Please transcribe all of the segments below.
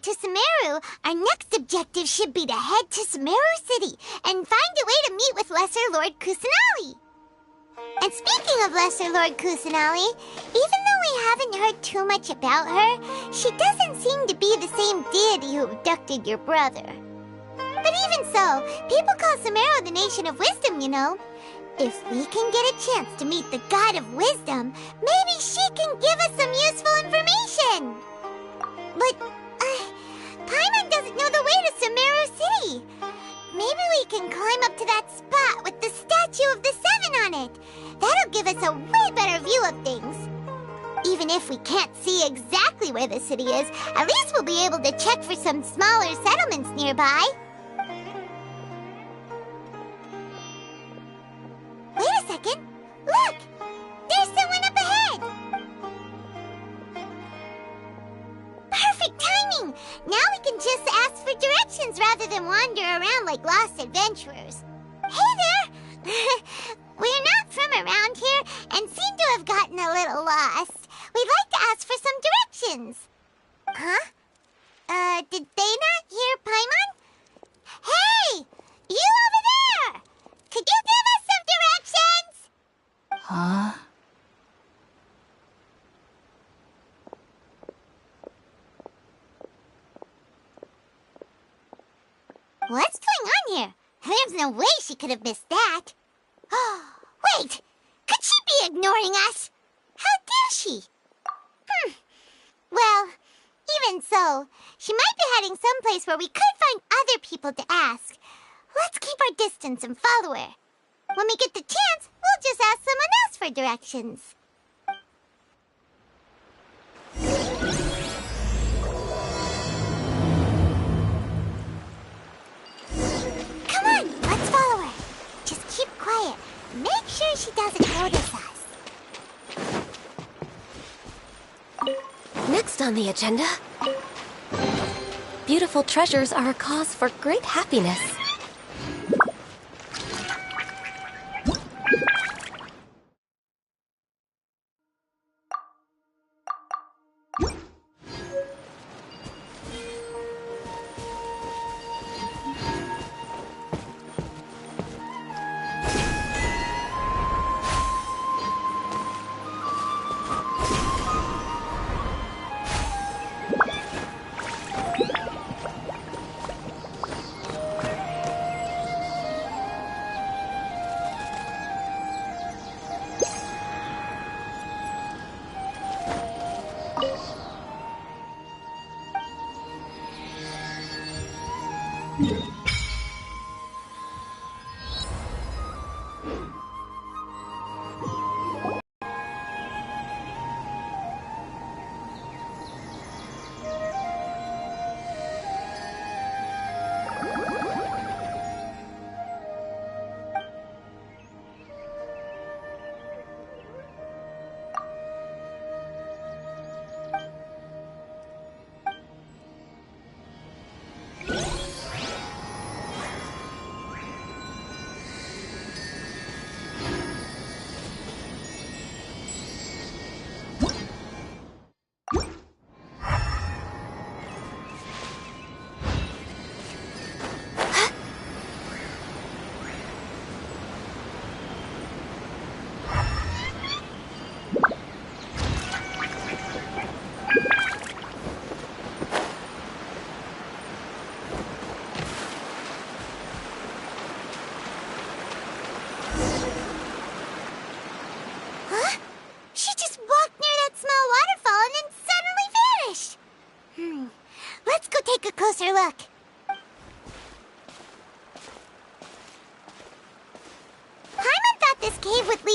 To Sumeru, our next objective should be to head to Sumeru City and find a way to meet with Lesser Lord Kusanali. And speaking of Lesser Lord Kusanali, even though we haven't heard too much about her, she doesn't seem to be the same deity who abducted your brother. But even so, people call Sumeru the Nation of Wisdom, you know. If we can get a chance to meet the God of Wisdom, maybe she can give us some useful information. But Paimon doesn't know the way to Sumeru City. Maybe we can climb up to that spot with the statue of the Seven on it. That'll give us a way better view of things. Even if we can't see exactly where the city is, at least we'll be able to check for some smaller settlements nearby. Wait a second. Look! There's someone up ahead! Perfect timing! Now we can just ask for directions rather than wander around like lost adventurers. Hey there! We're not from around here and seem to have gotten a little lost. We'd like to ask for some directions. Huh? Did they not hear Paimon? Hey! You over there! Could you give us some directions? Huh? What's going on here? There's no way she could have missed that. Oh, wait! Could she be ignoring us? How dare she? Well, even so, she might be heading someplace where we could find other people to ask. Let's keep our distance and follow her. When we get the chance, we'll just ask someone else for directions. Come on, let's follow her. Just keep quiet. Make sure she doesn't notice us. Next on the agenda, beautiful treasures are a cause for great happiness.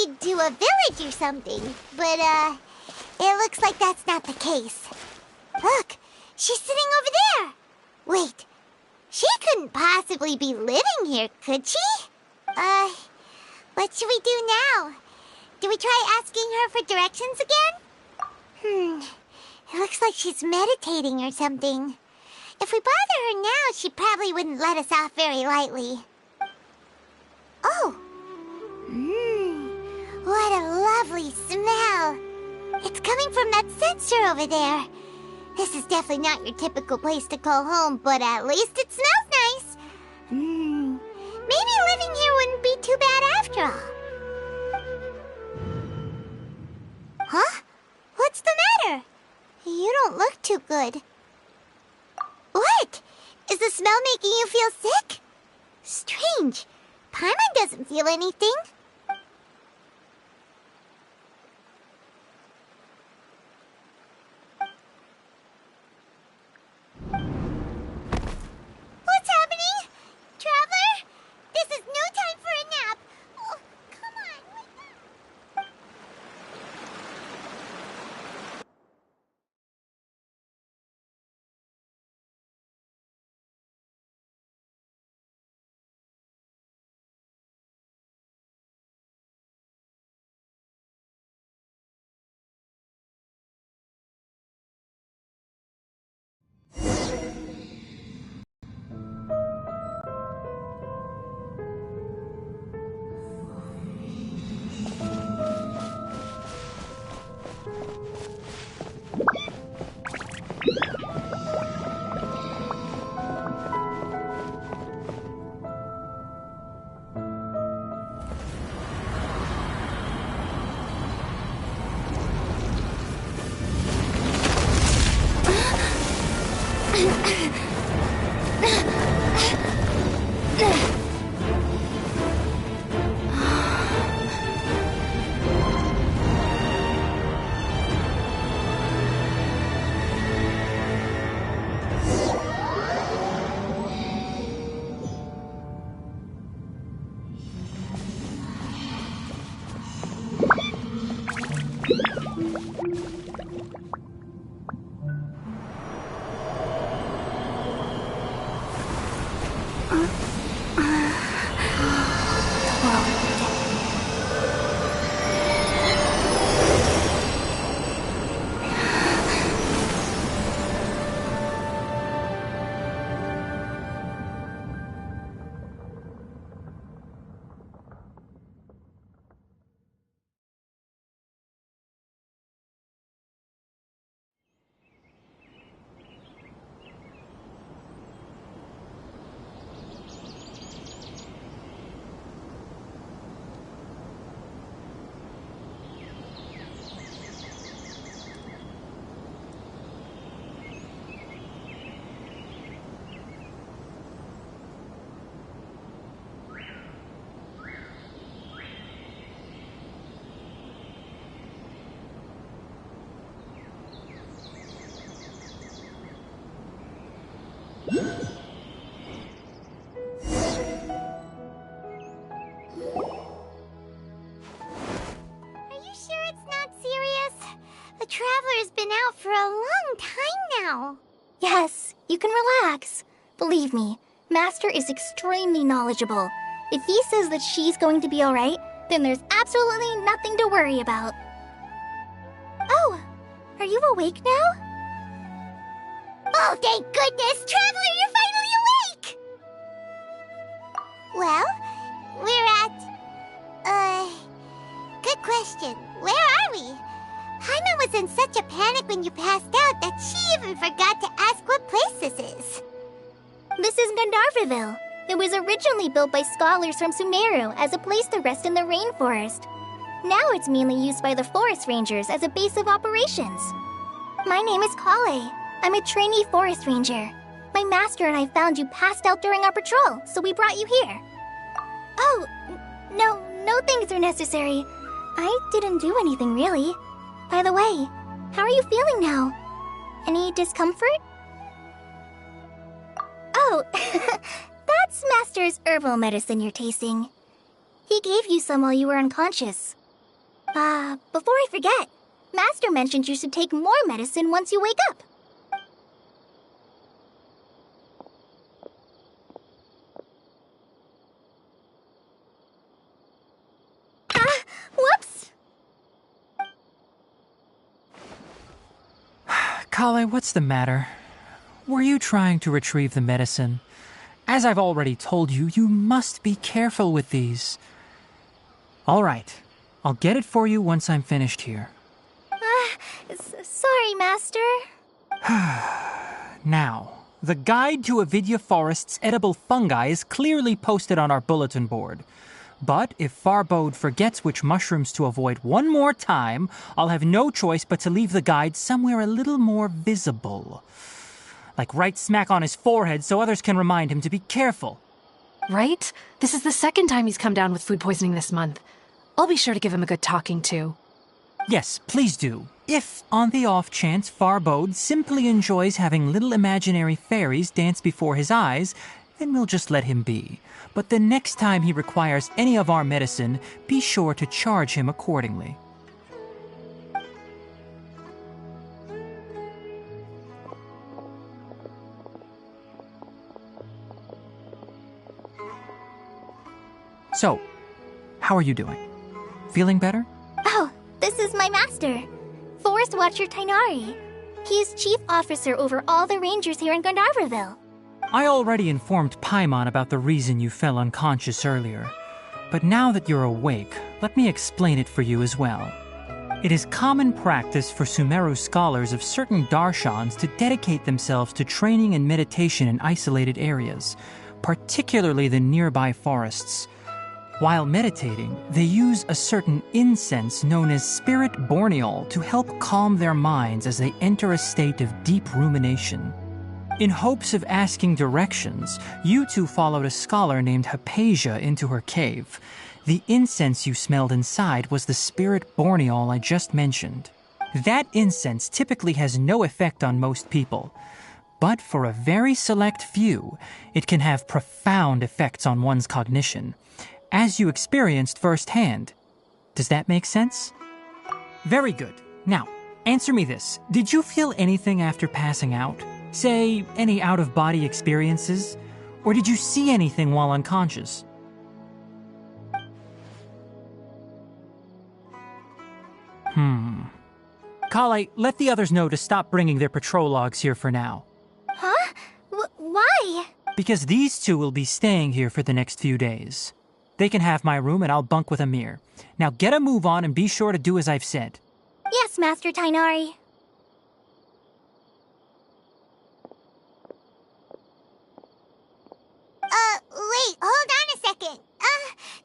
lead to a village or something, but, it looks like that's not the case. Look, she's sitting over there. Wait, she couldn't possibly be living here, could she? What should we do now? Do we try asking her for directions again? It looks like she's meditating or something. If we bother her now, she probably wouldn't let us off very lightly. Oh! What a lovely smell! It's coming from that sensor over there. This is definitely not your typical place to call home, but at least it smells nice. Maybe living here wouldn't be too bad after all. Huh? What's the matter? You don't look too good. What? Is the smell making you feel sick? Strange. Paimon doesn't feel anything. What's happening? Traveler? This is no time for a nap. Oh, come on, wake up. The Traveler's been out for a long time now. Yes, you can relax. Believe me, Master is extremely knowledgeable. If he says that she's going to be alright, then there's absolutely nothing to worry about. Oh, are you awake now? Oh, thank goodness! Traveler, you're finally awake! Well, we're at... Good question. Where are we? Paimon was in such a panic when you passed out that she even forgot to ask what place this is. This is Gandharvaville. It was originally built by scholars from Sumeru as a place to rest in the rainforest. Now it's mainly used by the forest rangers as a base of operations. My name is Kale. I'm a trainee forest ranger. My master and I found you passed out during our patrol, so we brought you here. Oh, no thanks are necessary. I didn't do anything really. By the way, how are you feeling now? Any discomfort? Oh, that's Master's herbal medicine you're tasting. He gave you some while you were unconscious. Before I forget, Master mentioned you should take more medicine once you wake up. Whoops! Kale, what's the matter? Were you trying to retrieve the medicine? As I've already told you, you must be careful with these. All right, I'll get it for you once I'm finished here. Sorry, Master. Now, the guide to Avidya Forest's edible fungi is clearly posted on our bulletin board. But if Farbode forgets which mushrooms to avoid one more time, I'll have no choice but to leave the guide somewhere a little more visible. Like right smack on his forehead so others can remind him to be careful. Right? This is the second time he's come down with food poisoning this month. I'll be sure to give him a good talking to. Yes, please do. If, on the off chance, Farbode simply enjoys having little imaginary fairies dance before his eyes, then we'll just let him be. But the next time he requires any of our medicine, be sure to charge him accordingly. So, how are you doing? Feeling better? Oh, this is my master, Forest Watcher Tainari. He's chief officer over all the rangers here in Gandharvaville. I already informed Paimon about the reason you fell unconscious earlier. But now that you're awake, let me explain it for you as well. It is common practice for Sumeru scholars of certain darshans to dedicate themselves to training and meditation in isolated areas, particularly the nearby forests. While meditating, they use a certain incense known as spirit borneol to help calm their minds as they enter a state of deep rumination. In hopes of asking directions, you two followed a scholar named Hypatia into her cave. The incense you smelled inside was the spirit borneol I just mentioned. That incense typically has no effect on most people, but for a very select few, it can have profound effects on one's cognition, as you experienced firsthand. Does that make sense? Very good. Now, answer me this. Did you feel anything after passing out? Say, any out-of-body experiences? Or did you see anything while unconscious? Kale, let the others know to stop bringing their patrol logs here for now. Huh? Why? Because these two will be staying here for the next few days. They can have my room and I'll bunk with Amir. Now get a move on and be sure to do as I've said. Yes, Master Tainari. Wait, hold on a second.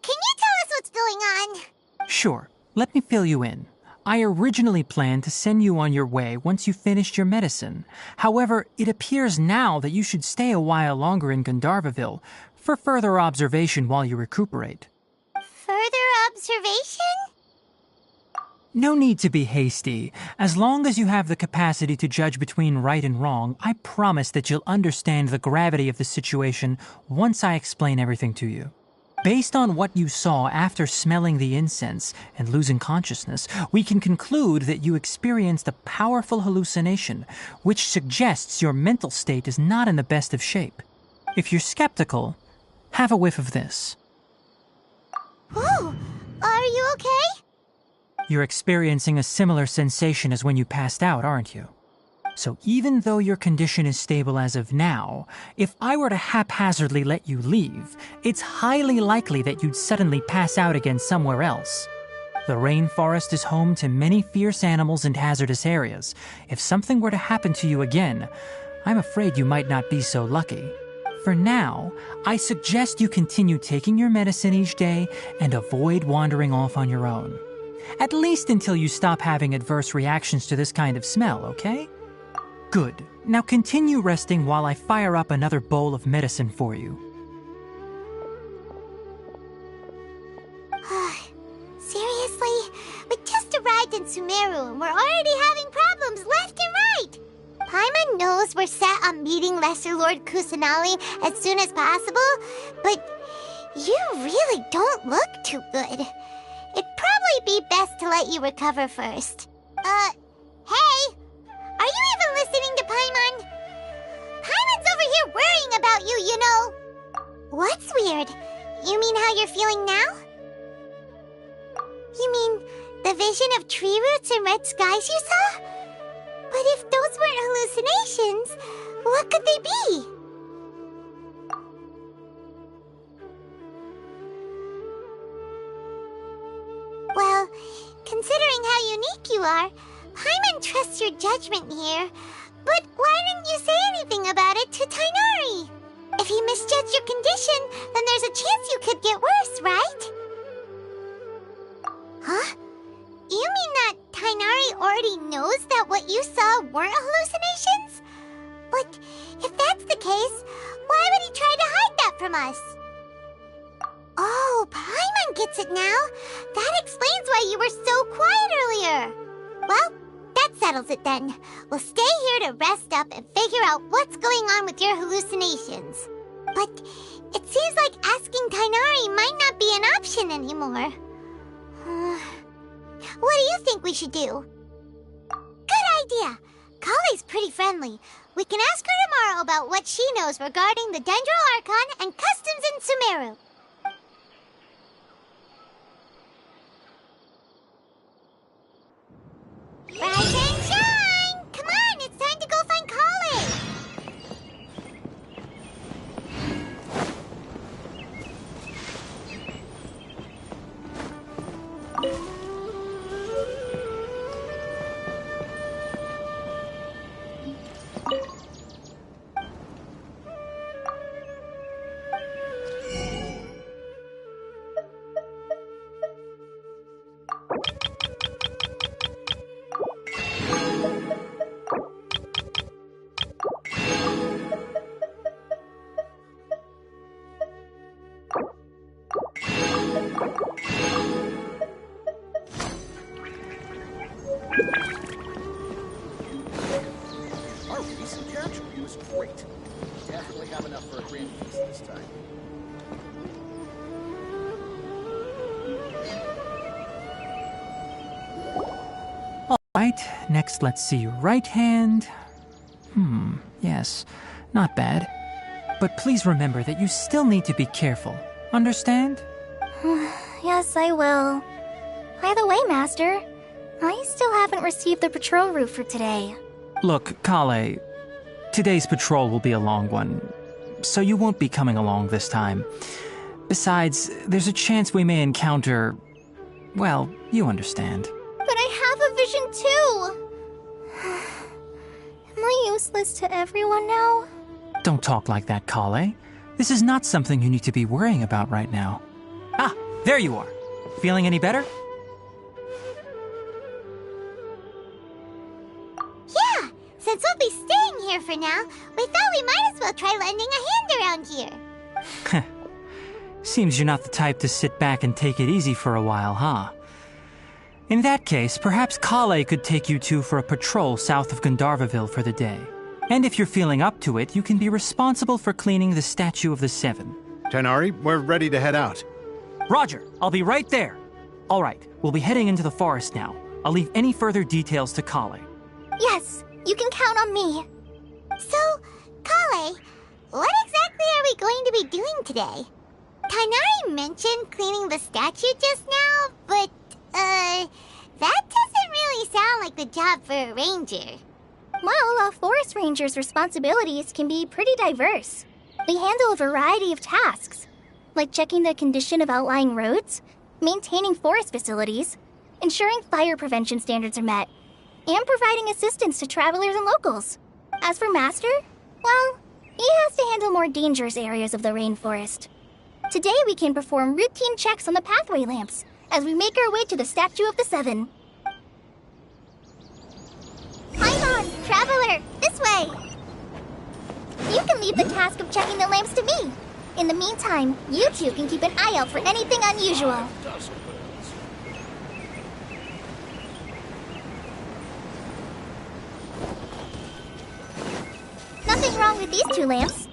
Can you tell us what's going on? Sure, let me fill you in. I originally planned to send you on your way once you finished your medicine. However, it appears now that you should stay a while longer in Gandharvaville for further observation while you recuperate. Further observation? No need to be hasty. As long as you have the capacity to judge between right and wrong, I promise that you'll understand the gravity of the situation once I explain everything to you. Based on what you saw after smelling the incense and losing consciousness, we can conclude that you experienced a powerful hallucination, which suggests your mental state is not in the best of shape. If you're skeptical, have a whiff of this. Whoa, are you okay? You're experiencing a similar sensation as when you passed out, aren't you? So even though your condition is stable as of now, if I were to haphazardly let you leave, it's highly likely that you'd suddenly pass out again somewhere else. The rainforest is home to many fierce animals and hazardous areas. If something were to happen to you again, I'm afraid you might not be so lucky. For now, I suggest you continue taking your medicine each day and avoid wandering off on your own. At least until you stop having adverse reactions to this kind of smell, okay? Good. Now continue resting while I fire up another bowl of medicine for you. Seriously? We just arrived in Sumeru and we're already having problems left and right. Paimon knows we're set on meeting Lesser Lord Kusanali as soon as possible, but you really don't look too good. It probably probably be best to let you recover first. Hey! Are you even listening to Paimon? Paimon's over here worrying about you, you know. What's weird? You mean how you're feeling now? You mean the vision of tree roots and red skies you saw? But if those weren't hallucinations, what could they be? Well, considering how unique you are, Paimon trusts your judgment here. But why didn't you say anything about it to Tighnari? If he misjudged your condition, then there's a chance you could get worse, right? Huh? You mean that Tighnari already knows that what you saw weren't hallucinations? But if that's the case, why would he try to hide that from us? Oh, Paimon gets it now. That explains why you were so quiet earlier. Well, that settles it then. We'll stay here to rest up and figure out what's going on with your hallucinations. But it seems like asking Tighnari might not be an option anymore. What do you think we should do? Good idea. Kale's pretty friendly. We can ask her tomorrow about what she knows regarding the Dendro Archon and customs in Sumeru. Rise and shine! Come on, it's time to go find Kale! Right, next let's see your right hand. Yes, not bad. But please remember that you still need to be careful. Understand? Yes, I will. By the way, Master, I still haven't received the patrol route for today. Look, Kale, today's patrol will be a long one, so you won't be coming along this time. Besides, there's a chance we may encounter... well, you understand. But I have a vision too! Am I useless to everyone now? Don't talk like that, Kale. This is not something you need to be worrying about right now. Ah, there you are. Feeling any better? Yeah, since we'll be staying here for now, we thought we might as well try lending a hand around here. Seems you're not the type to sit back and take it easy for a while, huh? In that case, perhaps Kale could take you two for a patrol south of Gandharvaville for the day. And if you're feeling up to it, you can be responsible for cleaning the Statue of the Seven. Tighnari, we're ready to head out. Roger, I'll be right there. All right, we'll be heading into the forest now. I'll leave any further details to Kale. Yes, you can count on me. So, Kale, what exactly are we going to be doing today? Tighnari mentioned cleaning the statue just now, but, that doesn't really sound like the job for a ranger. Well, a forest ranger's responsibilities can be pretty diverse. They handle a variety of tasks, like checking the condition of outlying roads, maintaining forest facilities, ensuring fire prevention standards are met, and providing assistance to travelers and locals. As for Master, well, he has to handle more dangerous areas of the rainforest. Today we can perform routine checks on the pathway lamps as we make our way to the Statue of the Seven. Paimon, traveler, this way! You can leave the task of checking the lamps to me. In the meantime, you two can keep an eye out for anything unusual. Nothing wrong with these two lamps.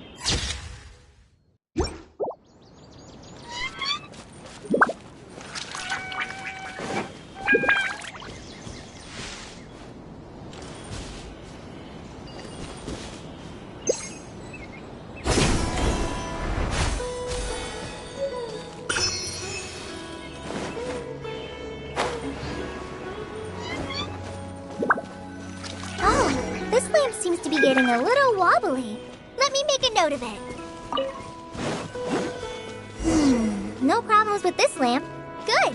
be getting a little wobbly. Let me make a note of it. No problems with this lamp. Good.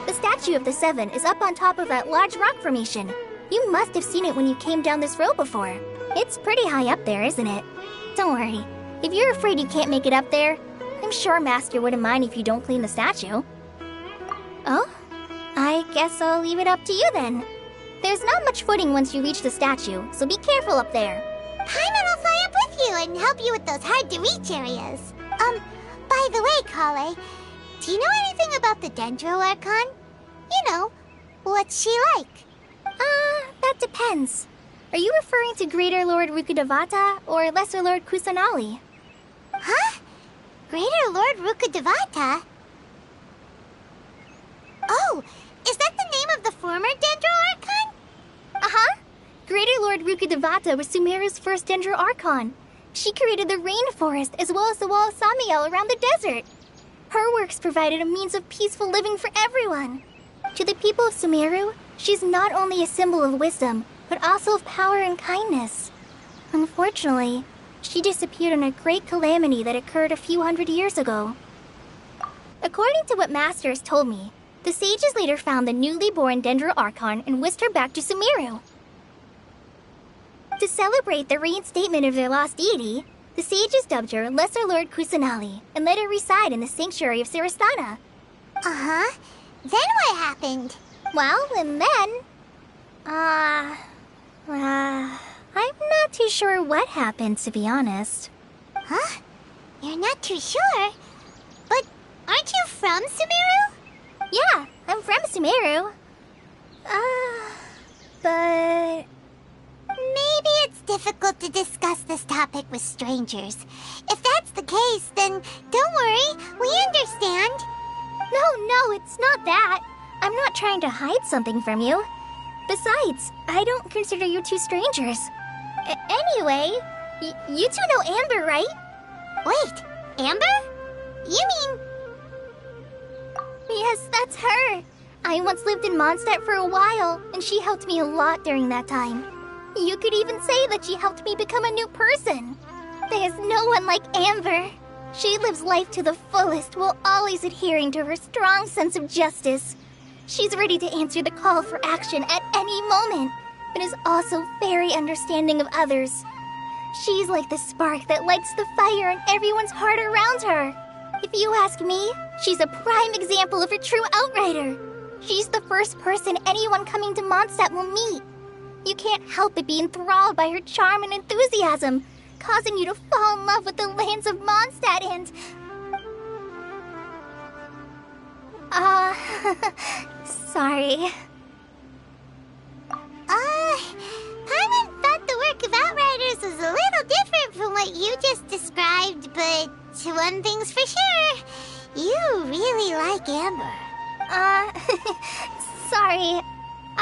The statue of the Seven is up on top of that large rock formation. You must have seen it when you came down this road before. It's pretty high up there, isn't it? Don't worry. If you're afraid you can't make it up there, I'm sure Master wouldn't mind if you don't clean the statue. Oh? I guess I'll leave it up to you then. There's not much footing once you reach the statue, so be careful up there. Paimon will fly up with you and help you with those hard-to-reach areas. By the way, Kale, do you know anything about the Dendro Archon? You know, what's she like? That depends. Are you referring to Greater Lord Rukkhadevata or Lesser Lord Kusanali? Huh? Greater Lord Rukkhadevata? Oh, is that the name of the former Dendro Archon? Uh-huh. Greater Lord Rukkhadevata was Sumeru's first Dendro Archon. She created the rainforest as well as the wall of Samiel around the desert. Her works provided a means of peaceful living for everyone. To the people of Sumeru, she's not only a symbol of wisdom, but also of power and kindness. Unfortunately, she disappeared in a great calamity that occurred a few hundred years ago. According to what Master has told me, the sages later found the newly born Dendro Archon and whisked her back to Sumeru. To celebrate the reinstatement of their lost deity, the sages dubbed her Lesser Lord Kusanali and let her reside in the sanctuary of Sarastana. Uh-huh. Then what happened? Well, and then... I'm not too sure what happened, to be honest. Huh? You're not too sure? But aren't you from Sumeru? Yeah, I'm from Sumeru. But... Maybe it's difficult to discuss this topic with strangers. If that's the case, then don't worry, we understand. No, it's not that. I'm not trying to hide something from you. Besides, I don't consider you two strangers. Anyway, you two know Amber, right? Wait, Amber? You mean... Yes, that's her. I once lived in Mondstadt for a while, and she helped me a lot during that time. You could even say that she helped me become a new person. There's no one like Amber. She lives life to the fullest while always adhering to her strong sense of justice. She's ready to answer the call for action at any moment, but is also very understanding of others. She's like the spark that lights the fire in everyone's heart around her. If you ask me, she's a prime example of a true outrider. She's the first person anyone coming to Mondstadt will meet. You can't help but be enthralled by her charm and enthusiasm, causing you to fall in love with the lands of Mondstadt and... sorry. Paimon thought the work of Outriders was a little different from what you just described, but one thing's for sure, you really like Amber. Sorry.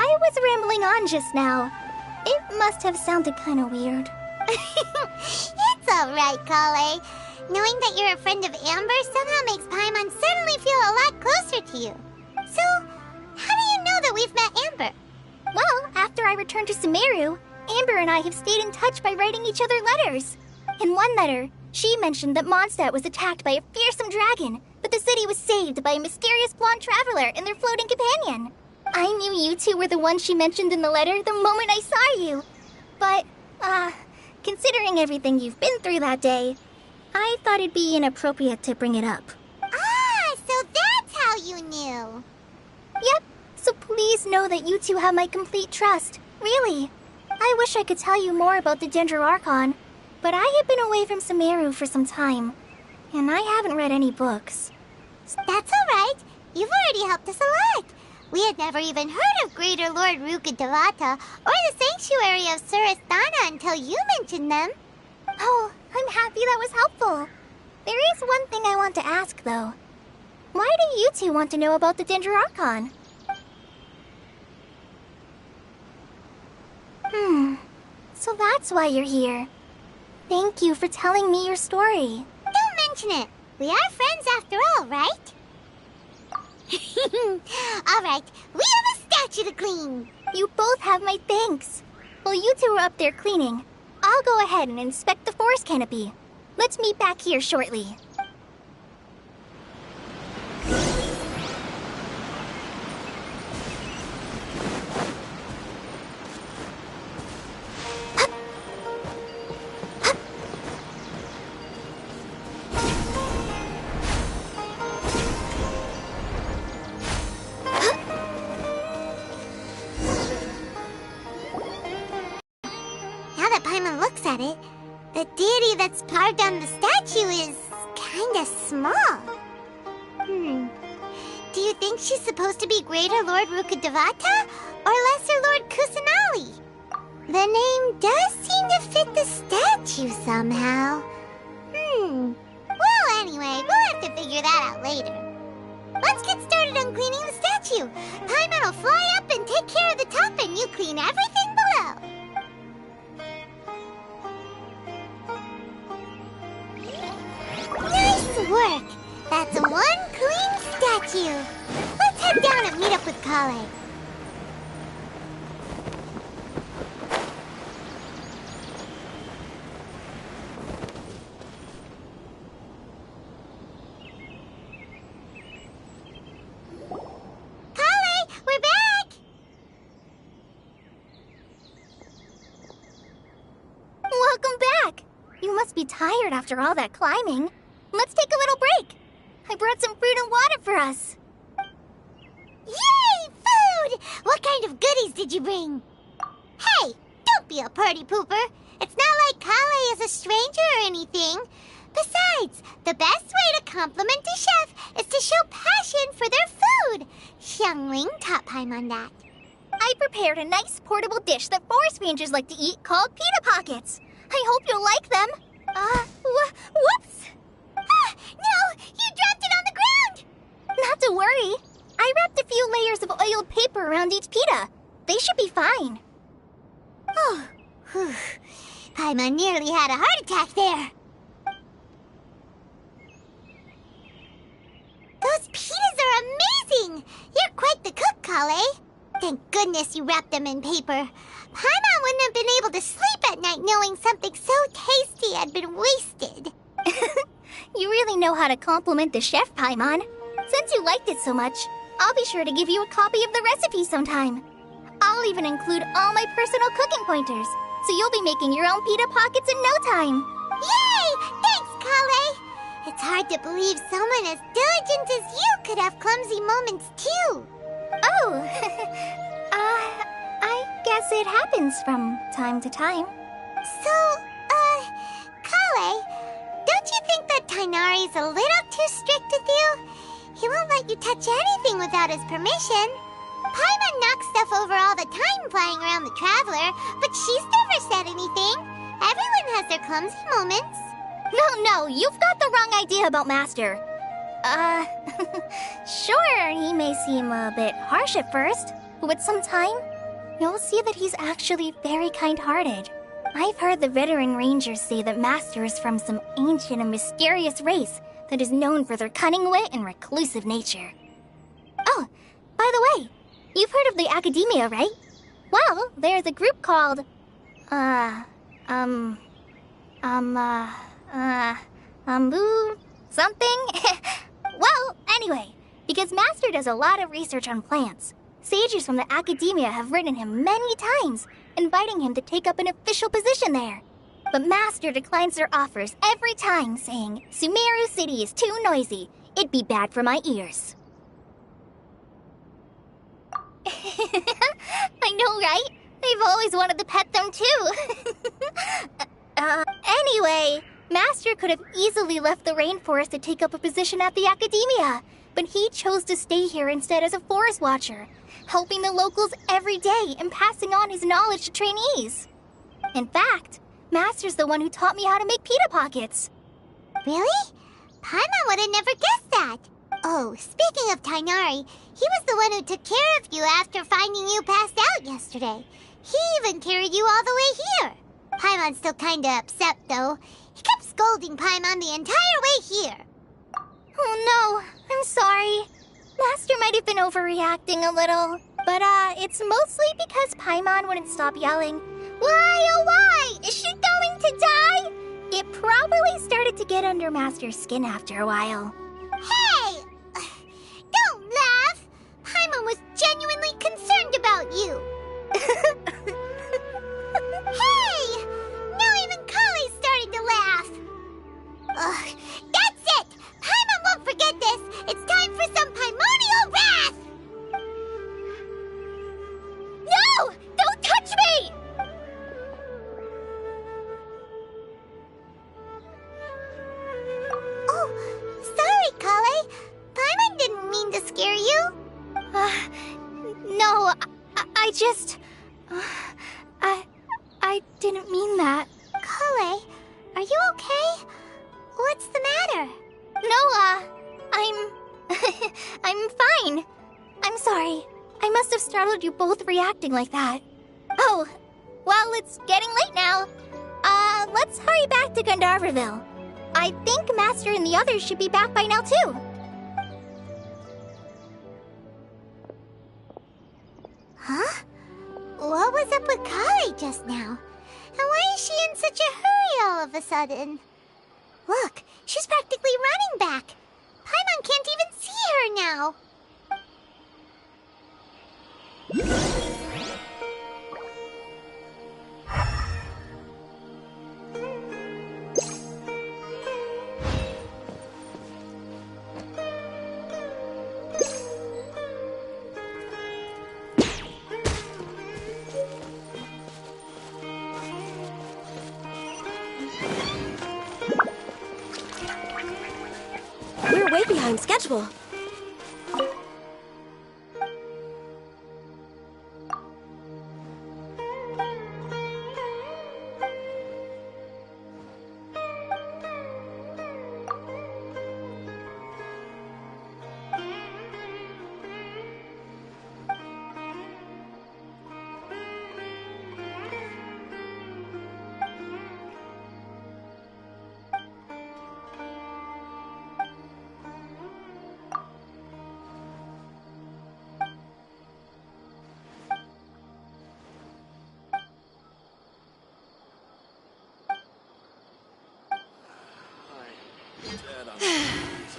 I was rambling on just now. It must have sounded kind of weird. It's alright, Kale. Knowing that you're a friend of Amber somehow makes Paimon suddenly feel a lot closer to you. So, how do you know that we've met Amber? Well, after I returned to Sumeru, Amber and I have stayed in touch by writing each other letters. In one letter, she mentioned that Mondstadt was attacked by a fearsome dragon, but the city was saved by a mysterious blonde traveler and their floating companion. I knew you two were the ones she mentioned in the letter the moment I saw you. But, considering everything you've been through that day, I thought it'd be inappropriate to bring it up. Ah, so that's how you knew. Yep, so please know that you two have my complete trust. Really. I wish I could tell you more about the Dendro Archon, but I have been away from Sumeru for some time, and I haven't read any books. That's alright. You've already helped us a lot. We had never even heard of Greater Lord Rukkhadevata or the Sanctuary of Sarastana until you mentioned them. Oh, I'm happy that was helpful. There is one thing I want to ask, though. Why do you two want to know about the Dendro Archon? So that's why you're here. Thank you for telling me your story. Don't mention it. We are friends friends after all, right? Alright, we have a statue to clean. You both have my thanks. While you two are up there cleaning, I'll go ahead and inspect the forest canopy. Let's meet back here shortly. Now that Paimon looks at it, the deity that's carved on the statue is kinda small. Do you think she's supposed to be Greater Lord Rukkhadevata or Lesser Lord Kusanali? The name does seem to fit the statue somehow. Well, anyway, we'll have to figure that out later. Let's get started on cleaning the statue. Paimon will fly up and take care of the top, and you clean everything below. Nice work! That's one clean statue. Let's head down and meet up with Kale. Kale, we're back! Welcome back! You must be tired after all that climbing. Let's take a little break. I brought some fruit and water for us. Yay! Food! What kind of goodies did you bring? Hey, don't be a party pooper. It's not like Kale is a stranger or anything. Besides, the best way to compliment a chef is to show passion for their food. Xiangling taught Paimon that. I prepared a nice portable dish that forest rangers like to eat called pita pockets. I hope you'll like them. Whoops! Ah, no! You dropped it on the ground! Not to worry. I wrapped a few layers of oiled paper around each pita. They should be fine. Oh, whew. Paimon nearly had a heart attack there. Those pitas are amazing! You're quite the cook, Kale. Thank goodness you wrapped them in paper. Paimon wouldn't have been able to sleep at night knowing something so tasty had been wasted. You really know how to compliment the chef, Paimon. Since you liked it so much, I'll be sure to give you a copy of the recipe sometime. I'll even include all my personal cooking pointers, so you'll be making your own pita pockets in no time. Yay! Thanks, Kale! It's hard to believe someone as diligent as you could have clumsy moments, too. Oh, I guess it happens from time to time. So, Kale, don't you think that Tainari's a little too strict with you? He won't let you touch anything without his permission. Paimon knocks stuff over all the time flying around the Traveler, but she's never said anything. Everyone has their clumsy moments. No, you've got the wrong idea about Master. Sure, he may seem a bit harsh at first, but with some time, you'll see that he's actually very kind-hearted. I've heard the veteran rangers say that Master is from some ancient and mysterious race that is known for their cunning wit and reclusive nature. Oh, by the way, you've heard of the Academia, right? Well, there's a group called, something? Well, anyway, because Master does a lot of research on plants, sages from the Academia have written him many times, inviting him to take up an official position there. But Master declines their offers every time, saying, Sumeru City is too noisy. It'd be bad for my ears. I know, right? I've always wanted to pet them, too. Anyway, Master could have easily left the rainforest to take up a position at the Academia, but he chose to stay here instead as a forest watcher, helping the locals every day and passing on his knowledge to trainees. In fact, Master's the one who taught me how to make pita pockets. Really? Paimon would have never guessed that. Oh, speaking of Tainari, he was the one who took care of you after finding you passed out yesterday. He even carried you all the way here. Paimon's still kinda upset, though. He kept scolding Paimon the entire way here. Oh no, I'm sorry. Master might have been overreacting a little. But, it's mostly because Paimon wouldn't stop yelling, "Why, oh why? Is she going to die?" It probably started to get under Master's skin after a while. Hey! Don't laugh! Paimon was genuinely concerned about you. Hey! Now even Kali started to laugh. Ugh, that's it! Paimon won't forget this! It's time for some primordial wrath! No! Don't touch me! Oh, sorry, Kale. Paimon didn't mean to scare you. No, I just... I didn't mean that. Kale, are you okay? What's the matter? No, I'm fine. I'm sorry. I must have startled you both reacting like that. Oh, well, it's getting late now. Let's hurry back to Gandharville. I think Master and the others should be back by now, too. Huh? What was up with Kale just now? And why is she in such a hurry all of a sudden? Look, she's practically running back. Paimon can't even see her now. We're way behind schedule.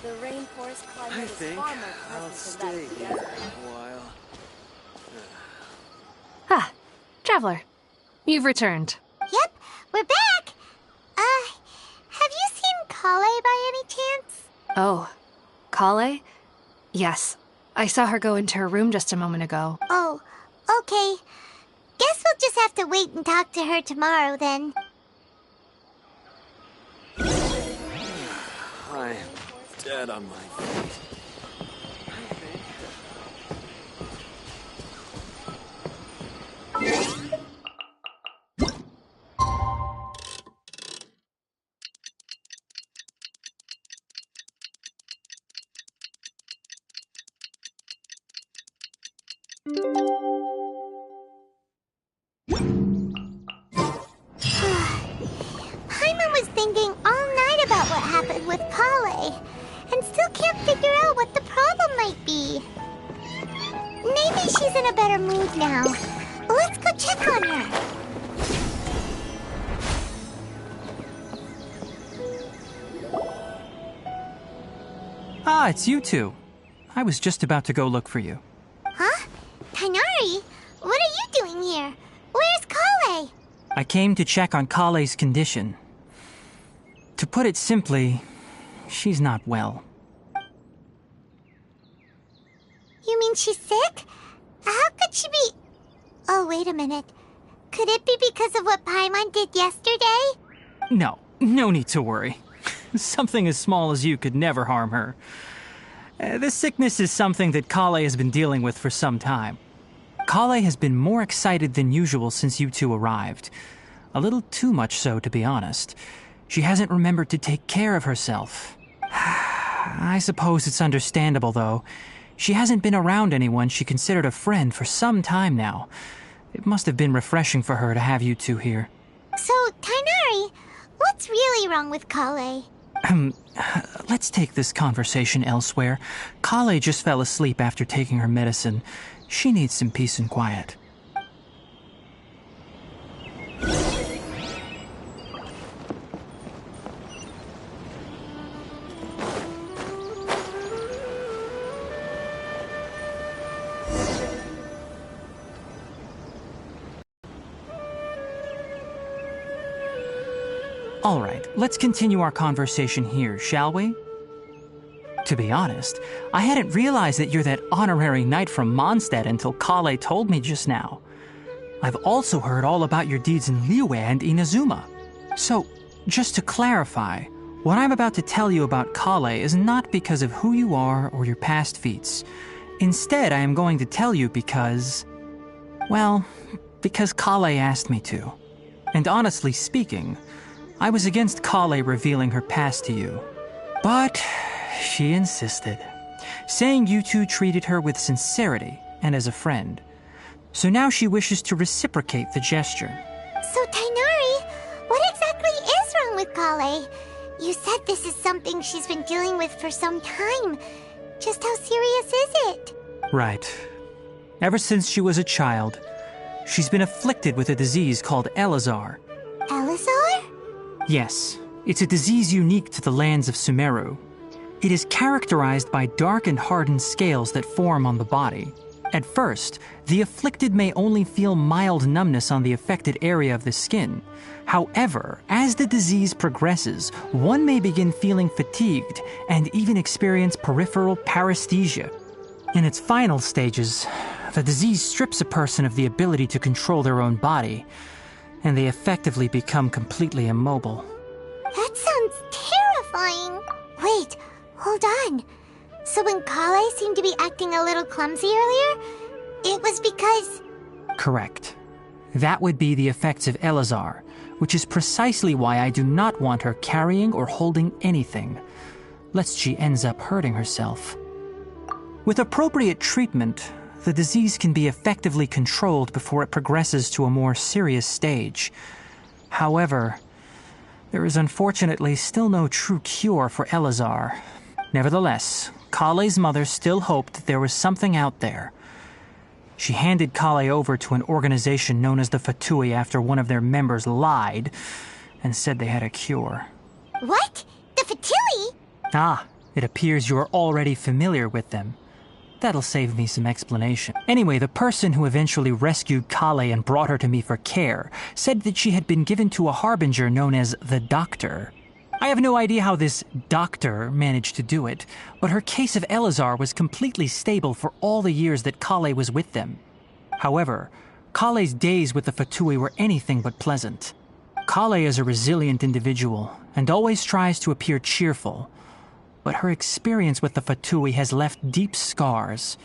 The rainforest climate I is think far more I'll pleasant stay than that here of the desert. a while. Ah, Traveler. You've returned. Yep, we're back. Have you seen Kale by any chance? Oh, Kale? Yes. I saw her go into her room just a moment ago. Oh, okay. Guess we'll just have to wait and talk to her tomorrow then. I'm dead on my feet. Paimon was thinking all night about what happened with Kale, and still can't figure out what the problem might be. Maybe she's in a better mood now. Let's go check on her. Ah, it's you two. I was just about to go look for you. Huh? Tighnari? What are you doing here? Where's Kale? I came to check on Kale's condition. To put it simply, she's not well. You mean she's sick? How could she be... Oh, wait a minute. Could it be because of what Paimon did yesterday? No need to worry. Something as small as you could never harm her. This sickness is something that Kale has been dealing with for some time. Kale has been more excited than usual since you two arrived. A little too much so, to be honest. She hasn't remembered to take care of herself. I suppose it's understandable, though. She hasn't been around anyone she considered a friend for some time now. It must have been refreshing for her to have you two here. So, Tighnari, what's really wrong with Kale? let's take this conversation elsewhere. Kale just fell asleep after taking her medicine. She needs some peace and quiet. All right, let's continue our conversation here, shall we? To be honest, I hadn't realized that you're that honorary knight from Mondstadt until Kale told me just now. I've also heard all about your deeds in Liyue and Inazuma. So, just to clarify, what I'm about to tell you about Kale is not because of who you are or your past feats. Instead, I am going to tell you because... well, because Kale asked me to. And honestly speaking, I was against Kale revealing her past to you. But she insisted, saying you two treated her with sincerity and as a friend. So now she wishes to reciprocate the gesture. So, Tainari, what exactly is wrong with Kale? You said this is something she's been dealing with for some time. Just how serious is it? Right. Ever since she was a child, she's been afflicted with a disease called Elazar. Elazar? Yes, it's a disease unique to the lands of Sumeru. It is characterized by dark and hardened scales that form on the body. At first, the afflicted may only feel mild numbness on the affected area of the skin. However, as the disease progresses, one may begin feeling fatigued and even experience peripheral paresthesia. In its final stages, the disease strips a person of the ability to control their own body, and they effectively become completely immobile. That sounds terrifying. Wait, hold on. So when Kale seemed to be acting a little clumsy earlier, it was because... Correct. That would be the effects of Elazar, which is precisely why I do not want her carrying or holding anything, lest she ends up hurting herself. With appropriate treatment, the disease can be effectively controlled before it progresses to a more serious stage. However, there is unfortunately still no true cure for Elazar. Nevertheless, Kale's mother still hoped that there was something out there. She handed Kale over to an organization known as the Fatui after one of their members lied and said they had a cure. What? The Fatui? Ah, it appears you are already familiar with them. That'll save me some explanation. Anyway, the person who eventually rescued Kale and brought her to me for care said that she had been given to a harbinger known as the Doctor. I have no idea how this doctor managed to do it, but her case of Elazar was completely stable for all the years that Kale was with them. However, Kale's days with the Fatui were anything but pleasant. Kale is a resilient individual and always tries to appear cheerful, but her experience with the Fatui has left deep scars.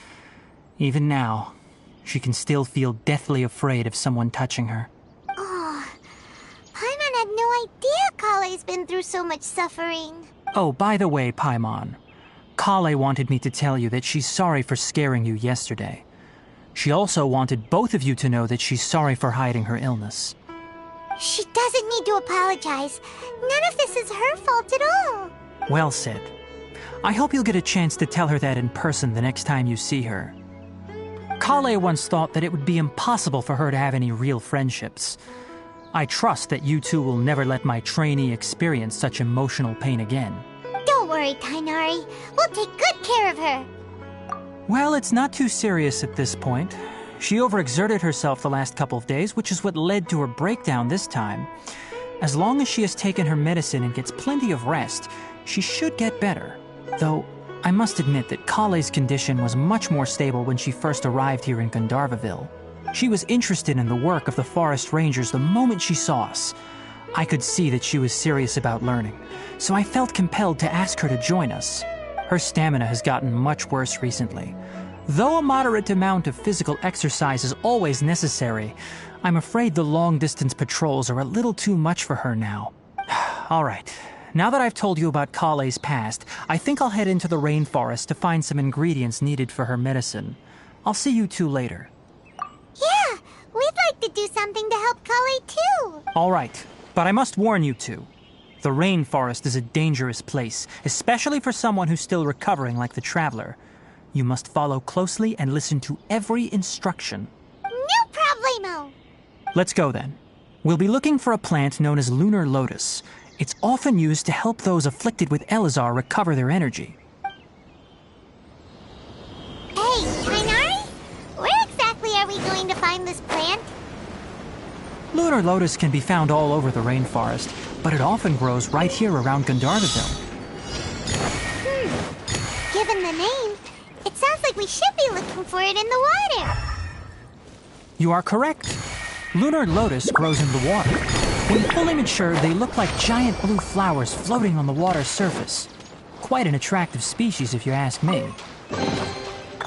Even now, she can still feel deathly afraid of someone touching her. Oh, Paimon had no idea Kale's been through so much suffering. Oh, by the way, Paimon, Kale wanted me to tell you that she's sorry for scaring you yesterday. She also wanted both of you to know that she's sorry for hiding her illness. She doesn't need to apologize. None of this is her fault at all. Well said. I hope you'll get a chance to tell her that in person the next time you see her. Kale once thought that it would be impossible for her to have any real friendships. I trust that you two will never let my trainee experience such emotional pain again. Don't worry, Tainari. We'll take good care of her. Well, it's not too serious at this point. She overexerted herself the last couple of days, which is what led to her breakdown this time. As long as she has taken her medicine and gets plenty of rest, she should get better. Though, I must admit that Kale's condition was much more stable when she first arrived here in Gandharvaville. She was interested in the work of the forest rangers the moment she saw us. I could see that she was serious about learning, so I felt compelled to ask her to join us. Her stamina has gotten much worse recently. Though a moderate amount of physical exercise is always necessary, I'm afraid the long-distance patrols are a little too much for her now. All right. Now that I've told you about Kale's past, I think I'll head into the rainforest to find some ingredients needed for her medicine. I'll see you two later. Yeah, we'd like to do something to help Kale too. All right, but I must warn you two. The rainforest is a dangerous place, especially for someone who's still recovering like the traveler. You must follow closely and listen to every instruction. No problemo! Let's go then. We'll be looking for a plant known as lunar lotus. It's often used to help those afflicted with Elazar recover their energy. Hey, Tainari? Where exactly are we going to find this plant? Lunar lotus can be found all over the rainforest, but it often grows right here around Gandharvaville. Given the name, it sounds like we should be looking for it in the water. You are correct. Lunar lotus grows in the water. When fully mature, they look like giant blue flowers floating on the water's surface. Quite an attractive species, if you ask me.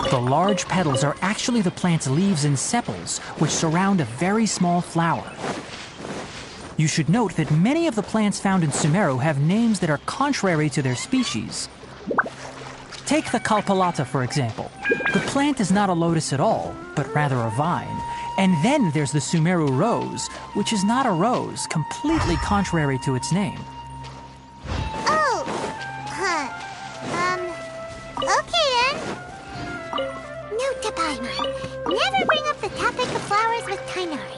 The large petals are actually the plant's leaves and sepals, which surround a very small flower. You should note that many of the plants found in Sumeru have names that are contrary to their species. Take the Kalpalata, for example. The plant is not a lotus at all, but rather a vine. And then there's the Sumeru rose, which is not a rose, completely contrary to its name. Oh, okay then. Note to Paimon, never bring up the topic of flowers with Tainari.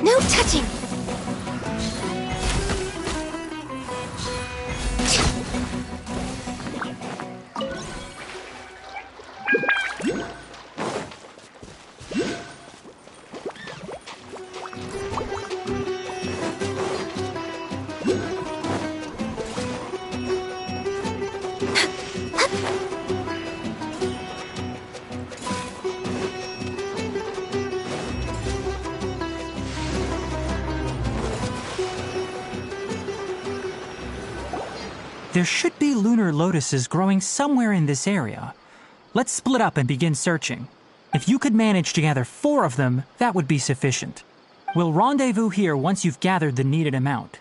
No touching! There should be lunar lotuses growing somewhere in this area. Let's split up and begin searching. If you could manage to gather 4 of them, that would be sufficient. We'll rendezvous here once you've gathered the needed amount.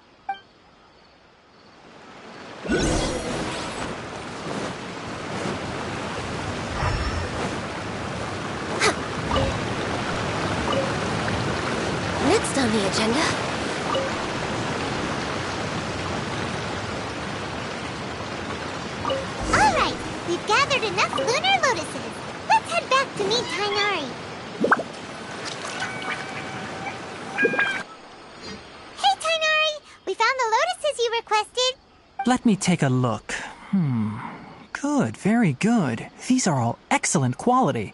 Next on the agenda. All right, we've gathered enough lunar lotuses. Let's head back to meet Tainari. Hey, Tainari! We found the lotuses you requested. Let me take a look. Good, very good. These are all excellent quality.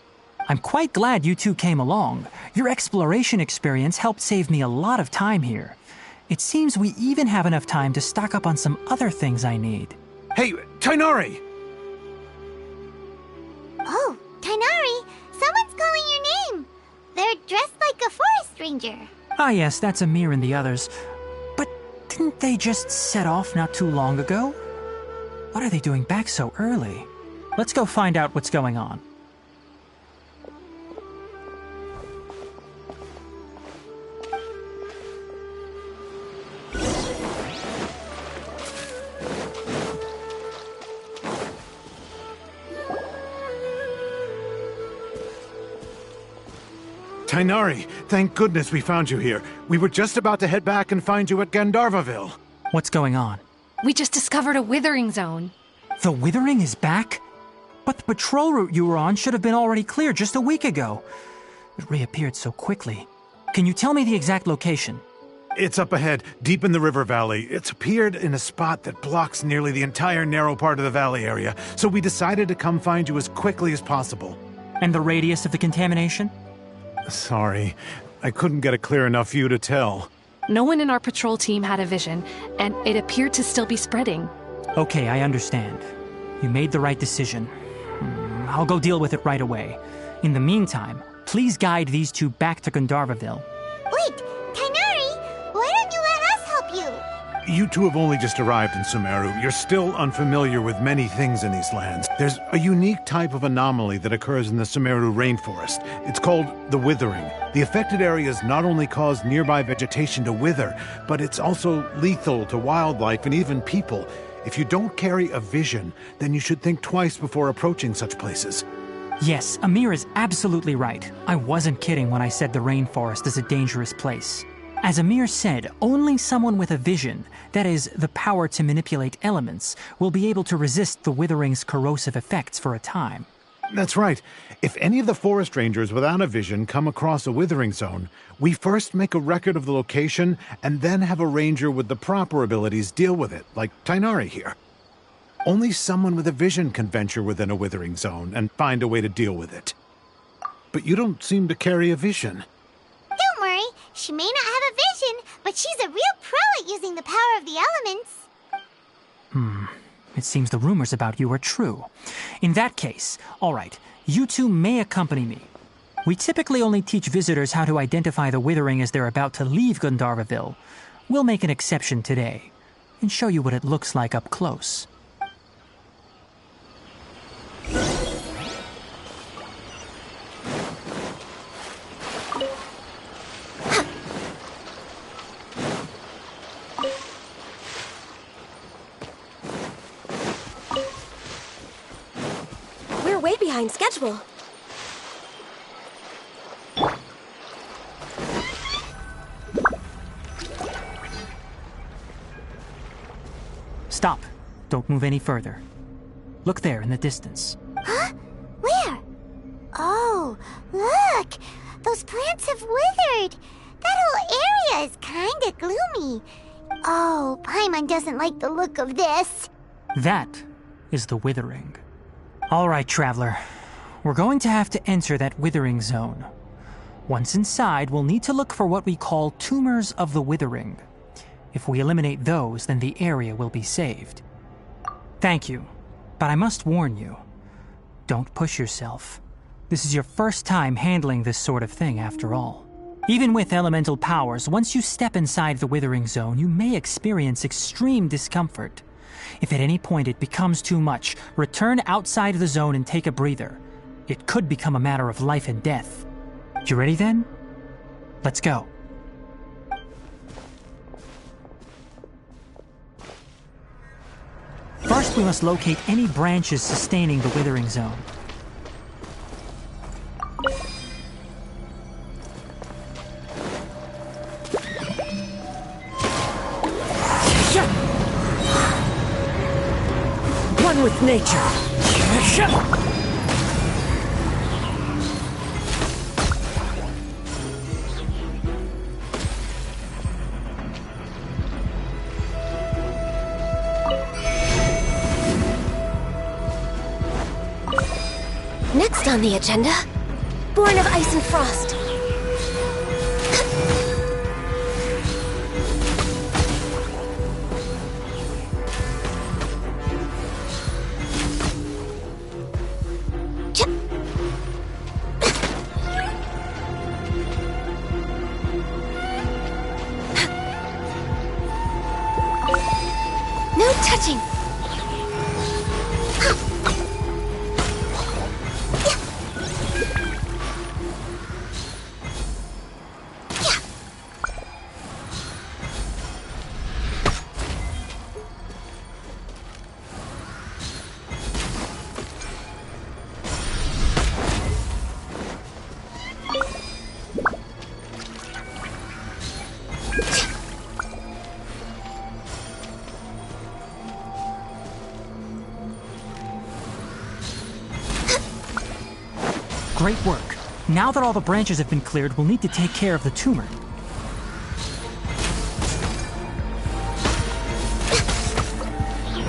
I'm quite glad you two came along. Your exploration experience helped save me a lot of time here. It seems we even have enough time to stock up on some other things I need. Hey, Tainari! Oh, Tainari, someone's calling your name. They're dressed like a forest ranger. Ah yes, that's Amir and the others. But didn't they just set off not too long ago? What are they doing back so early? Let's go find out what's going on. Tainari, thank goodness we found you here. We were just about to head back and find you at Gandharvaville. What's going on? We just discovered a withering zone. The withering is back? But the patrol route you were on should have been already clear just a week ago. It reappeared so quickly. Can you tell me the exact location? It's up ahead, deep in the river valley. It's appeared in a spot that blocks nearly the entire narrow part of the valley area, so we decided to come find you as quickly as possible. And the radius of the contamination? Sorry, I couldn't get a clear enough view to tell. No one in our patrol team had a vision, and it appeared to still be spreading. Okay, I understand. You made the right decision. I'll go deal with it right away. In the meantime, please guide these two back to Gandharvaville. Wait, Tainari, why don't you let us help you? You two have only just arrived in Sumeru. You're still unfamiliar with many things in these lands. There's a unique type of anomaly that occurs in the Sumeru rainforest. It's called the withering. The affected areas not only cause nearby vegetation to wither, but it's also lethal to wildlife and even people. If you don't carry a vision, then you should think twice before approaching such places. Yes, Amir is absolutely right. I wasn't kidding when I said the rainforest is a dangerous place. As Amir said, only someone with a vision, that is, the power to manipulate elements, will be able to resist the withering's corrosive effects for a time. That's right. If any of the forest rangers without a vision come across a withering zone, we first make a record of the location and then have a ranger with the proper abilities deal with it, like Tainari here. Only someone with a vision can venture within a withering zone and find a way to deal with it. But you don't seem to carry a vision. Don't worry, she may not have a vision, but she's a real pro at using the power of the elements. It seems the rumors about you are true. In that case, all right, you two may accompany me. We typically only teach visitors how to identify the withering as they're about to leave Gandharvaville. We'll make an exception today and show you what it looks like up close. We're way behind schedule. Stop. Don't move any further. Look there in the distance. Huh? Where? Oh, look! Those plants have withered! That whole area is kinda gloomy. Oh, Paimon doesn't like the look of this. That is the withering. All right, traveler. We're going to have to enter that withering zone. Once inside, we'll need to look for what we call tumors of the withering. If we eliminate those, then the area will be saved. Thank you, but I must warn you. Don't push yourself. This is your first time handling this sort of thing, after all. Even with elemental powers, once you step inside the withering zone, you may experience extreme discomfort. If at any point it becomes too much, return outside of the zone and take a breather. It could become a matter of life and death. You ready then? Let's go. First, we must locate any branches sustaining the withering zone. One with nature. Next on the agenda, Born of Ice and Frost. No touching! Great work. Now that all the branches have been cleared, we'll need to take care of the tumor.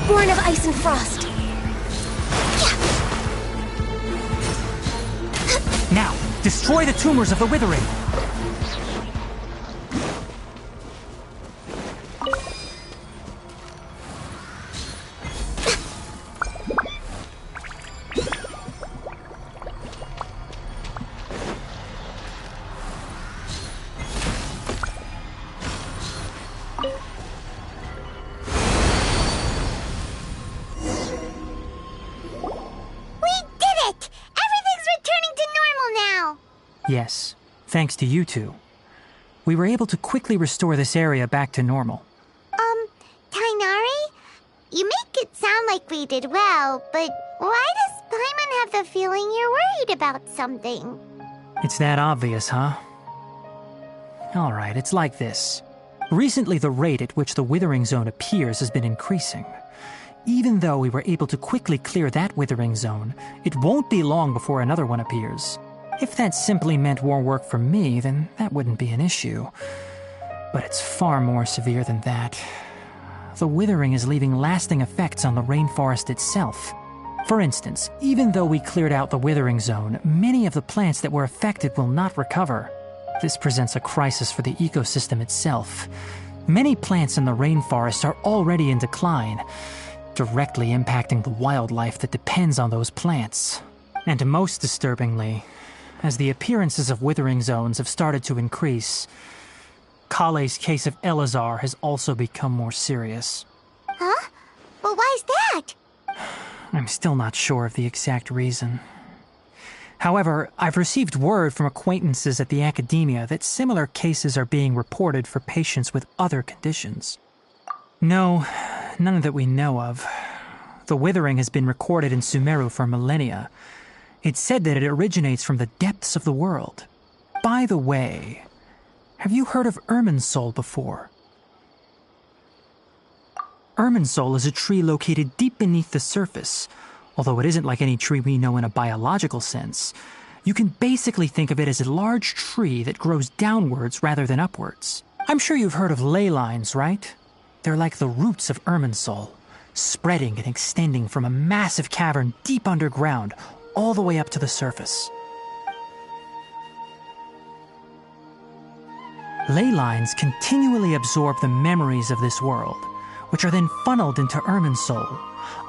Born of Ice and Frost. Now, destroy the tumors of the withering. Yes, thanks to you two. We were able to quickly restore this area back to normal. Tainari? You make it sound like we did well, but why does Paimon have the feeling you're worried about something? It's that obvious, huh? Alright, it's like this. Recently, the rate at which the Withering Zone appears has been increasing. Even though we were able to quickly clear that Withering Zone, it won't be long before another one appears. If that simply meant more work for me, then that wouldn't be an issue. But it's far more severe than that. The withering is leaving lasting effects on the rainforest itself. For instance, even though we cleared out the Withering Zone, many of the plants that were affected will not recover. This presents a crisis for the ecosystem itself. Many plants in the rainforest are already in decline, directly impacting the wildlife that depends on those plants. And most disturbingly, as the appearances of Withering Zones have started to increase, Kale's case of Elazar has also become more serious. Huh? Well, why's that? I'm still not sure of the exact reason. However, I've received word from acquaintances at the academia that similar cases are being reported for patients with other conditions. No, none that we know of. The withering has been recorded in Sumeru for millennia. It's said that it originates from the depths of the world. By the way, have you heard of Irminsul before? Irminsul is a tree located deep beneath the surface. Although it isn't like any tree we know in a biological sense, you can basically think of it as a large tree that grows downwards rather than upwards. I'm sure you've heard of ley lines, right? They're like the roots of Irminsul, spreading and extending from a massive cavern deep underground all the way up to the surface. Ley lines continually absorb the memories of this world, which are then funneled into Irminsul,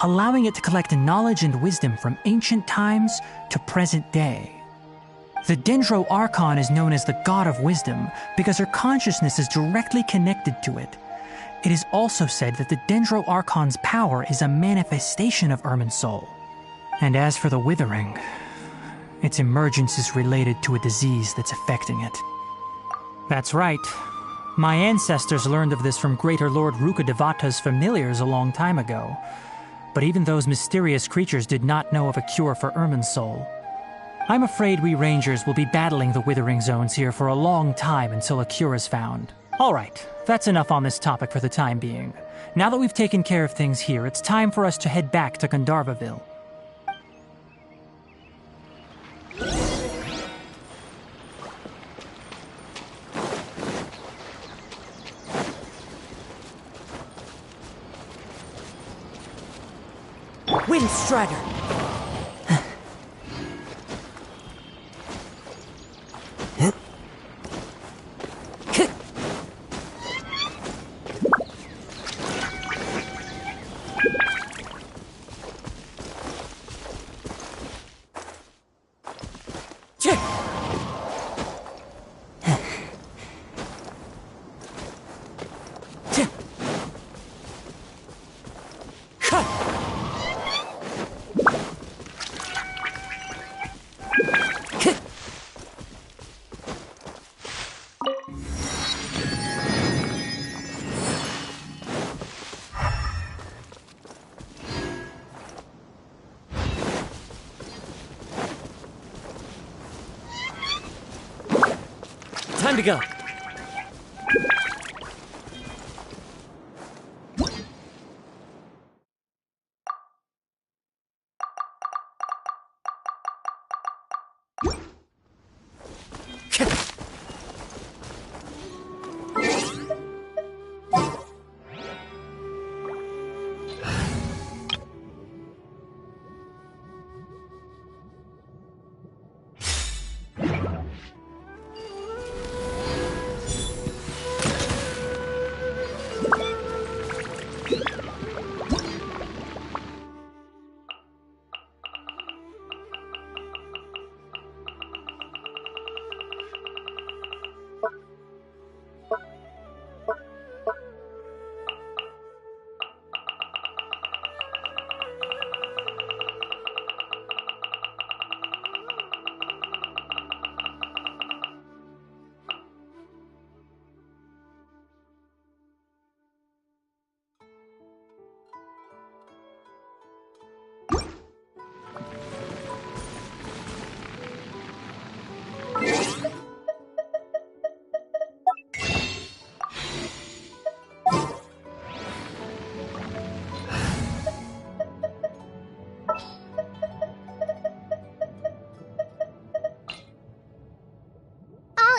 allowing it to collect knowledge and wisdom from ancient times to present day. The Dendro Archon is known as the God of Wisdom because her consciousness is directly connected to it. It is also said that the Dendro Archon's power is a manifestation of Irminsul. And as for the Withering, its emergence is related to a disease that's affecting it. That's right. My ancestors learned of this from Greater Lord Rukadevata's familiars a long time ago. But even those mysterious creatures did not know of a cure for Irminsul. I'm afraid we Rangers will be battling the Withering Zones here for a long time until a cure is found. Alright, that's enough on this topic for the time being. Now that we've taken care of things here, it's time for us to head back to Gandharvaville. Windstrider! Time to go.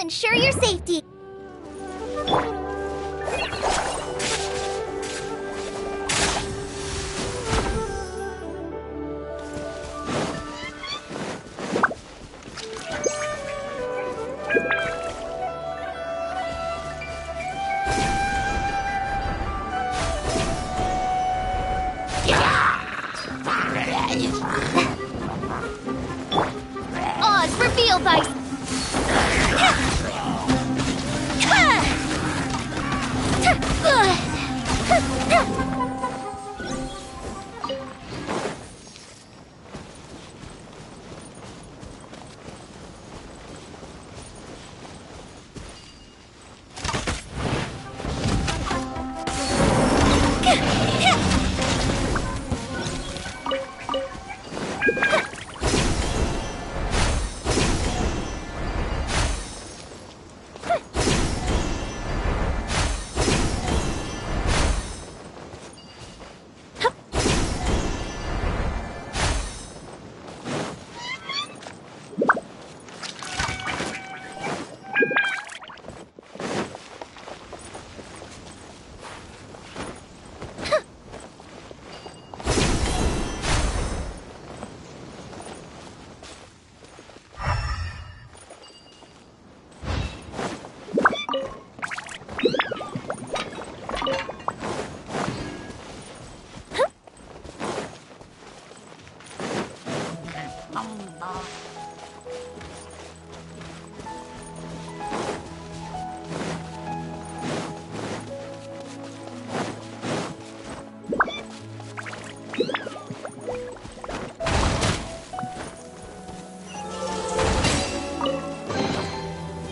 ensure your safety. Oz revealed by...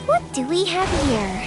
What do we have here?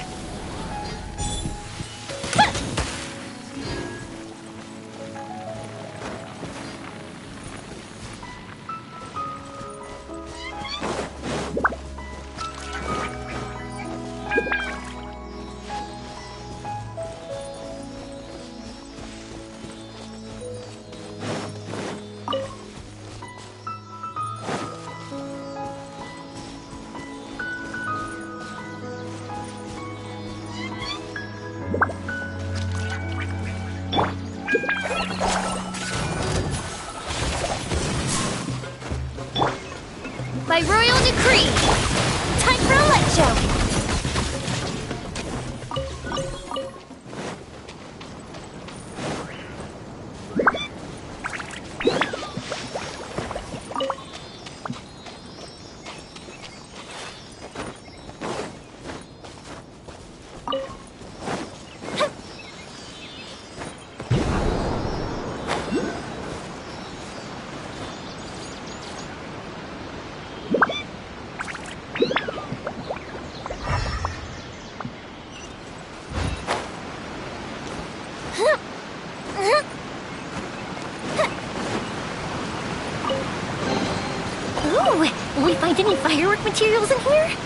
By royal decree, time for a light show. Ooh, will we find any firework materials in here?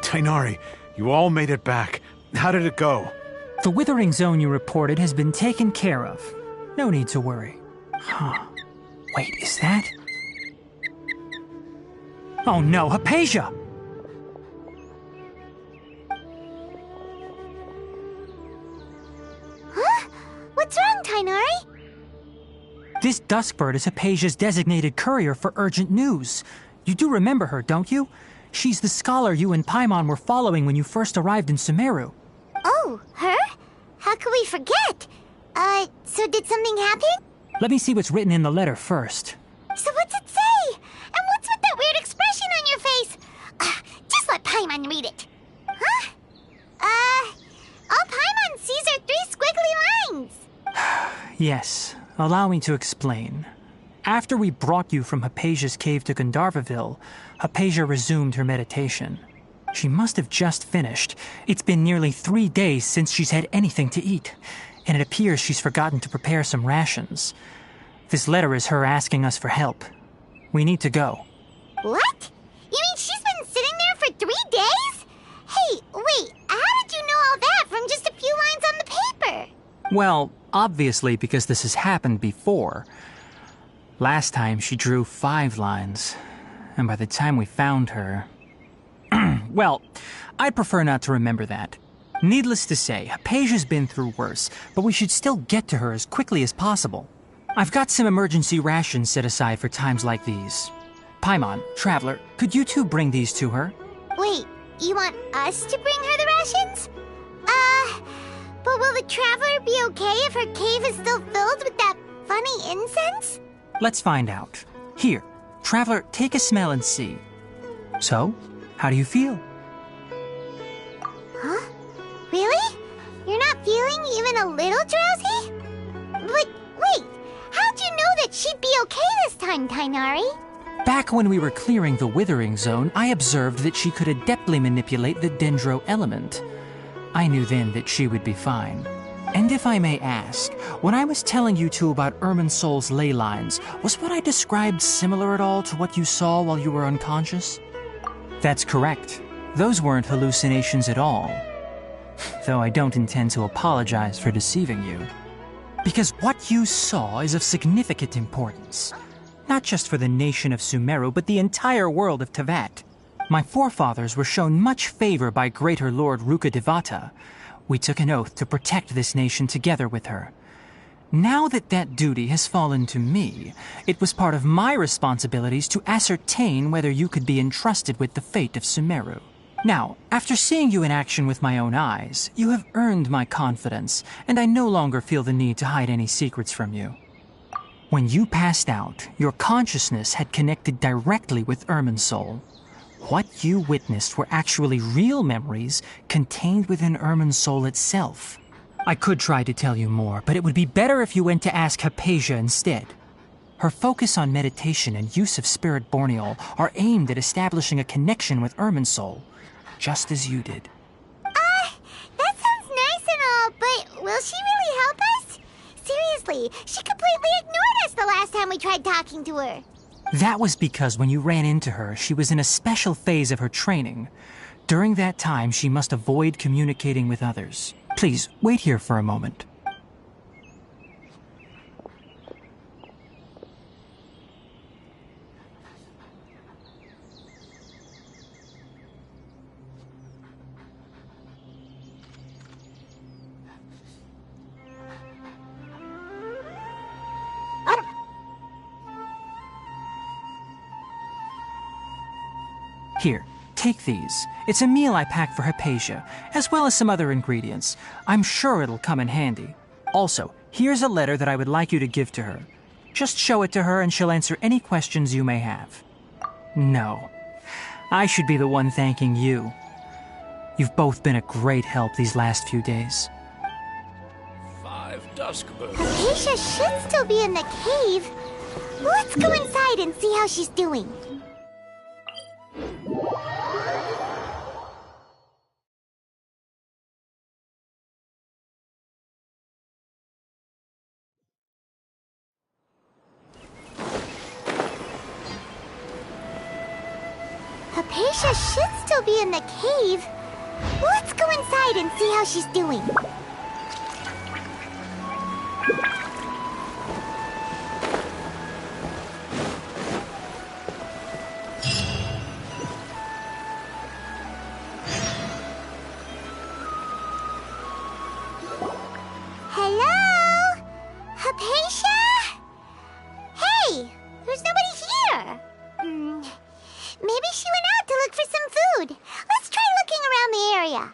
Tainari, you all made it back. How did it go? The withering zone you reported has been taken care of. No need to worry. Huh. Wait, is that? Oh no, Hypatia! Huh? What's wrong, Tainari? This Duskbird is Hypatia's designated courier for urgent news. You do remember her, don't you? She's the scholar you and Paimon were following when you first arrived in Sumeru. Oh, her? How could we forget? So did something happen? Let me see what's written in the letter first. So what's it say? And what's with that weird expression on your face? Just let Paimon read it. Huh? All Paimon sees are 3 squiggly lines. Yes, allow me to explain. After we brought you from Hypatia's cave to Gandharvaville, Hypatia resumed her meditation. She must have just finished. It's been nearly 3 days since she's had anything to eat, and it appears she's forgotten to prepare some rations. This letter is her asking us for help. We need to go. What? You mean she's been sitting there for 3 days? Hey, wait, how did you know all that from just a few lines on the paper? Well, obviously because this has happened before. Last time she drew 5 lines, and by the time we found her... Well, I'd prefer not to remember that. Needless to say, Hypatia's been through worse, but we should still get to her as quickly as possible. I've got some emergency rations set aside for times like these. Paimon, Traveler, could you two bring these to her? Wait, you want us to bring her the rations? But will the Traveler be okay if her cave is still filled with that funny incense? Let's find out. Here, Traveler, take a smell and see. So, how do you feel? Huh? Really? You're not feeling even a little drowsy? But wait, how'd you know that she'd be okay this time, Tainari? Back when we were clearing the Withering Zone, I observed that she could adeptly manipulate the Dendro element. I knew then that she would be fine. And if I may ask, when I was telling you two about Irminsol's ley lines, was what I described similar at all to what you saw while you were unconscious? That's correct. Those weren't hallucinations at all. Though I don't intend to apologize for deceiving you. Because what you saw is of significant importance. Not just for the nation of Sumeru, but the entire world of Tevat. My forefathers were shown much favor by Greater Lord Rukkhadevata. We took an oath to protect this nation together with her. Now that that duty has fallen to me, it was part of my responsibilities to ascertain whether you could be entrusted with the fate of Sumeru. Now, after seeing you in action with my own eyes, you have earned my confidence, and I no longer feel the need to hide any secrets from you. When you passed out, your consciousness had connected directly with Irminsul. What you witnessed were actually real memories contained within Irminsul itself. I could try to tell you more, but it would be better if you went to ask Hypatia instead. Her focus on meditation and use of Spirit Borneol are aimed at establishing a connection with Irminsul, just as you did. That sounds nice and all, but will she really help us? Seriously, she completely ignored us the last time we tried talking to her. That was because when you ran into her, she was in a special phase of her training. During that time, she must avoid communicating with others. Please, wait here for a moment. Here, take these. It's a meal I packed for Hypatia, as well as some other ingredients. I'm sure it'll come in handy. Also, here's a letter that I would like you to give to her. Just show it to her and she'll answer any questions you may have. No, I should be the one thanking you. You've both been a great help these last few days. 5 Duskbirds. Hypatia should still be in the cave. Let's go inside and see how she's doing. Hypatia should still be in the cave. Let's go inside and see how she's doing. Hello? Hypatia? Hey, there's nobody here. Maybe she went out to look for some food. Let's try looking around the area.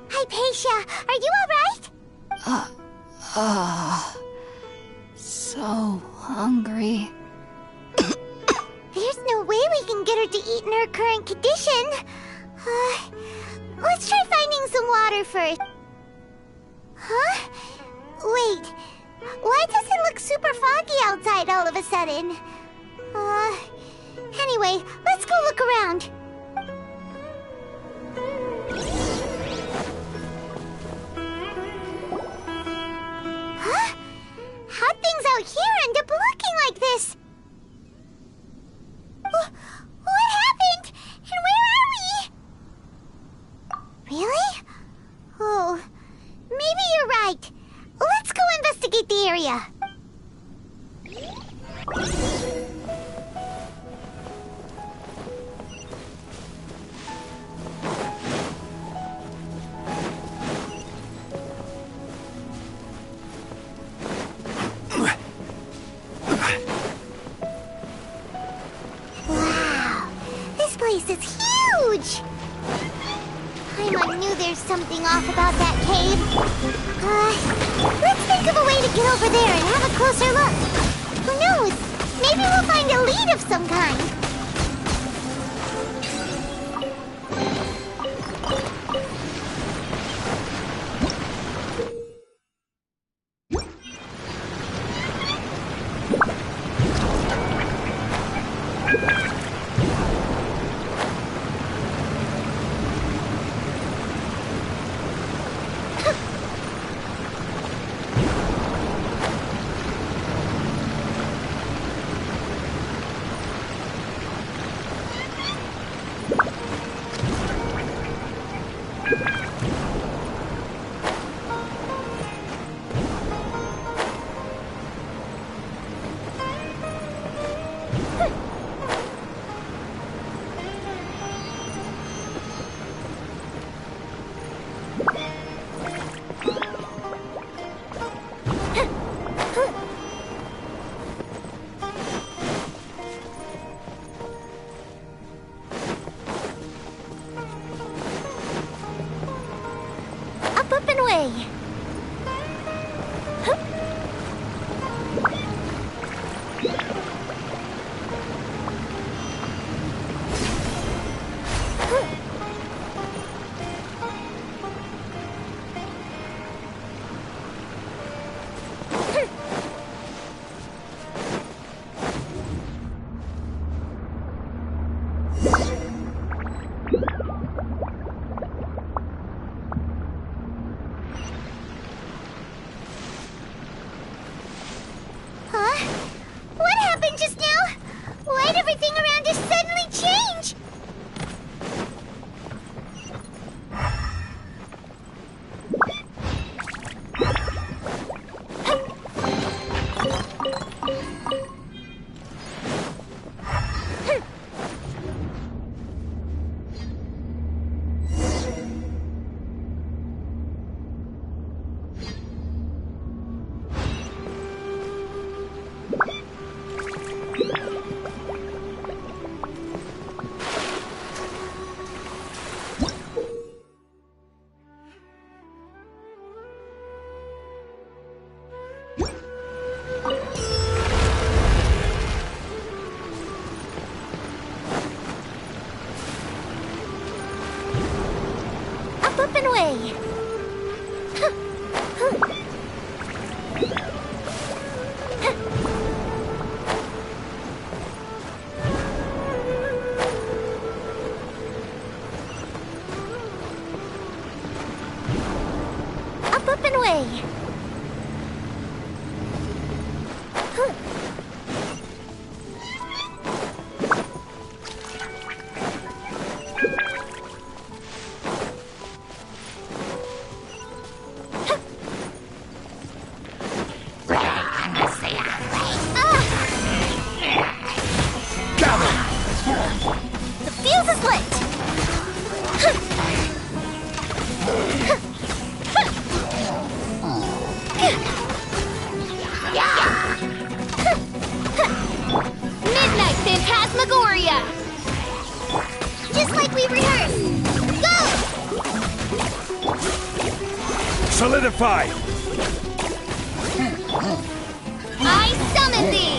Hypatia, are you alright? So hungry. There's no way we can get her to eat in her current condition. Let's try finding some water first. Huh? Wait, why does it look super foggy outside all of a sudden? Anyway, let's go look around. Huh? How'd things out here end up looking like this? What happened? And where are we? Really? Oh, maybe you're right. Let's go investigate the area. Wow, this place is huge! I knew there's something off about that cave. Let's think of a way to get over there and have a closer look. Who knows? Maybe we'll find a lead of some kind. Up and away. Huh? What happened just now? Why'd everything around us suddenly change? up and away! Up and away! The fuse is lit! Midnight Phantasmagoria! Just like we rehearsed! Go! Solidify! I summon thee!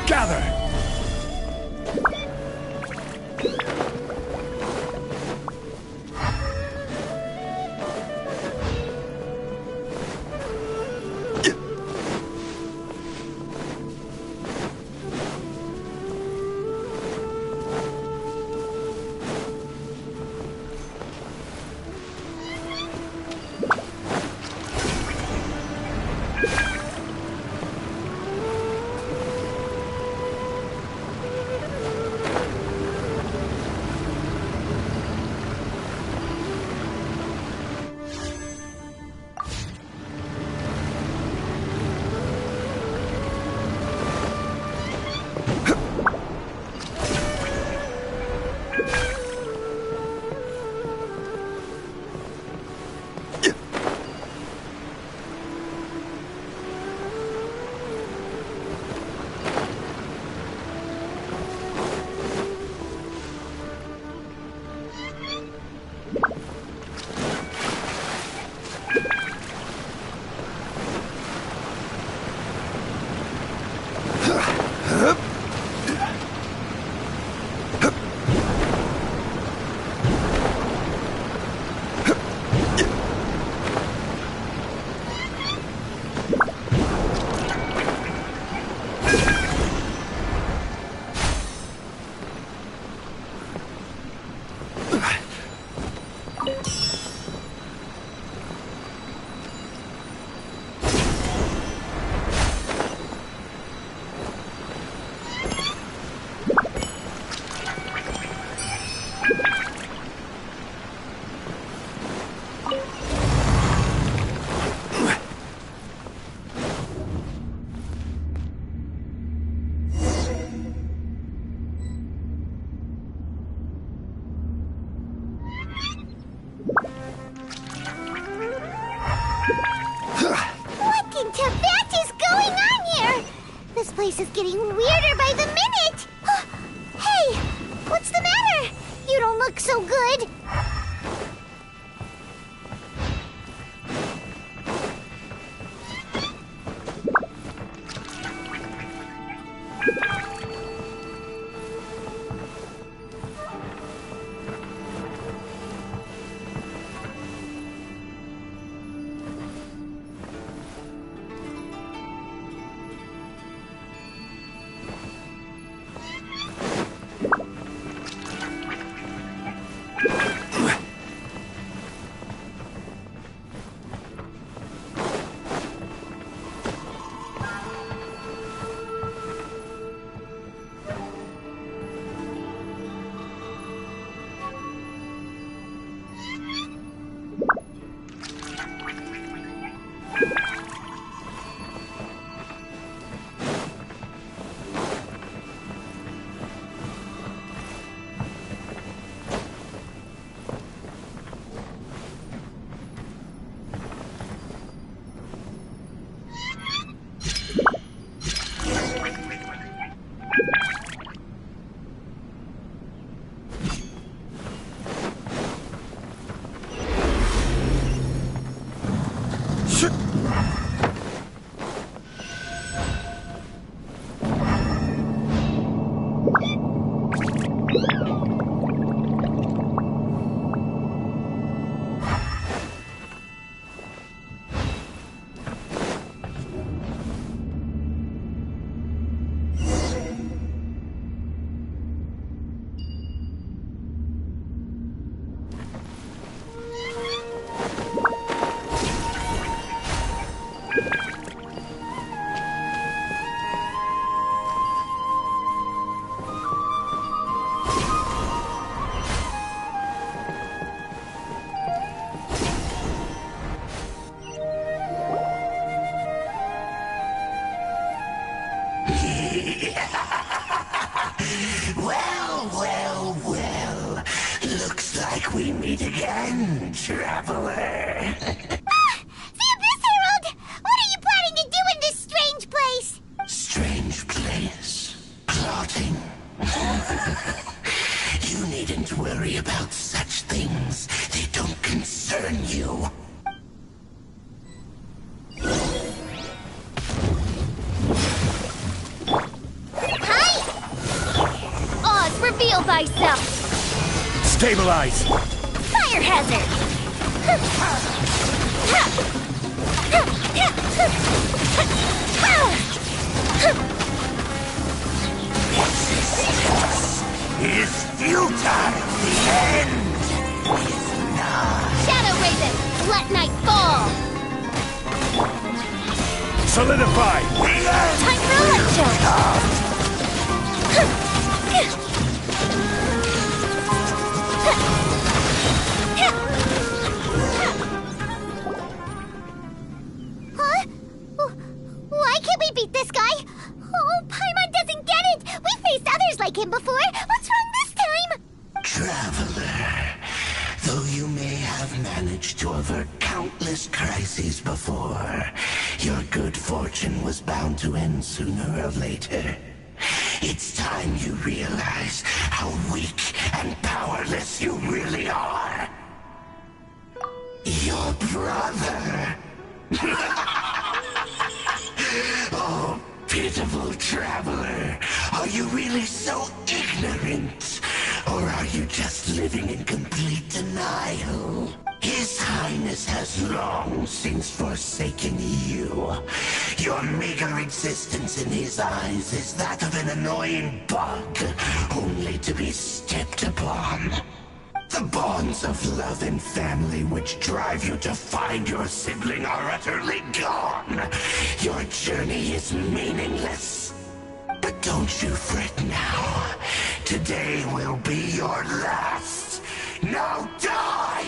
Gather! This place is getting weirder by the minute! Hey! You don't look so good. Well. Looks like we meet again, traveler. The Abyss Herald! What are you planning to do in this strange place? Strange place. Plotting. You needn't worry about such things. They don't concern you. Oz, reveal thyself! Stabilize! Fire hazard! Is futile. The end is nigh. Shadow Raven, let night fall! Solidify! Time for a light show! Huh? Why can't we beat this guy? Oh, Paimon doesn't get it! We faced others like him before! What's wrong this time? Traveler, though you may have managed to avert countless crises before, your good fortune was bound to end sooner or later. It's time you realize how weak and powerless you really are. Your brother. Oh, pitiful traveler. Are you really so ignorant? Or are you just living in complete denial? His Highness has long since forsaken you. Your meager existence in his eyes is that of an annoying bug, only to be stepped upon. The bonds of love and family which drive you to find your sibling are utterly gone. Your journey is meaningless. But don't you fret now. Today will be your last. Now die!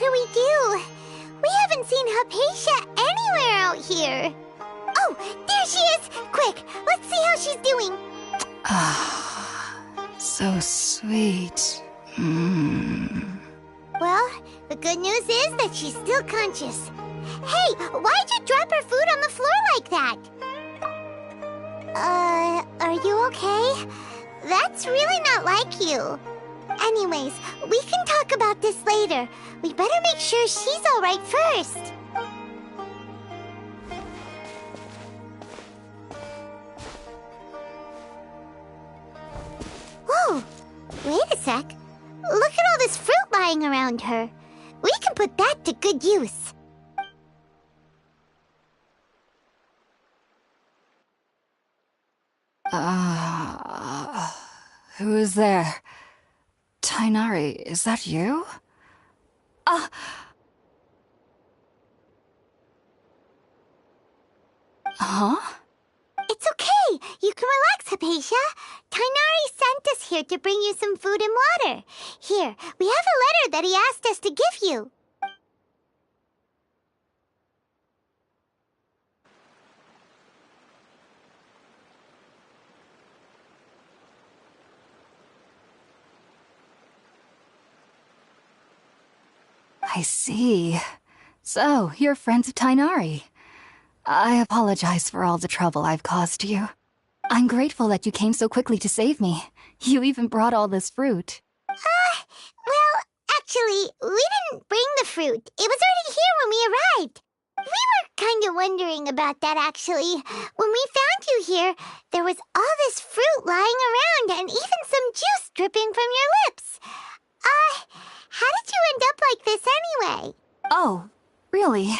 do we do? We haven't seen Hypatia anywhere out here. Oh, there she is! Quick, let's see how she's doing. So sweet. Well, the good news is that she's still conscious. Hey, why'd you drop her food on the floor like that? Are you okay? That's really not like you. Anyways, we can talk about this later. We better make sure she's all right first. Whoa, wait a sec. Look at all this fruit lying around her. We can put that to good use. Who is there? Tainari, is that you? Huh? It's okay. You can relax, Hypatia. Tainari sent us here to bring you some food and water. Here, we have a letter that he asked us to give you. I see. So, you're friends of Tainari. I apologize for all the trouble I've caused you. I'm grateful that you came so quickly to save me. You even brought all this fruit. Well, actually, we didn't bring the fruit. It was already here when we arrived. We were kind of wondering about that, actually. When we found you here, there was all this fruit lying around and even some juice dripping from your lips. How did you end up like this anyway? Oh, really?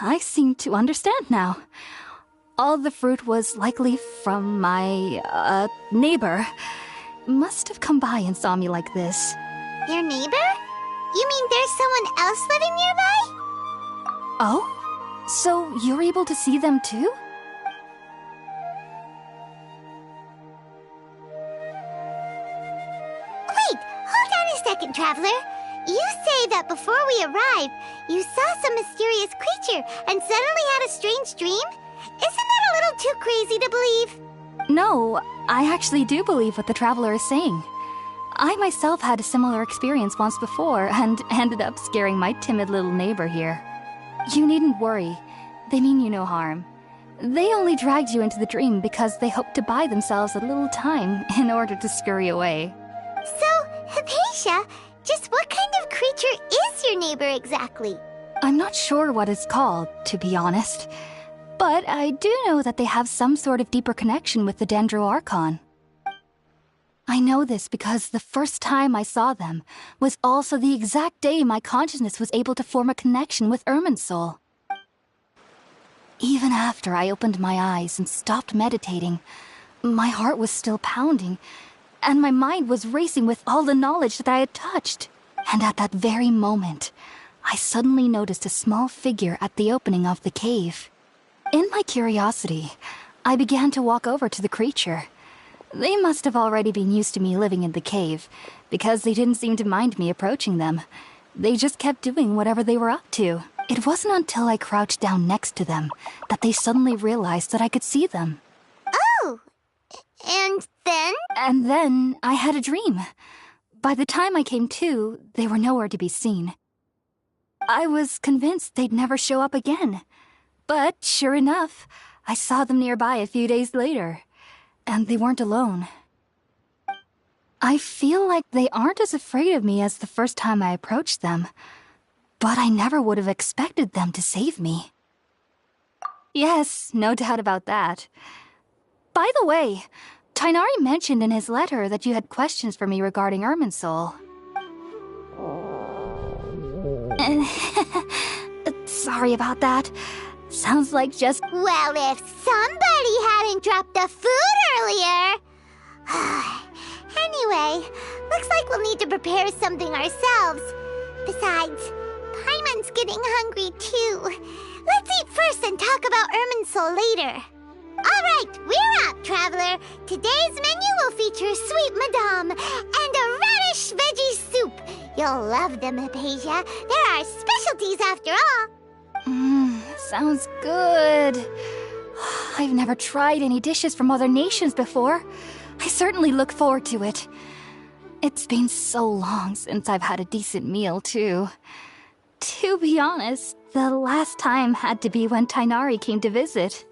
I seem to understand now. All the fruit was likely from my, neighbor. Must have come by and saw me like this. Your neighbor? You mean there's someone else living nearby? Oh? So you're able to see them too? Wait, hold on a second, Traveler. You say that before we arrived, you saw some mysterious creature and suddenly had a strange dream? Isn't that a little too crazy to believe? No, I actually do believe what the Traveler is saying. I myself had a similar experience once before and ended up scaring my timid little neighbor here. You needn't worry. They mean you no harm. They only dragged you into the dream because they hoped to buy themselves a little time in order to scurry away. So, Hypatia, just what kind of creature is your neighbor exactly? I'm not sure what it's called, to be honest. But I do know that they have some sort of deeper connection with the Dendro Archon. I know this because the first time I saw them was also the exact day my consciousness was able to form a connection with Irminsul. Even after I opened my eyes and stopped meditating, my heart was still pounding, and my mind was racing with all the knowledge that I had touched. And at that very moment, I suddenly noticed a small figure at the opening of the cave. In my curiosity, I began to walk over to the creature. They must have already been used to me living in the cave, because they didn't seem to mind me approaching them. They just kept doing whatever they were up to. It wasn't until I crouched down next to them that they suddenly realized that I could see them. Oh, and then? And then I had a dream. By the time I came to, they were nowhere to be seen. I was convinced they'd never show up again. But sure enough, I saw them nearby a few days later. And they weren't alone. I feel like they aren't as afraid of me as the first time I approached them. But I never would have expected them to save me. Yes, no doubt about that. By the way, Tainari mentioned in his letter that you had questions for me regarding Irminsul. Sorry about that. Sounds like just... Well, if somebody hadn't dropped the food earlier... Anyway, looks like we'll need to prepare something ourselves. Besides, Paimon's getting hungry too. Let's eat first and talk about Irminsul later. Alright, we're up, Traveler. Today's menu will feature sweet madame and a radish veggie soup. You'll love them, Hypatia. They're our specialties after all. Sounds good. I've never tried any dishes from other nations before. I certainly look forward to it. It's been so long since I've had a decent meal, too. To be honest, the last time had to be when Tainari came to visit.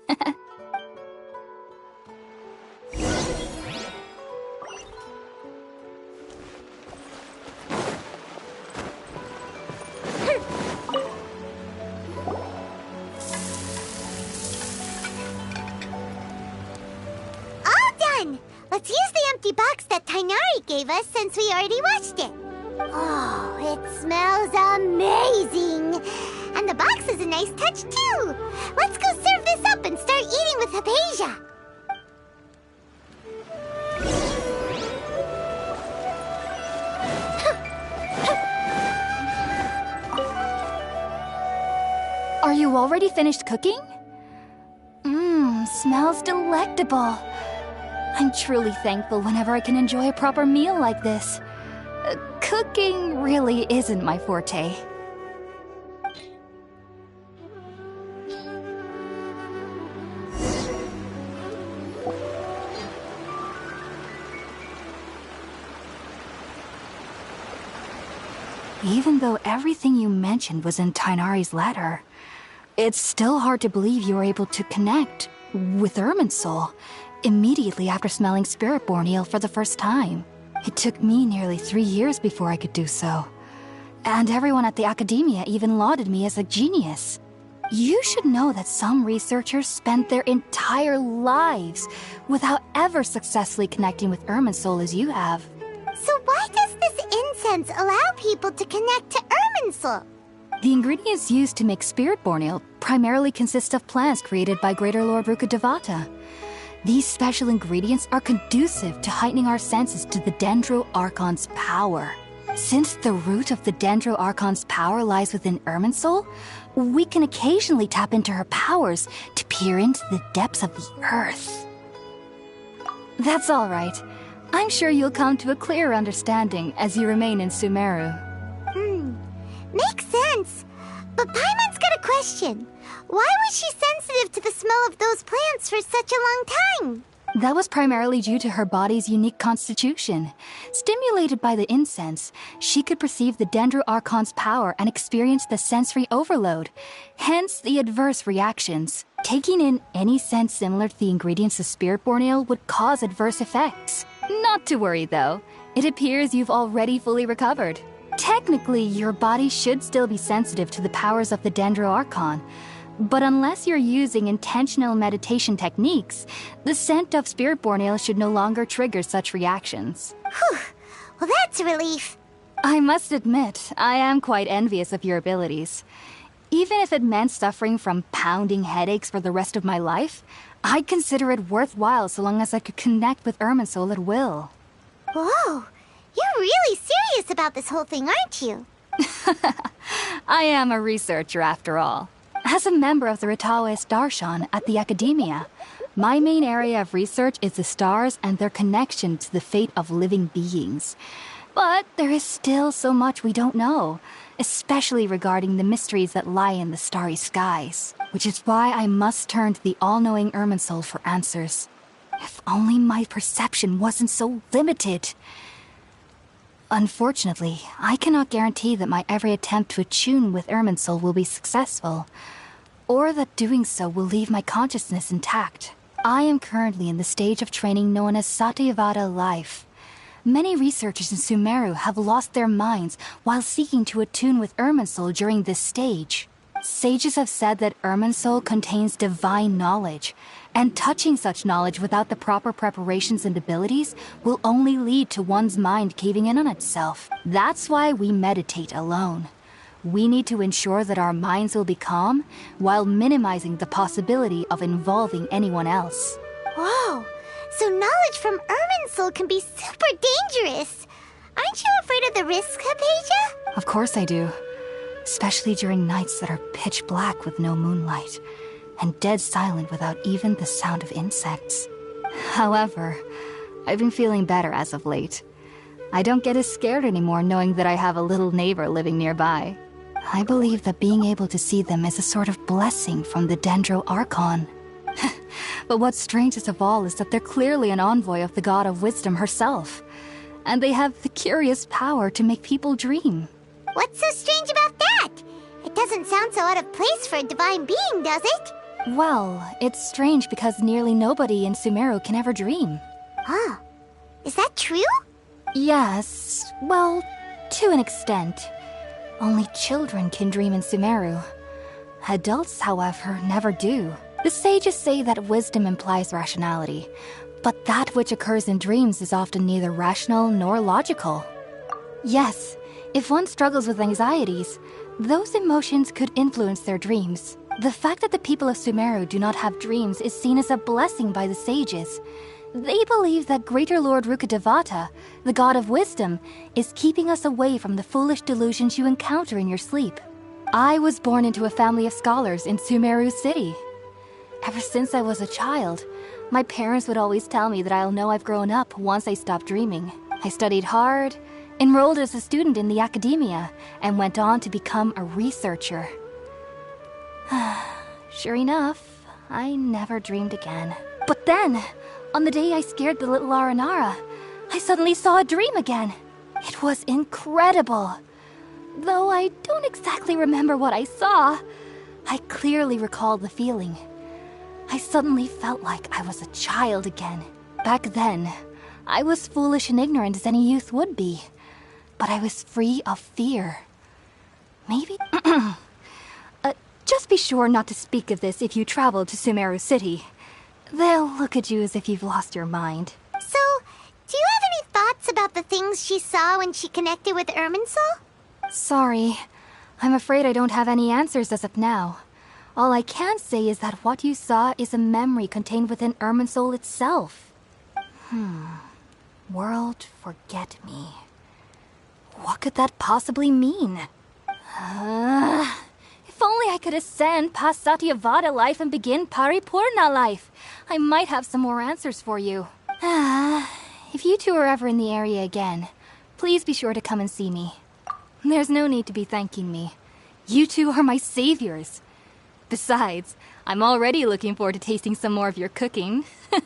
Let's use the empty box that Tainari gave us since we already washed it. Oh, it smells amazing. And the box is a nice touch, too. Let's go serve this up and start eating with Hypatia. Are you already finished cooking? Smells delectable. I'm truly thankful whenever I can enjoy a proper meal like this. Cooking really isn't my forte. Even though everything you mentioned was in Tainari's letter, it's still hard to believe you were able to connect with Irminsul immediately after smelling Spirit-born eel for the first time. It took me nearly 3 years before I could do so. And everyone at the Academia even lauded me as a genius. You should know that some researchers spent their entire lives without ever successfully connecting with Irminsul as you have. So why does this incense allow people to connect to Irminsul? The ingredients used to make Spirit-born eel primarily consist of plants created by Greater Lord Rukkhadevata. These special ingredients are conducive to heightening our senses to the Dendro Archon's power. Since the root of the Dendro Archon's power lies within Irminsul, we can occasionally tap into her powers to peer into the depths of the earth. That's all right. I'm sure you'll come to a clearer understanding as you remain in Sumeru. Makes sense. But Paimon's got a question. Why was she sensitive to the smell of those plants for such a long time? That was primarily due to her body's unique constitution. Stimulated by the incense, she could perceive the Dendro Archon's power and experience the sensory overload, hence the adverse reactions. Taking in any scent similar to the ingredients of Spirit-born eel would cause adverse effects. Not to worry, though. It appears you've already fully recovered. Technically, your body should still be sensitive to the powers of the Dendro Archon, but unless you're using intentional meditation techniques, the scent of Spirit-born eel should no longer trigger such reactions. Whew. Well, that's a relief. I must admit, I am quite envious of your abilities. Even if it meant suffering from pounding headaches for the rest of my life, I'd consider it worthwhile so long as I could connect with Irminsul at will. Whoa! You're really serious about this whole thing, aren't you? I am a researcher, after all. As a member of the Ritawe Darshan at the Academia, my main area of research is the stars and their connection to the fate of living beings. But there is still so much we don't know, especially regarding the mysteries that lie in the starry skies, which is why I must turn to the all-knowing Irminsul for answers. If only my perception wasn't so limited. Unfortunately, I cannot guarantee that my every attempt to attune with Irminsul will be successful, or that doing so will leave my consciousness intact. I am currently in the stage of training known as Satyavada life. Many researchers in Sumeru have lost their minds while seeking to attune with Irminsul during this stage. Sages have said that Irminsul contains divine knowledge, and touching such knowledge without the proper preparations and abilities will only lead to one's mind caving in on itself. That's why we meditate alone. We need to ensure that our minds will be calm while minimizing the possibility of involving anyone else. Whoa! So knowledge from Irminsul can be super dangerous. Aren't you afraid of the risks, Hypatia? Of course I do. Especially during nights that are pitch black with no moonlight, and dead silent without even the sound of insects. However, I've been feeling better as of late. I don't get as scared anymore knowing that I have a little neighbor living nearby. I believe that being able to see them is a sort of blessing from the Dendro Archon. But what's strangest of all is that they're clearly an envoy of the God of Wisdom herself. And they have the curious power to make people dream. What's so strange about that? It doesn't sound so out of place for a divine being, does it? Well, it's strange because nearly nobody in Sumeru can ever dream. Oh, is that true? Yes, well, to an extent. Only children can dream in Sumeru. Adults, however, never do. The sages say that wisdom implies rationality, but that which occurs in dreams is often neither rational nor logical. Yes, if one struggles with anxieties, those emotions could influence their dreams. The fact that the people of Sumeru do not have dreams is seen as a blessing by the sages. They believe that Greater Lord Rukkhadevata, the God of Wisdom, is keeping us away from the foolish delusions you encounter in your sleep. I was born into a family of scholars in Sumeru City. Ever since I was a child, my parents would always tell me that I'll know I've grown up once I stop dreaming. I studied hard, enrolled as a student in the academia, and went on to become a researcher. Sure enough, I never dreamed again. But then, on the day I scared the little Aranara, I suddenly saw a dream again. It was incredible. Though I don't exactly remember what I saw, I clearly recall the feeling. I suddenly felt like I was a child again. Back then, I was foolish and ignorant as any youth would be, but I was free of fear. Maybe... just be sure not to speak of this if you travel to Sumeru City. They'll look at you as if you've lost your mind. So, do you have any thoughts about the things she saw when she connected with Irminsul? Sorry. I'm afraid I don't have any answers as of now. All I can say is that what you saw is a memory contained within Irminsul itself. World Forget Me. What could that possibly mean? If only I could ascend past Satyavada life and begin Paripurna life, I might have some more answers for you. If you two are ever in the area again, please be sure to come and see me. There's no need to be thanking me. You two are my saviors. Besides, I'm already looking forward to tasting some more of your cooking. Now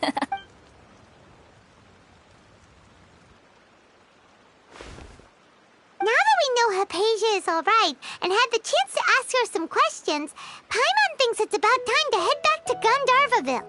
that we know Hypatia is alright and had the chance to ask her some questions, Paimon thinks it's about time to head back to Gandharvaville.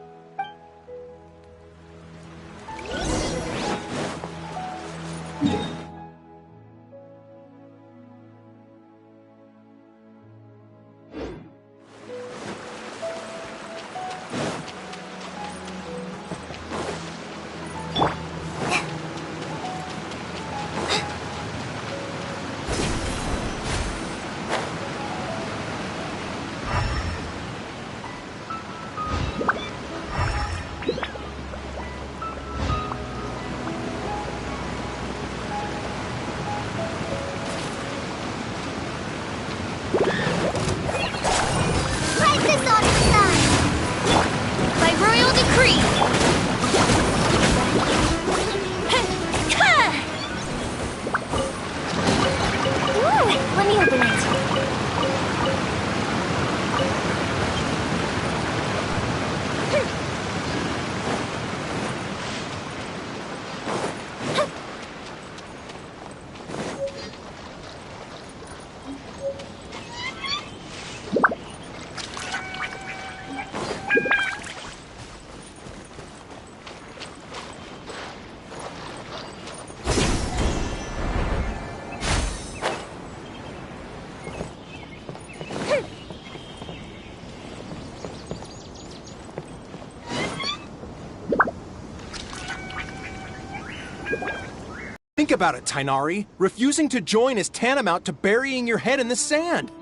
Think about it, Tainari. Refusing to join is tantamount to burying your head in the sand.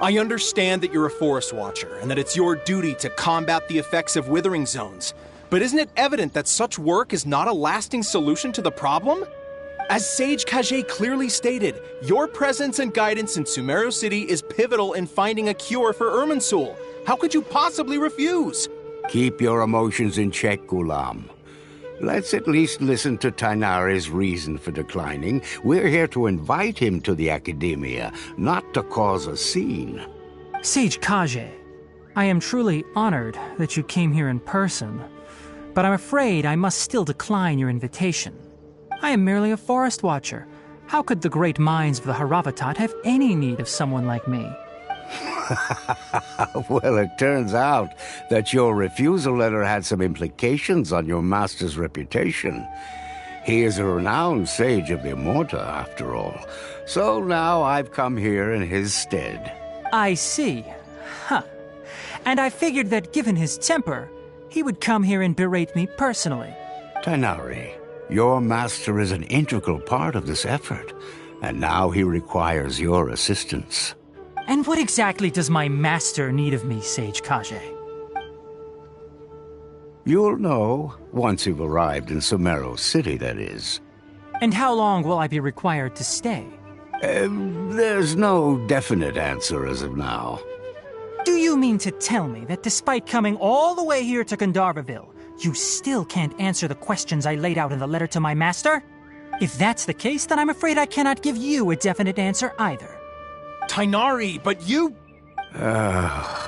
I understand that you're a forest watcher and that it's your duty to combat the effects of withering zones. But isn't it evident that such work is not a lasting solution to the problem? As Sage Kage clearly stated, your presence and guidance in Sumeru City is pivotal in finding a cure for Irminsul. How could you possibly refuse? Keep your emotions in check, Gulam. Let's at least listen to Tainari's reason for declining. We're here to invite him to the Academia, not to cause a scene. Sage Kage, I am truly honored that you came here in person, but I'm afraid I must still decline your invitation. I am merely a forest watcher. How could the great minds of the Haravatat have any need of someone like me? Well, it turns out that your refusal letter had some implications on your master's reputation. He is a renowned sage of the Immorta, after all. So now I've come here in his stead. I see. Huh. And I figured that given his temper, he would come here and berate me personally. Tainari, your master is an integral part of this effort, and now he requires your assistance. And what exactly does my master need of me, Sage Kage? You'll know, once you've arrived in Sumeru City, that is. And how long will I be required to stay? There's no definite answer as of now. Do you mean to tell me that despite coming all the way here to Gandharvaville, you still can't answer the questions I laid out in the letter to my master? If that's the case, then I'm afraid I cannot give you a definite answer either. Tainari, but you...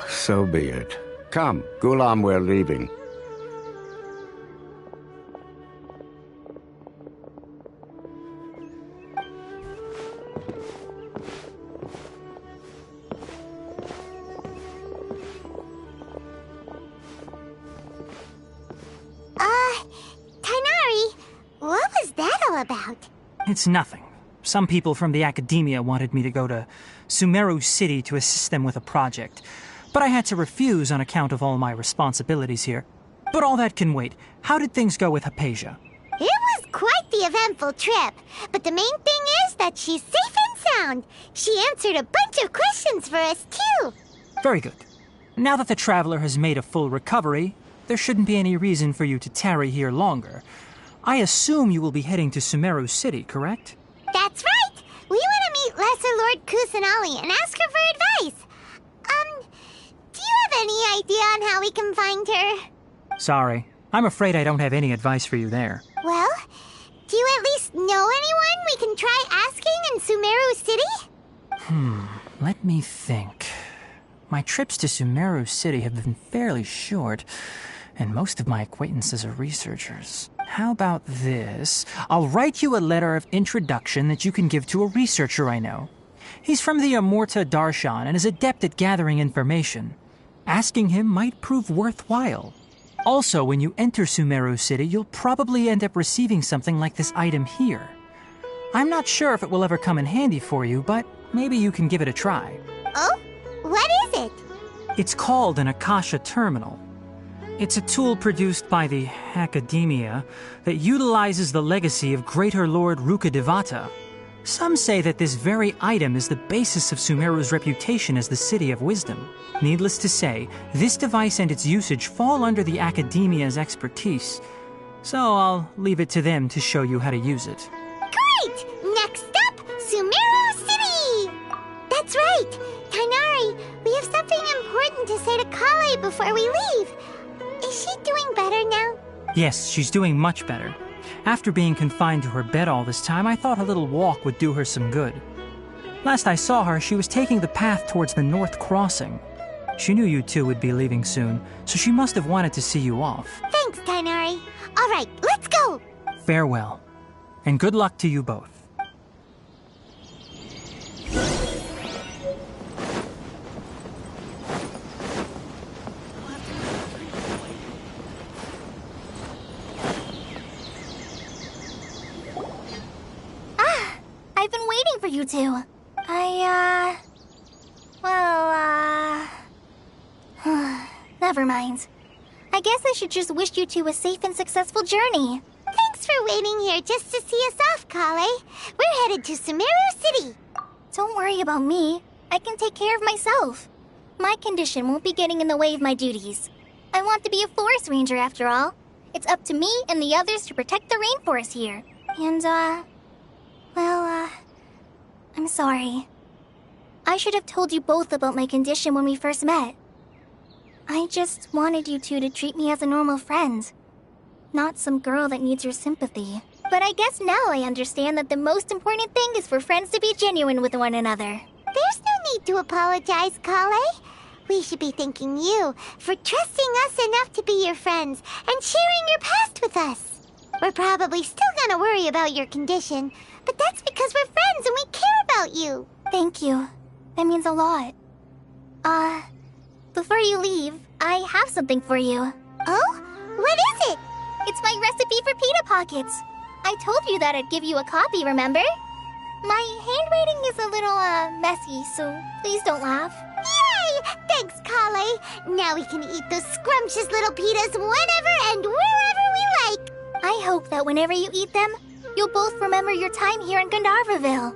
So be it. Come, Gulam, we're leaving. Tainari, what was that all about? It's nothing. Some people from the Academia wanted me to go to Sumeru City to assist them with a project, but I had to refuse on account of all my responsibilities here. But all that can wait. How did things go with Hypatia? It was quite the eventful trip, but the main thing is that she's safe and sound. She answered a bunch of questions for us, too. Very good. Now that the traveler has made a full recovery, there shouldn't be any reason for you to tarry here longer. I assume you will be heading to Sumeru City, correct? That's right! We want to meet Lesser Lord Kusanali and ask her for advice. Do you have any idea on how we can find her? Sorry. I'm afraid I don't have any advice for you there. Well, do you at least know anyone we can try asking in Sumeru City? Let me think. My trips to Sumeru City have been fairly short, and most of my acquaintances are researchers. How about this? I'll write you a letter of introduction that you can give to a researcher I know. He's from the Immorta Darshan and is adept at gathering information. Asking him might prove worthwhile. Also, when you enter Sumeru City, you'll probably end up receiving something like this item here. I'm not sure if it will ever come in handy for you, but maybe you can give it a try. Oh? What is it? It's called an Akasha Terminal. It's a tool produced by the Academia that utilizes the legacy of Greater Lord Rukkhadevata. Some say that this very item is the basis of Sumeru's reputation as the City of Wisdom. Needless to say, this device and its usage fall under the Academia's expertise, so I'll leave it to them to show you how to use it. Great! Next up, Sumeru City! That's right! Tainari, we have something important to say to Kale before we leave. Is she doing better now? Yes, she's doing much better. After being confined to her bed all this time, I thought a little walk would do her some good. Last I saw her, she was taking the path towards the North Crossing. She knew you two would be leaving soon, so she must have wanted to see you off. Thanks, Tainari. All right, let's go! Farewell, and good luck to you both. I've been waiting for you two. Never mind. I guess I should just wish you two a safe and successful journey. Thanks for waiting here just to see us off, Kale. We're headed to Sumeru City. Don't worry about me. I can take care of myself. My condition won't be getting in the way of my duties. I want to be a forest ranger after all. It's up to me and the others to protect the rainforest here. And, I'm sorry. I should have told you both about my condition when we first met. I just wanted you two to treat me as a normal friend. Not some girl that needs your sympathy. But I guess now I understand that the most important thing is for friends to be genuine with one another. There's no need to apologize, Kale. We should be thanking you for trusting us enough to be your friends and sharing your past with us. We're probably still gonna worry about your condition, but that's because we're friends and we care about you. Thank you. That means a lot. Before you leave, I have something for you. Oh? What is it? It's my recipe for pita pockets. I told you that I'd give you a copy, remember? My handwriting is a little, messy, so please don't laugh. Yay! Thanks, Kale. Now we can eat those scrumptious little pitas whenever and wherever we like. I hope that whenever you eat them, you'll both remember your time here in Gandharvaville.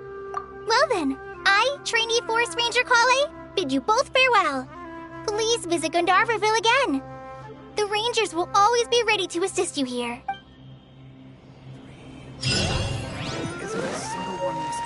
Well then, I, Trainee Forest Ranger Kale, bid you both farewell. Please visit Gandharvaville again. The Rangers will always be ready to assist you here. Isn't a single one missing?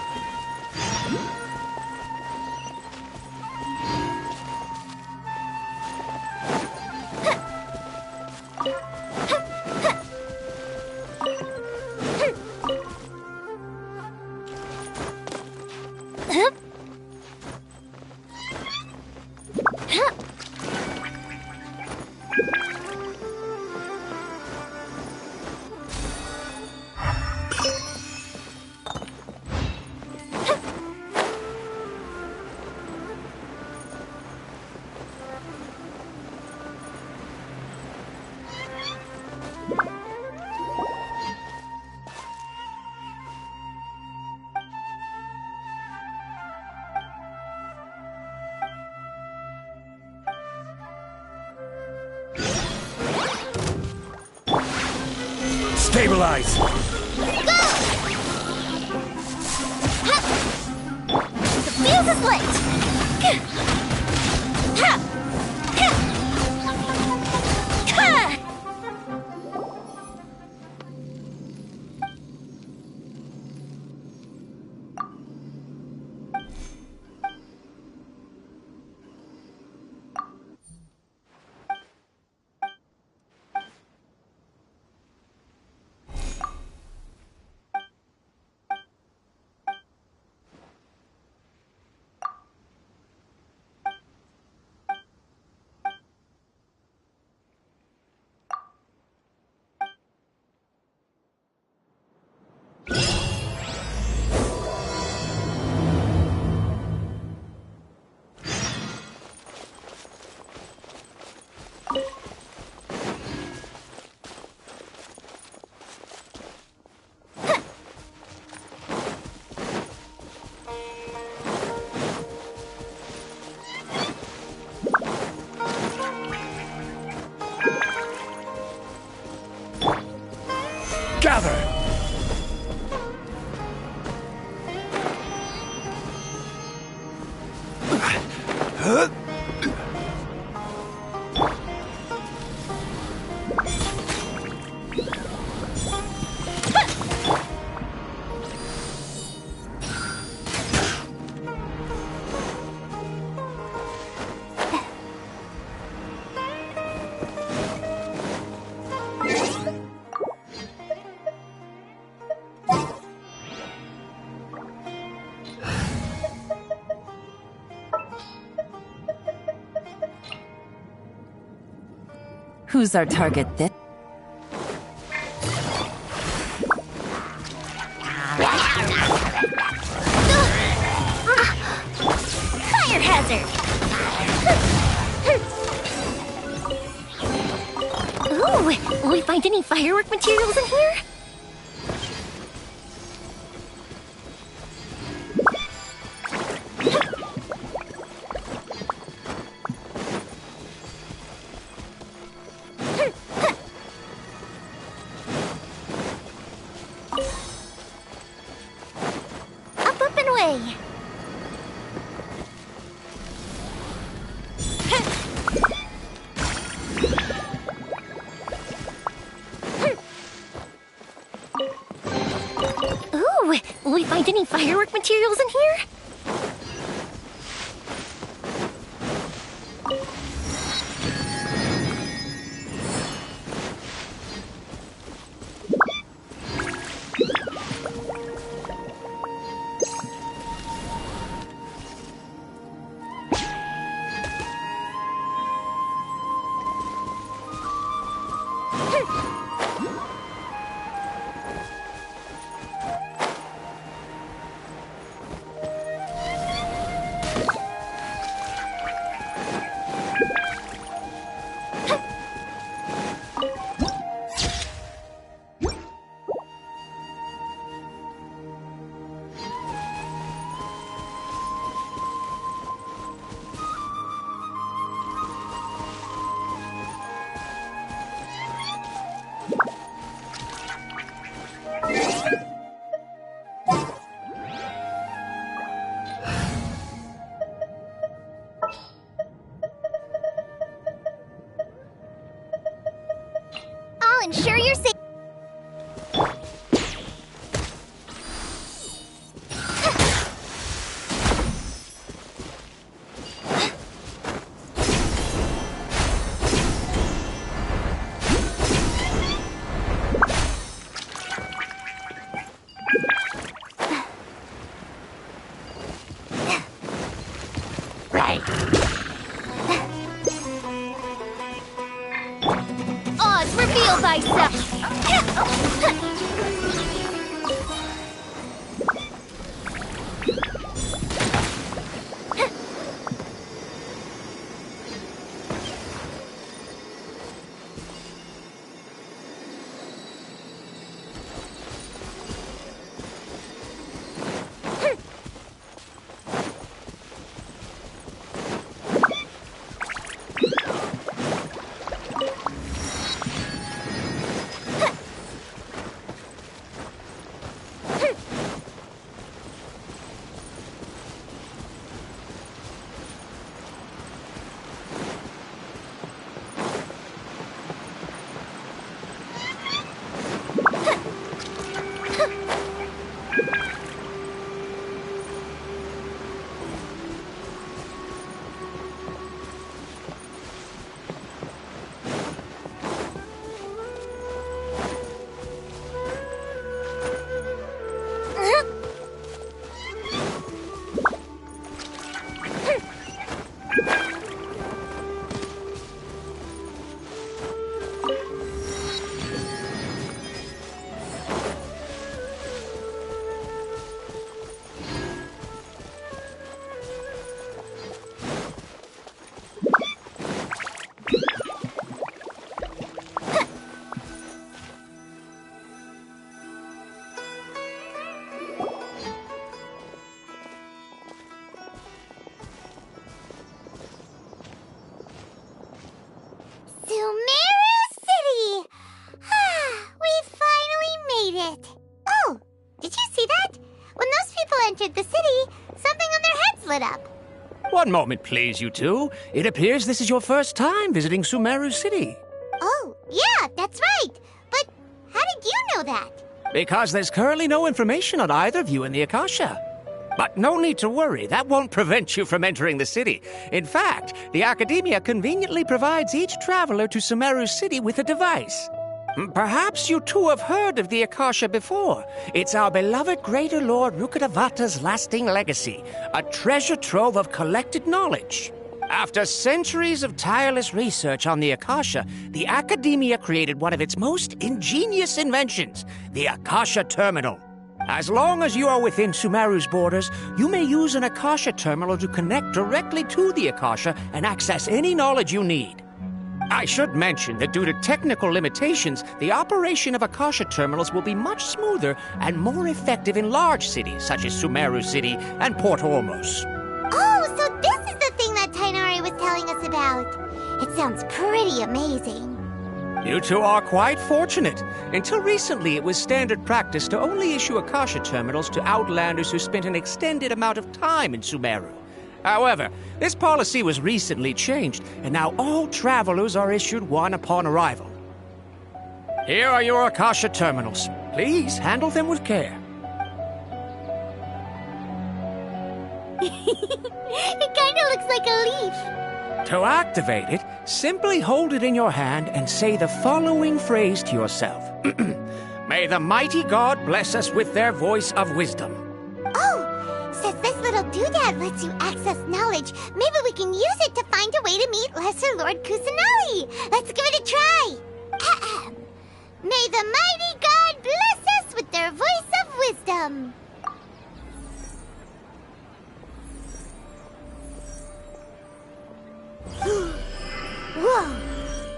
Stabilize! Go! The fuse is lit! Gather! Who's our target this? Fire hazard! Ooh, will we find any firework materials in here? Up and away! Ooh, will we find any firework materials in here? I'll ensure your safety. Oz, reveal thyself! Sumeru City! We finally made it! Oh, did you see that? When those people entered the city, something on their heads lit up. One moment, please, you two. It appears this is your first time visiting Sumeru City. Oh, yeah, that's right. But how did you know that? Because there's currently no information on either of you in the Akasha. But no need to worry, that won't prevent you from entering the city. In fact, the Academia conveniently provides each traveler to Sumeru City with a device. Perhaps you two have heard of the Akasha before. It's our beloved Greater Lord Rukkhadevata's lasting legacy, a treasure trove of collected knowledge. After centuries of tireless research on the Akasha, the Academia created one of its most ingenious inventions, the Akasha Terminal. As long as you are within Sumeru's borders, you may use an Akasha terminal to connect directly to the Akasha and access any knowledge you need. I should mention that due to technical limitations, the operation of Akasha terminals will be much smoother and more effective in large cities such as Sumeru City and Port Ormos. Oh, so this is the thing that Tainari was telling us about. It sounds pretty amazing. You two are quite fortunate. Until recently, it was standard practice to only issue Akasha terminals to outlanders who spent an extended amount of time in Sumeru. However, this policy was recently changed, and now all travelers are issued one upon arrival. Here are your Akasha terminals. Please handle them with care. It kinda looks like a leaf. To activate it, simply hold it in your hand and say the following phrase to yourself. May the mighty God bless us with their voice of wisdom. Oh, since this little doodad lets you access knowledge, maybe we can use it to find a way to meet Lesser Lord Kusanali. Let's give it a try. Ahem. May the mighty God bless us with their voice of wisdom. Whoa!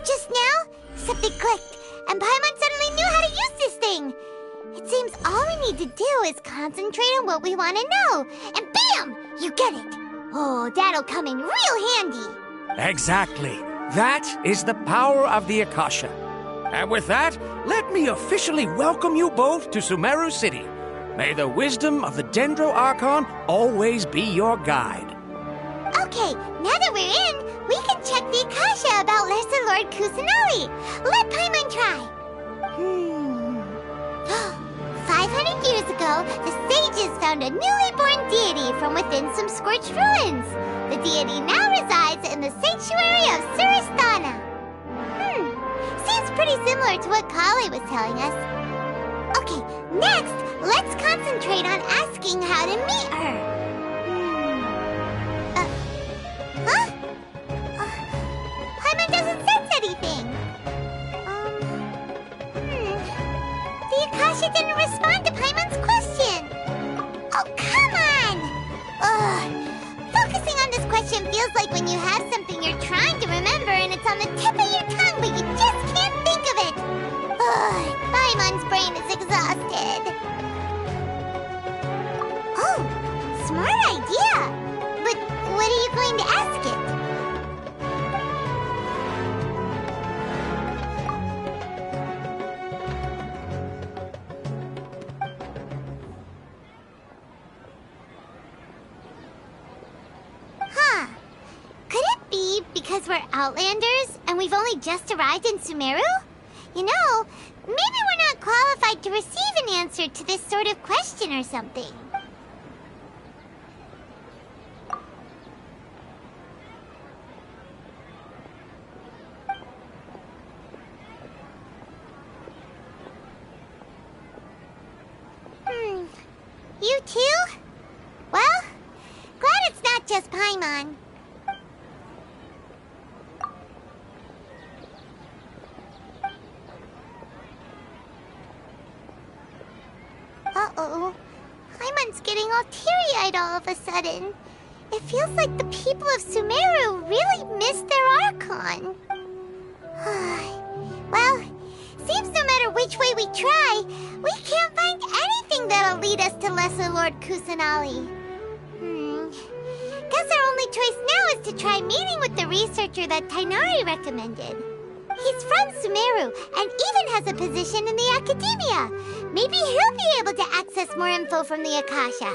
Just now, something clicked, and Paimon suddenly knew how to use this thing. It seems all we need to do is concentrate on what we want to know, and bam! You get it. Oh, that'll come in real handy. Exactly. That is the power of the Akasha. And with that, let me officially welcome you both to Sumeru City. May the wisdom of the Dendro Archon always be your guide. Okay, now that we're in, we can check the Akasha about Lesser Lord Kusanali. Let Paimon try. years ago, the sages found a newly born deity from within some scorched ruins. The deity now resides in the sanctuary of Surasthana. Seems pretty similar to what Kali was telling us. Okay, next, let's concentrate on asking how to meet her. Huh? Paimon doesn't sense anything. The Akasha didn't respond to Paimon's question. Oh, come on! Focusing on this question feels like when you have something you're trying to remember and it's on the tip of your tongue, but you just can't think of it. Paimon's brain is exhausted. Oh, smart idea. But what are you going to ask it? Could it be because we're Outlanders and we've only just arrived in Sumeru? You know, maybe we're not qualified to receive an answer to this sort of question or something. You too? Well, glad it's not just Paimon. Uh-oh. Paimon's getting all teary-eyed all of a sudden. It feels like the people of Sumeru really missed their Archon. Well, seems no matter which way we try, we can't find anything that'll lead us to Lesser Lord Kusanali. Guess our only choice now is to try meeting with the researcher that Tainari recommended. He's from Sumeru and even has a position in the Academia. Maybe he'll be able to access more info from the Akasha.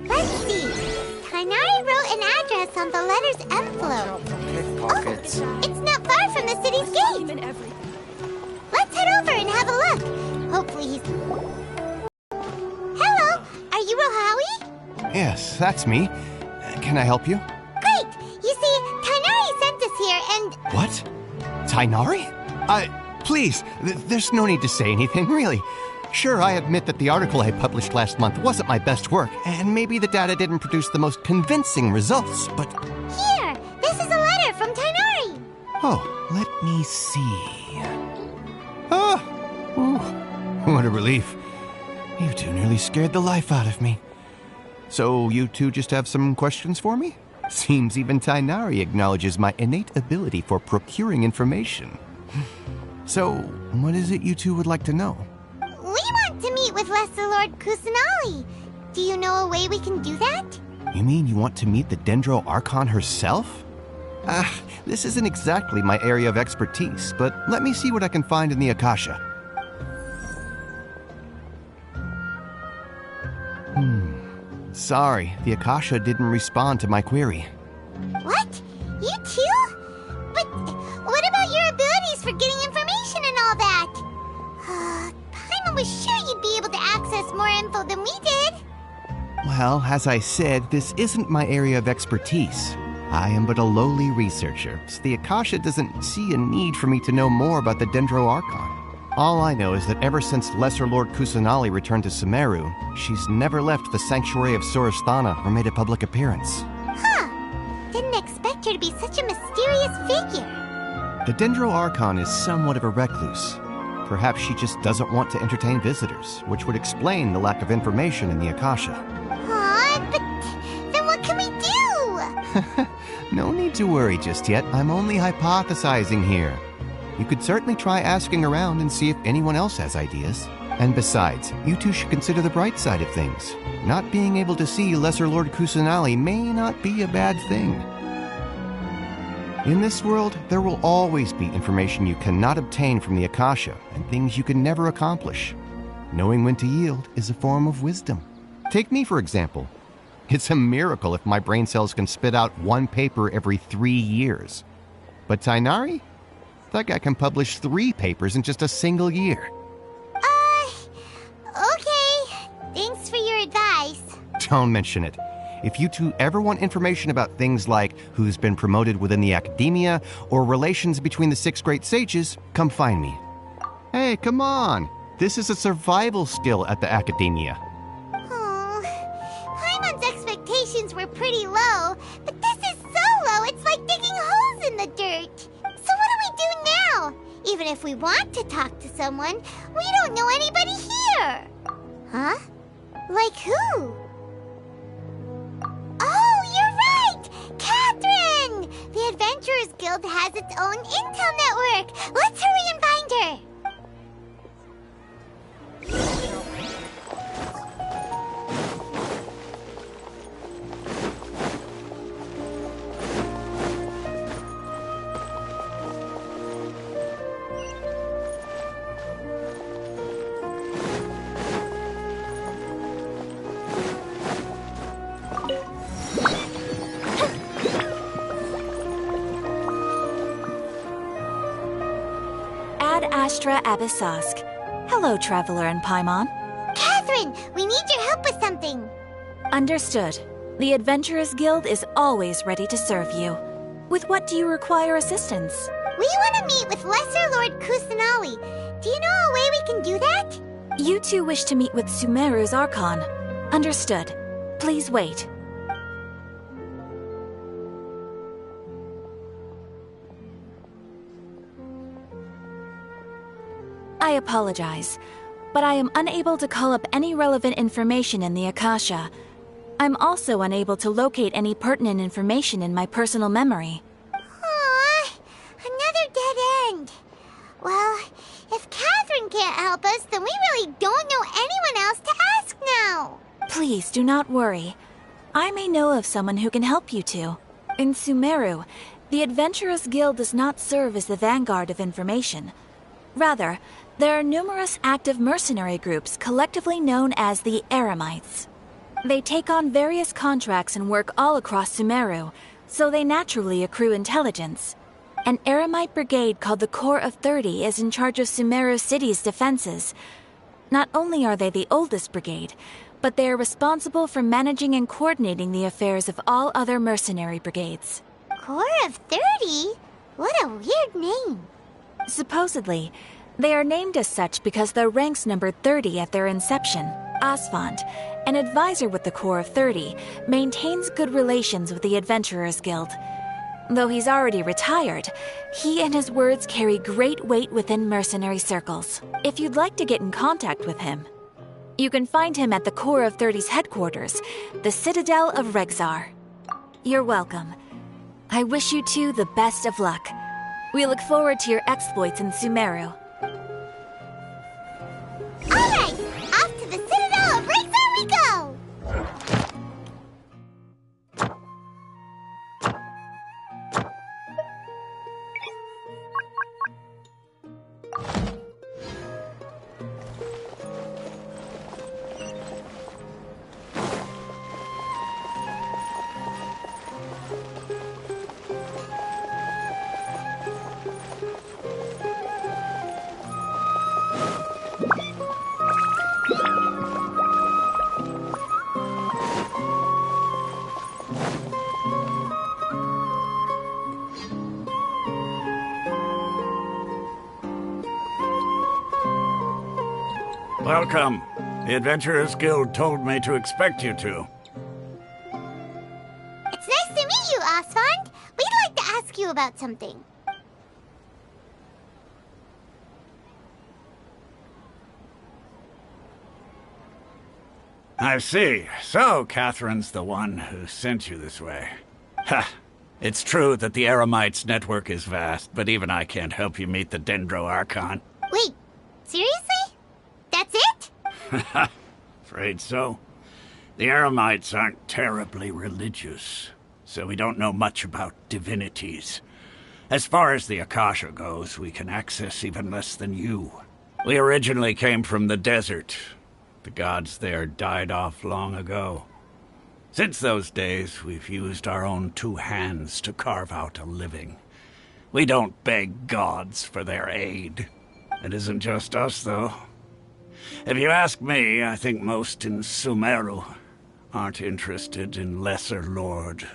Let's see. Tainari wrote an address on the letter's envelope. Oh, it's not far from the city's gate. Let's head over and have a look. Hopefully he's... Hello, are you Rohawi? Yes, that's me. Can I help you? Great! You see, Tainari sent us here and... What? Tainari? Please, there's no need to say anything, really. Sure, I admit that the article I published last month wasn't my best work, and maybe the data didn't produce the most convincing results, but... Here! This is a letter from Tainari! Oh, let me see... What a relief. You two nearly scared the life out of me. So, you two just have some questions for me? Seems even Tainari acknowledges my innate ability for procuring information. So, what is it you two would like to know? We want to meet with Lesser Lord Kusanali. Do you know a way we can do that? You mean you want to meet the Dendro Archon herself? This isn't exactly my area of expertise, but let me see what I can find in the Akasha. Sorry, the Akasha didn't respond to my query. What? You too? But what about your abilities for getting information and all that? Paimon was sure you'd be able to access more info than we did. Well, as I said, this isn't my area of expertise. I am but a lowly researcher, so the Akasha doesn't see a need for me to know more about the Dendro Archon. All I know is that ever since Lesser Lord Kusanali returned to Sumeru, she's never left the sanctuary of Surasthana or made a public appearance. Didn't expect her to be such a mysterious figure. The Dendro Archon is somewhat of a recluse. Perhaps she just doesn't want to entertain visitors, which would explain the lack of information in the Akasha. But then what can we do? No need to worry just yet. I'm only hypothesizing here. You could certainly try asking around and see if anyone else has ideas. And besides, you two should consider the bright side of things. Not being able to see Lesser Lord Kusanali may not be a bad thing. In this world, there will always be information you cannot obtain from the Akasha and things you can never accomplish. Knowing when to yield is a form of wisdom. Take me, for example. It's a miracle if my brain cells can spit out one paper every 3 years. But Tainari? That guy can publish 3 papers in just a single year. don't mention it. If you two ever want information about things like who's been promoted within the academia or relations between the 6 great sages, come find me. Hey, come on. This is a survival skill at the academia. Oh, Paimon's expectations were pretty low, but this is so low it's like digging holes in the dirt. So what do we do now? Even if we want to talk to someone, we don't know anybody here. Huh? Like who? Oh, you're right! Catherine! The Adventurers Guild has its own intel network. Let's hurry and find her. Ad Astra Abyssask. Hello, Traveler and Paimon. Catherine, we need your help with something. Understood. The Adventurers Guild is always ready to serve you. With what do you require assistance? We want to meet with Lesser Lord Kusanali. Do you know a way we can do that? You two wish to meet with Sumeru's Archon. Understood. Please wait. I apologize, but I am unable to call up any relevant information in the Akasha. I'm also unable to locate any pertinent information in my personal memory. Aww, another dead end. Well, if Catherine can't help us, then we really don't know anyone else to ask now. Please do not worry. I may know of someone who can help you two. In Sumeru, the Adventurers Guild does not serve as the vanguard of information. Rather, there are numerous active mercenary groups collectively known as the Eremites. They take on various contracts and work all across Sumeru, so they naturally accrue intelligence. An Eremite brigade called the Corps of 30 is in charge of Sumeru City's defenses. Not only are they the oldest brigade, but they are responsible for managing and coordinating the affairs of all other mercenary brigades. Corps of 30? What a weird name. Supposedly, they are named as such because their ranks numbered 30 at their inception. Asfand, an advisor with the Corps of 30, maintains good relations with the Adventurers Guild. Though he's already retired, he and his words carry great weight within mercenary circles. If you'd like to get in contact with him, you can find him at the Corps of 30's headquarters, the Citadel of Rexar. You're welcome. I wish you two the best of luck. We look forward to your exploits in Sumeru. Alright, off to the Citadel of Rexar we go! Welcome. The Adventurers Guild told me to expect you two. It's nice to meet you, Asfand. We'd like to ask you about something. I see. So, Catherine's the one who sent you this way. Ha! It's true that the Eremites' network is vast, but even I can't help you meet the Dendro Archon. Wait, seriously? That's it? Afraid so. The Eremites aren't terribly religious, so we don't know much about divinities. As far as the Akasha goes, we can access even less than you. We originally came from the desert. The gods there died off long ago. Since those days, we've used our own 2 hands to carve out a living. We don't beg gods for their aid. It isn't just us, though. If you ask me, I think most in Sumeru aren't interested in Lesser Lord.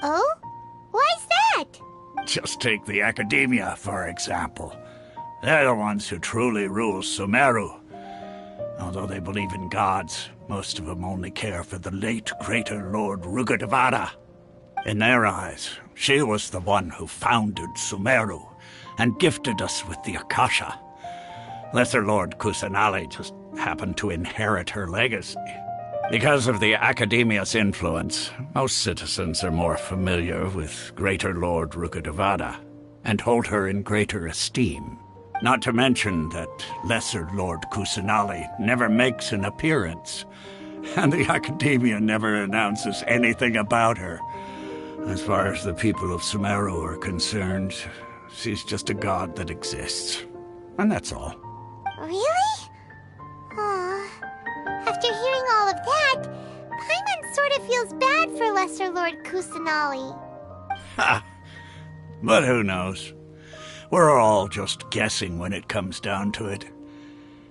Oh? Why's that? Just take the Academia, for example. They're the ones who truly rule Sumeru. Although they believe in gods, most of them only care for the late Greater Lord Rugadavada. In their eyes, she was the one who founded Sumeru and gifted us with the Akasha. Lesser Lord Kusanali just happened to inherit her legacy. Because of the Academia's influence, most citizens are more familiar with Greater Lord Rugadavada and hold her in greater esteem. Not to mention that Lesser Lord Kusanali never makes an appearance, and the Academia never announces anything about her. As far as the people of Sumeru are concerned, she's just a god that exists. And that's all. Really? Aw. After hearing all of that, Paimon sort of feels bad for Lesser Lord Kusanali. Ha! But who knows? We're all just guessing when it comes down to it.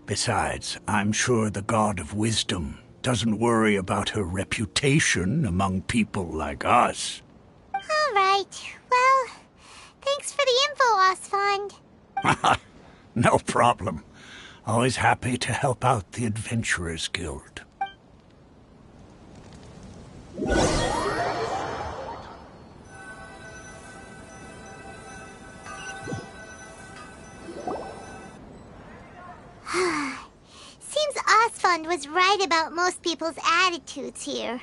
Besides, I'm sure the God of Wisdom doesn't worry about her reputation among people like us. All right. Well, thanks for the info, Osfond. No problem. Always happy to help out the Adventurers Guild. Seems Osfond was right about most people's attitudes here.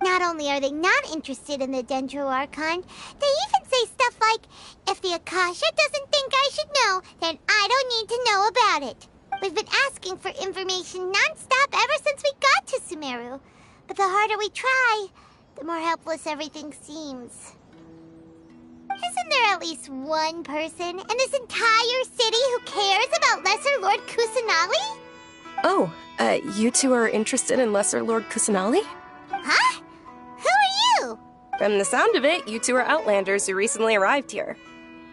Not only are they not interested in the Dendro Archon, they even say stuff like, if the Akasha doesn't think I should know, then I don't need to know about it. We've been asking for information non-stop ever since we got to Sumeru. But the harder we try, the more helpless everything seems. Isn't there at least one person in this entire city who cares about Lesser Lord Kusanali? Oh, you two are interested in Lesser Lord Kusanali? Huh? Who are you? From the sound of it, you two are Outlanders who recently arrived here.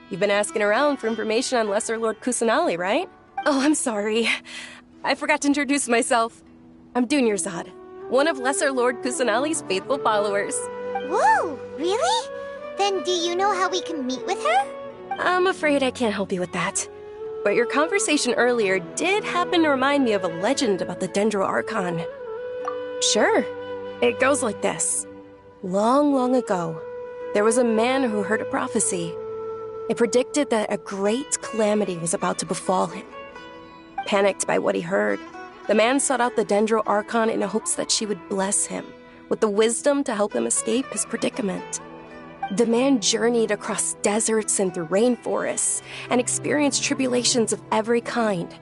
You've been asking around for information on Lesser Lord Kusanali, right? Oh, I'm sorry. I forgot to introduce myself. I'm Dunyarzad, one of Lesser Lord Kusanali's faithful followers. Whoa, really? Then do you know how we can meet with her? I'm afraid I can't help you with that. But your conversation earlier did happen to remind me of a legend about the Dendro Archon. Sure. It goes like this. Long, long ago, there was a man who heard a prophecy. It predicted that a great calamity was about to befall him. Panicked by what he heard, the man sought out the Dendro Archon in hopes that she would bless him with the wisdom to help him escape his predicament. The man journeyed across deserts and through rainforests and experienced tribulations of every kind.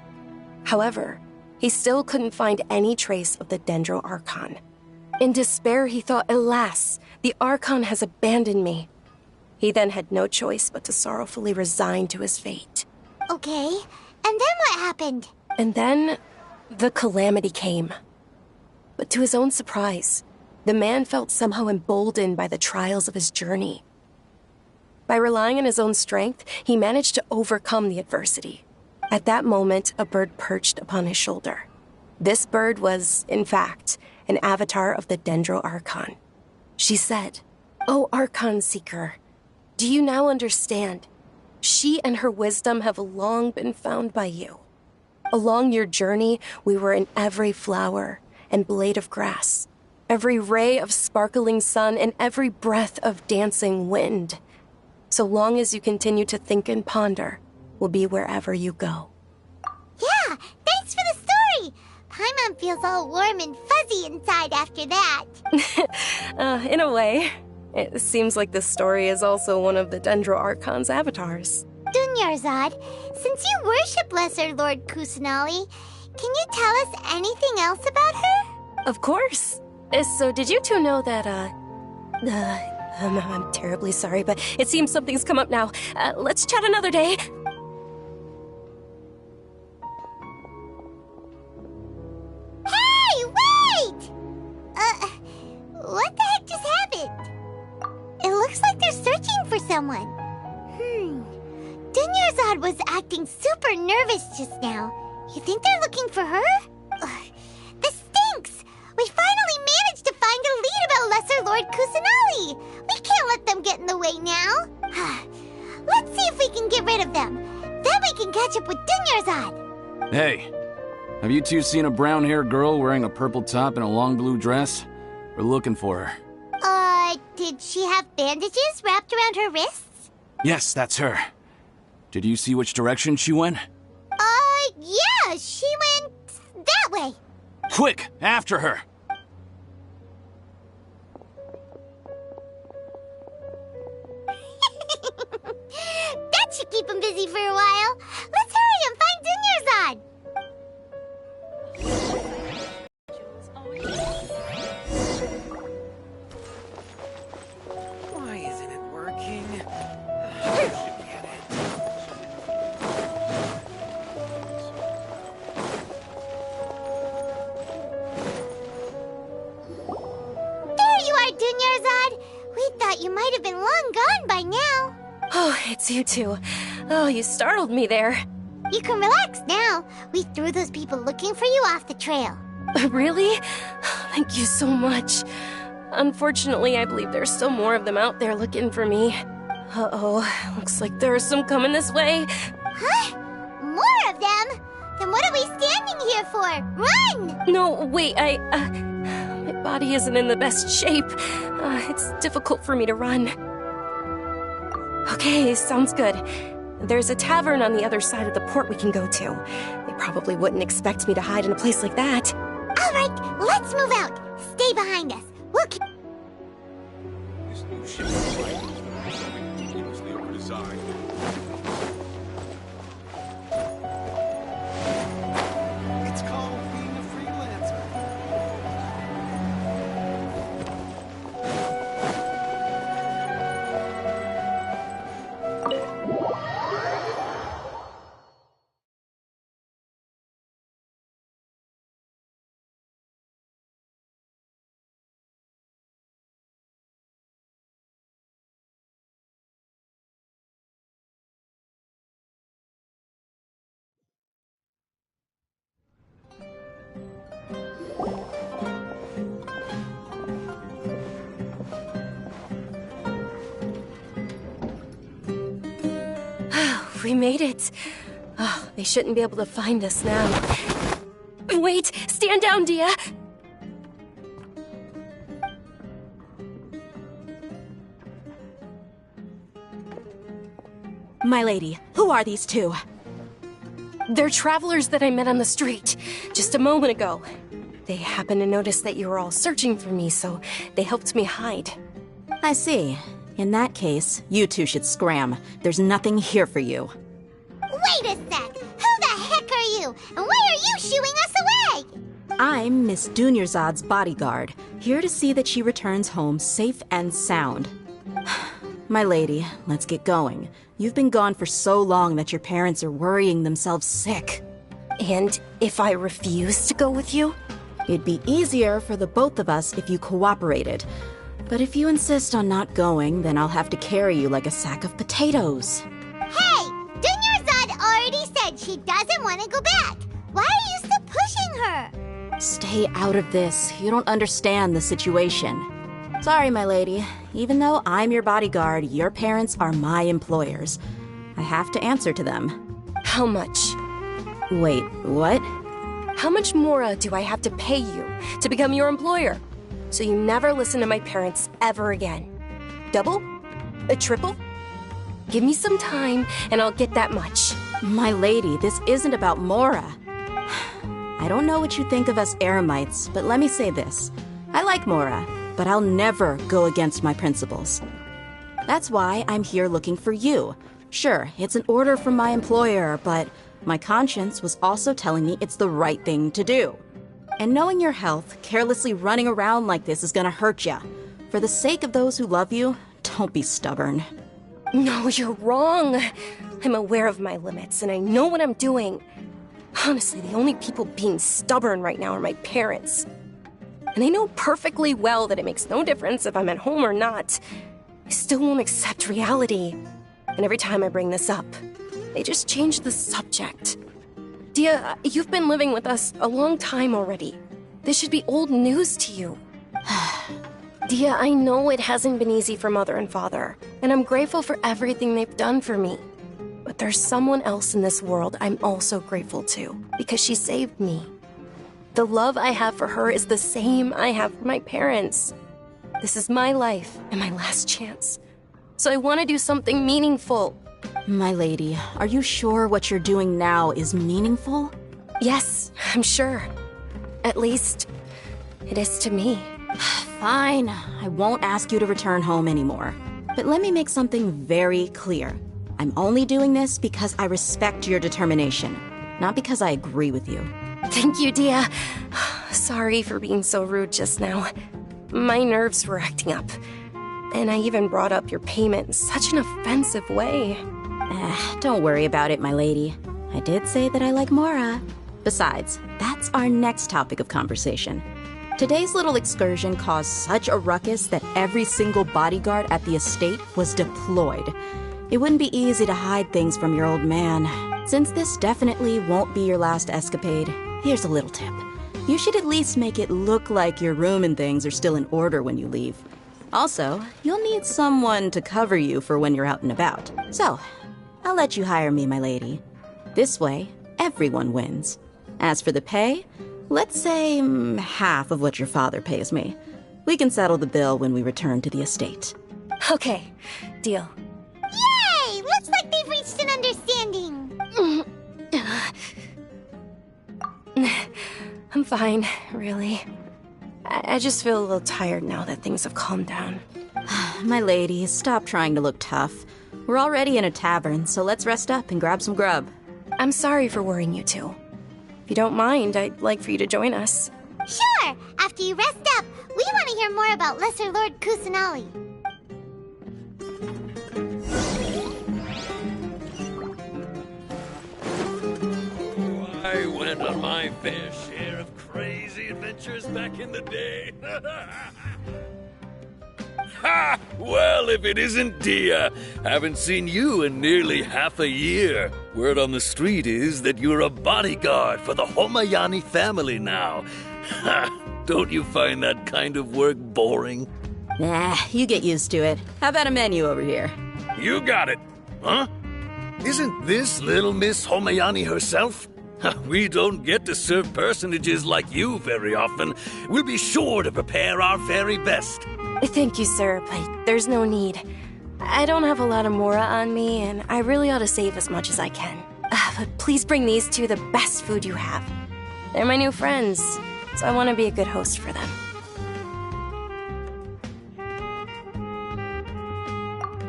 However, he still couldn't find any trace of the Dendro Archon. In despair, he thought, alas, the Archon has abandoned me. He then had no choice but to sorrowfully resign to his fate. Okay, and then what happened? And then, the calamity came. But to his own surprise, the man felt somehow emboldened by the trials of his journey. By relying on his own strength, he managed to overcome the adversity. At that moment, a bird perched upon his shoulder. This bird was, in fact, an avatar of the Dendro Archon. She said, "O Archon Seeker, do you now understand? She and her wisdom have long been found by you. Along your journey, we were in every flower and blade of grass, every ray of sparkling sun, and every breath of dancing wind. So long as you continue to think and ponder, we'll be wherever you go." Yeah, thanks for the story! Paimon feels all warm and fuzzy inside after that. In a way. It seems like this story is also one of the Dendro Archon's avatars. Dunyarzad, since you worship Lesser Lord Kusanali, can you tell us anything else about her? Of course. So did you two know that, I'm terribly sorry, but it seems something's come up now. Let's chat another day. Hey, wait! What the heck just happened? It looks like they're searching for someone. Dunyarzad was acting super nervous just now. You think they're looking for her? This stinks! Lord Kusanali. We can't let them get in the way now. Let's see if we can get rid of them. Then we can catch up with Dunyarzad. Hey, have you two seen a brown-haired girl wearing a purple top and a long blue dress? We're looking for her. Did she have bandages wrapped around her wrists? Yes, that's her. Did you see which direction she went? Yeah, she went that way. Quick, after her! That should keep him busy for a while. Let's hurry and find Dunyarzad. Why isn't it working? There you are, Dunyarzad. We thought you might have been long gone by now. Oh, it's you two. Oh, you startled me there. You can relax now. We threw those people looking for you off the trail. Really? Thank you so much. Unfortunately, I believe there's still more of them out there looking for me. Uh-oh, looks like there are some coming this way. Huh? More of them? Then what are we standing here for? Run! No, wait, my body isn't in the best shape. It's difficult for me to run. Okay, sounds good. There's a tavern on the other side of the port we can go to. They probably wouldn't expect me to hide in a place like that. All right, let's move out. Stay behind us. We'll keep... This new ship is so ridiculously overdesigned. It's called being a freelancer. We made it. Oh, they shouldn't be able to find us now. Wait, stand down, Dia. My lady, who are these two? They're travelers that I met on the street just a moment ago. They happened to notice that you were all searching for me, so they helped me hide. I see. In that case, you two should scram. There's nothing here for you. Wait a sec! Who the heck are you? And why are you shooing us away? I'm Miss Dunyarzad's bodyguard, here to see that she returns home safe and sound. My lady, let's get going. You've been gone for so long that your parents are worrying themselves sick. And if I refuse to go with you? It'd be easier for the both of us if you cooperated. But if you insist on not going, then I'll have to carry you like a sack of potatoes. Hey! Dunyarzad already said she doesn't want to go back. Why are you still pushing her? Stay out of this. You don't understand the situation. Sorry, my lady. Even though I'm your bodyguard, your parents are my employers. I have to answer to them. How much? Wait, what? How much more do I have to pay you to become your employer? So you never listen to my parents ever again. Double? A triple? Give me some time and I'll get that much. My lady, this isn't about Mora. I don't know what you think of us Eremites, but let me say this. I like Mora, but I'll never go against my principles. That's why I'm here looking for you. Sure, it's an order from my employer, but my conscience was also telling me it's the right thing to do. And knowing your health, carelessly running around like this is gonna hurt ya. For the sake of those who love you, don't be stubborn. No, you're wrong. I'm aware of my limits, and I know what I'm doing. Honestly, the only people being stubborn right now are my parents. And I know perfectly well that it makes no difference if I'm at home or not. I still won't accept reality. And every time I bring this up, they just change the subject. Dia, you've been living with us a long time already. This should be old news to you. Dia, I know it hasn't been easy for Mother and Father, and I'm grateful for everything they've done for me. But there's someone else in this world I'm also grateful to, because she saved me. The love I have for her is the same I have for my parents. This is my life and my last chance. So I want to do something meaningful. My lady, are you sure what you're doing now is meaningful? Yes, I'm sure. At least, it is to me. Fine, I won't ask you to return home anymore. But let me make something very clear. I'm only doing this because I respect your determination, not because I agree with you. Thank you, Dia. Sorry for being so rude just now. My nerves were acting up. And I even brought up your payment in such an offensive way. Don't worry about it, my lady. I did say that I like Mora. Besides, that's our next topic of conversation. Today's little excursion caused such a ruckus that every single bodyguard at the estate was deployed. It wouldn't be easy to hide things from your old man. Since this definitely won't be your last escapade, here's a little tip. You should at least make it look like your room and things are still in order when you leave. Also, you'll need someone to cover you for when you're out and about. So, I'll let you hire me, my lady. This way, everyone wins. As for the pay, let's say half of what your father pays me. We can settle the bill when we return to the estate. Okay, deal. Yay! Looks like they've reached an understanding. I'm fine, really. I just feel a little tired now that things have calmed down. My lady, stop trying to look tough. We're already in a tavern, so let's rest up and grab some grub. I'm sorry for worrying you two. If you don't mind, I'd like for you to join us. Sure! After you rest up, we want to hear more about Lesser Lord Kusanali. I went on my fair share of crazy adventures back in the day. Ha! Well, if it isn't Dia. Haven't seen you in nearly half a year. Word on the street is that you're a bodyguard for the Homayani family now. Ha! Don't you find that kind of work boring? Nah, you get used to it. How about a menu over here? You got it. Huh? Isn't this little Miss Homayani herself? We don't get to serve personages like you very often. We'll be sure to prepare our very best. Thank you, sir, but there's no need. I don't have a lot of Mora on me, and I really ought to save as much as I can. But please bring these two the best food you have. They're my new friends, so I want to be a good host for them.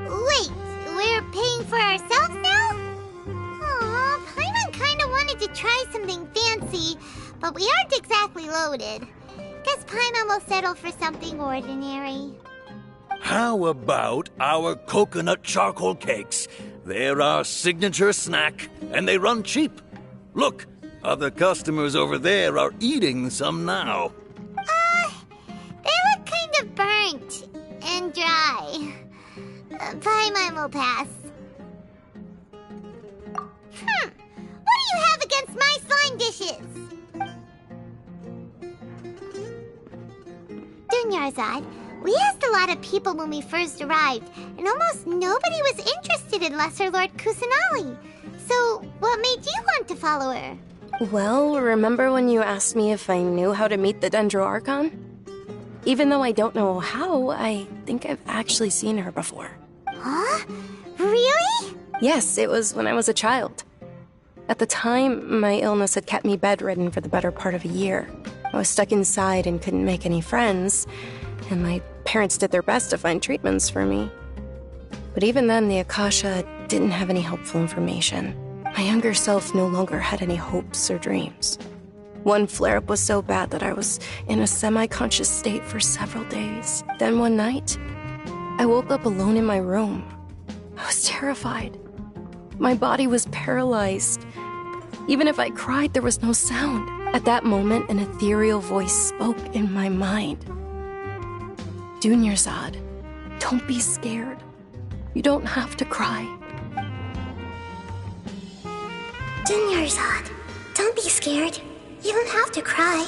Wait, we're paying for ourselves now? Aw, Paimon kinda wanted to try something fancy, but we aren't exactly loaded. Guess Paimon will settle for something ordinary. How about our coconut charcoal cakes? They're our signature snack, and they run cheap. Look, other customers over there are eating some now. They look kind of burnt and dry. Paimon will pass. What do you have against my slime dishes? Dunyarzad, we asked a lot of people when we first arrived, and almost nobody was interested in Lesser Lord Kusanali. So, what made you want to follow her? Well, remember when you asked me if I knew how to meet the Dendro Archon? Even though I don't know how, I think I've actually seen her before. Huh? Really? Yes, it was when I was a child. At the time, my illness had kept me bedridden for the better part of a year. I was stuck inside and couldn't make any friends, and my parents did their best to find treatments for me. But even then, the Akasha didn't have any helpful information. My younger self no longer had any hopes or dreams. One flare-up was so bad that I was in a semi-conscious state for several days. Then one night, I woke up alone in my room. I was terrified. My body was paralyzed. Even if I cried, there was no sound. At that moment, an ethereal voice spoke in my mind. Dunyarzad, don't be scared. You don't have to cry. Dunyarzad, don't be scared. You don't have to cry.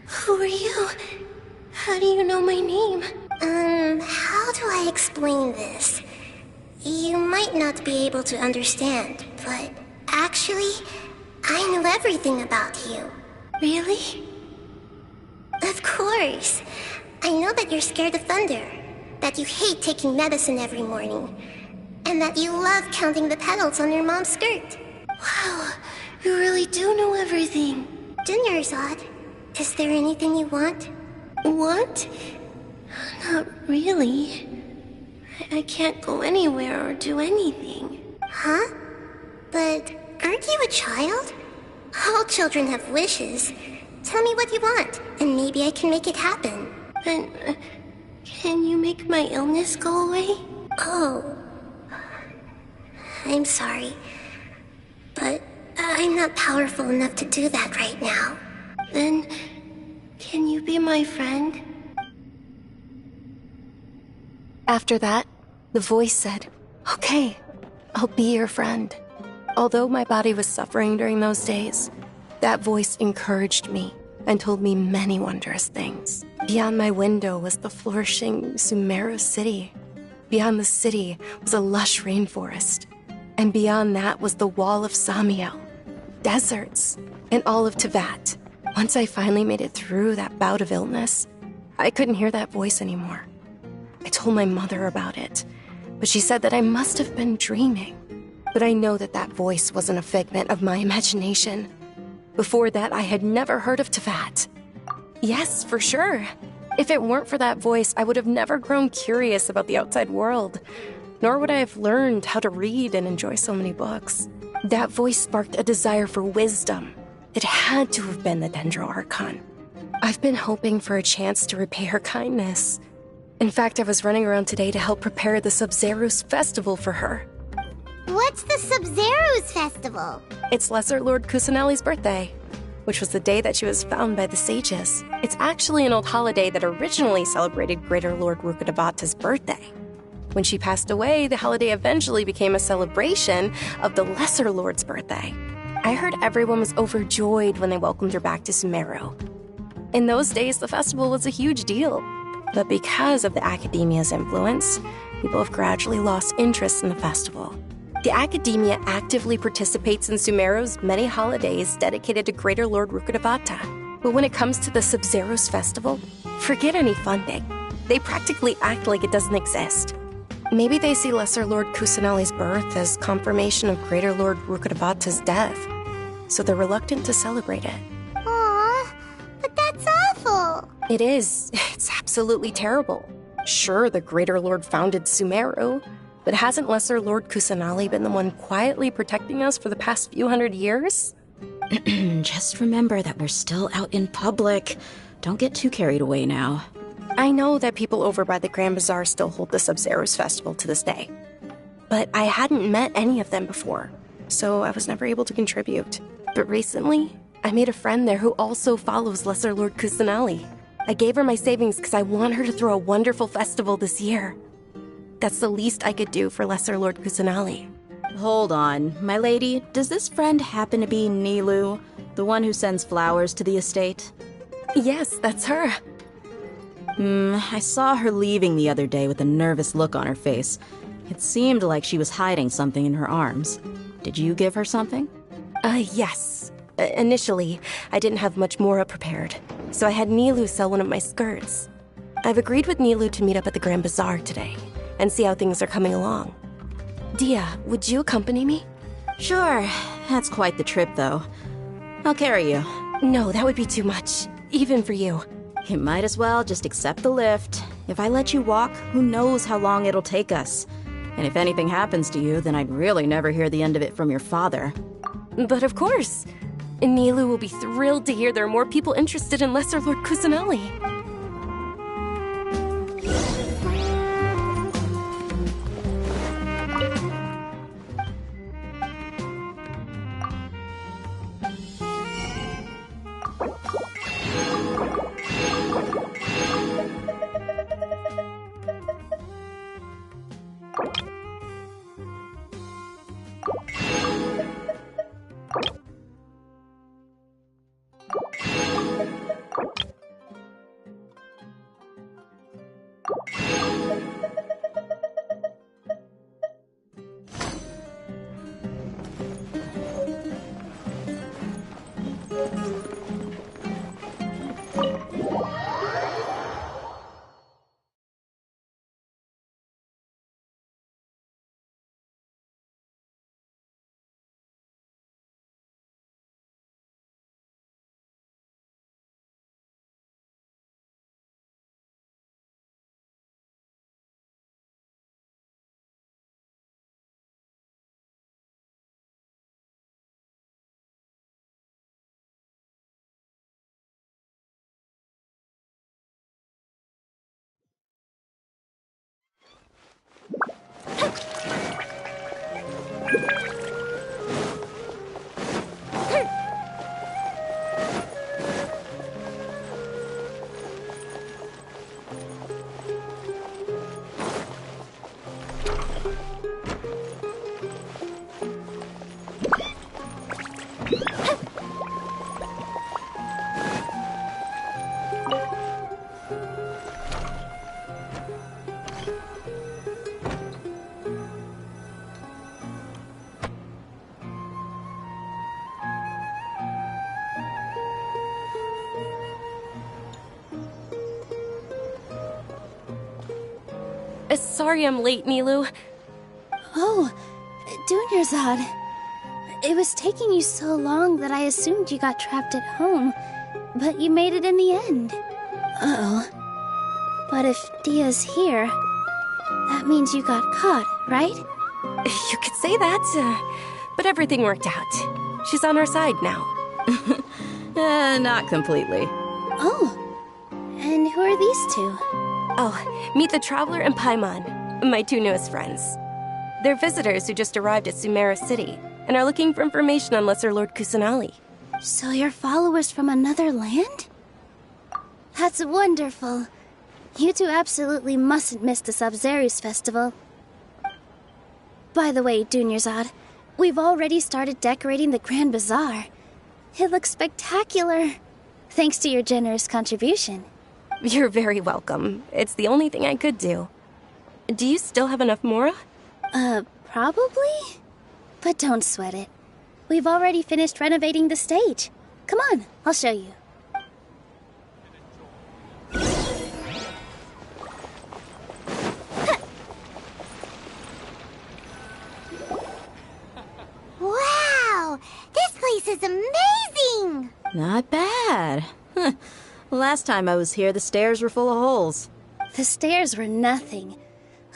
Who are you? How do you know my name? How do I explain this? You might not be able to understand, but actually, I know everything about you. Really? Of course. I know that you're scared of thunder, that you hate taking medicine every morning, and that you love counting the petals on your mom's skirt. Wow, you really do know everything. Junior Zod, is there anything you want? Want? Not really. I can't go anywhere or do anything. Huh? But aren't you a child? All children have wishes. Tell me what you want, and maybe I can make it happen. Then, can you make my illness go away? Oh. I'm sorry. But I'm not powerful enough to do that right now. Then, can you be my friend? After that, the voice said, "Okay, I'll be your friend." Although my body was suffering during those days, that voice encouraged me and told me many wondrous things. Beyond my window was the flourishing Sumeru city. Beyond the city was a lush rainforest. And beyond that was the wall of Samiel, deserts, and all of Teyvat. Once I finally made it through that bout of illness, I couldn't hear that voice anymore. I told my mother about it, but she said that I must have been dreaming. But I know that that voice wasn't a figment of my imagination. Before that, I had never heard of Teyvat. Yes, for sure. If it weren't for that voice, I would have never grown curious about the outside world, nor would I have learned how to read and enjoy so many books. That voice sparked a desire for wisdom. It had to have been the Dendro Archon. I've been hoping for a chance to repay her kindness. In fact, I was running around today to help prepare the Sub-Zerus festival for her. What's the Sub-Zerus festival? It's Lesser Lord Kusanali's birthday, which was the day that she was found by the sages. It's actually an old holiday that originally celebrated Greater Lord Rukkhadevata's birthday. When she passed away, the holiday eventually became a celebration of the Lesser Lord's birthday. I heard everyone was overjoyed when they welcomed her back to Sumeru. In those days, the festival was a huge deal. But because of the Academia's influence, people have gradually lost interest in the festival. The Academia actively participates in Sumeru's many holidays dedicated to Greater Lord Rukkhadevata. But when it comes to the Sub-Zerus festival, forget any funding. They practically act like it doesn't exist. Maybe they see Lesser Lord Kusanali's birth as confirmation of Greater Lord Rukkhadevata's death, so they're reluctant to celebrate it. Aww, but that's awful. It is. It's absolutely terrible. Sure, the Greater Lord founded Sumeru, but hasn't Lesser Lord Kusanali been the one quietly protecting us for the past few hundred years? Just remember that we're still out in public. Don't get too carried away now. I know that people over by the Grand Bazaar still hold the Sub-Zerus festival to this day. But I hadn't met any of them before, so I was never able to contribute. But recently, I made a friend there who also follows Lesser Lord Kusanali. I gave her my savings because I want her to throw a wonderful festival this year. That's the least I could do for Lesser Lord Kusanali. Hold on, my lady. Does this friend happen to be Nilu, the one who sends flowers to the estate? Yes, that's her. I saw her leaving the other day with a nervous look on her face. It seemed like she was hiding something in her arms. Did you give her something? Yes. Initially, I didn't have much Mora prepared, so I had Nilu sell one of my skirts. I've agreed with Nilu to meet up at the Grand Bazaar today and see how things are coming along. Dia, would you accompany me? Sure. That's quite the trip, though. I'll carry you. No, that would be too much, even for you. You might as well just accept the lift. If I let you walk, who knows how long it'll take us. And if anything happens to you, then I'd really never hear the end of it from your father. But of course. Nilu will be thrilled to hear there are more people interested in Lesser Lord Kusanali. Sorry I'm late, Nilu. Oh, Dunyarzad. It was taking you so long that I assumed you got trapped at home, but you made it in the end. Uh-oh. But if Dia's here, that means you got caught, right? You could say that, but everything worked out. She's on our side now. Not completely. Oh, and who are these two? Oh, meet the Traveler and Paimon, my two newest friends. They're visitors who just arrived at Sumeru City and are looking for information on Lesser Lord Kusanali. So you're followers from another land? That's wonderful. You two absolutely mustn't miss the Sabzeruz festival. By the way, Dunyarzad, we've already started decorating the Grand Bazaar. It looks spectacular, thanks to your generous contribution. You're very welcome. It's the only thing I could do. Do you still have enough Mora? Probably? But don't sweat it. We've already finished renovating the stage. Come on, I'll show you. Wow! This place is amazing! Not bad. Last time I was here, the stairs were full of holes. The stairs were nothing.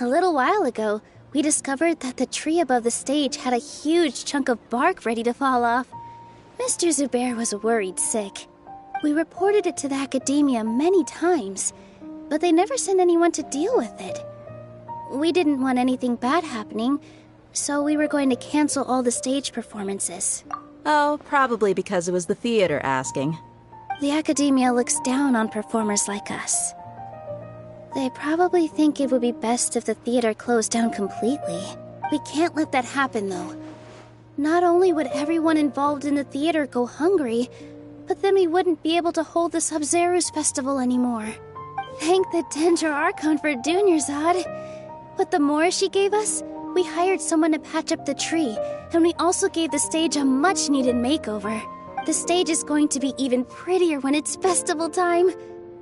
A little while ago, we discovered that the tree above the stage had a huge chunk of bark ready to fall off. Mr. Zubair was worried sick. We reported it to the academia many times, but they never sent anyone to deal with it. We didn't want anything bad happening, so we were going to cancel all the stage performances. Oh, probably because it was the theater asking. The academia looks down on performers like us. They probably think it would be best if the theater closed down completely. We can't let that happen, though. Not only would everyone involved in the theater go hungry, but then we wouldn't be able to hold the Sabzeruz festival anymore. Thank the Dendro Archon for Dunyarzad. But the more she gave us, we hired someone to patch up the tree, and we also gave the stage a much-needed makeover. The stage is going to be even prettier when it's festival time.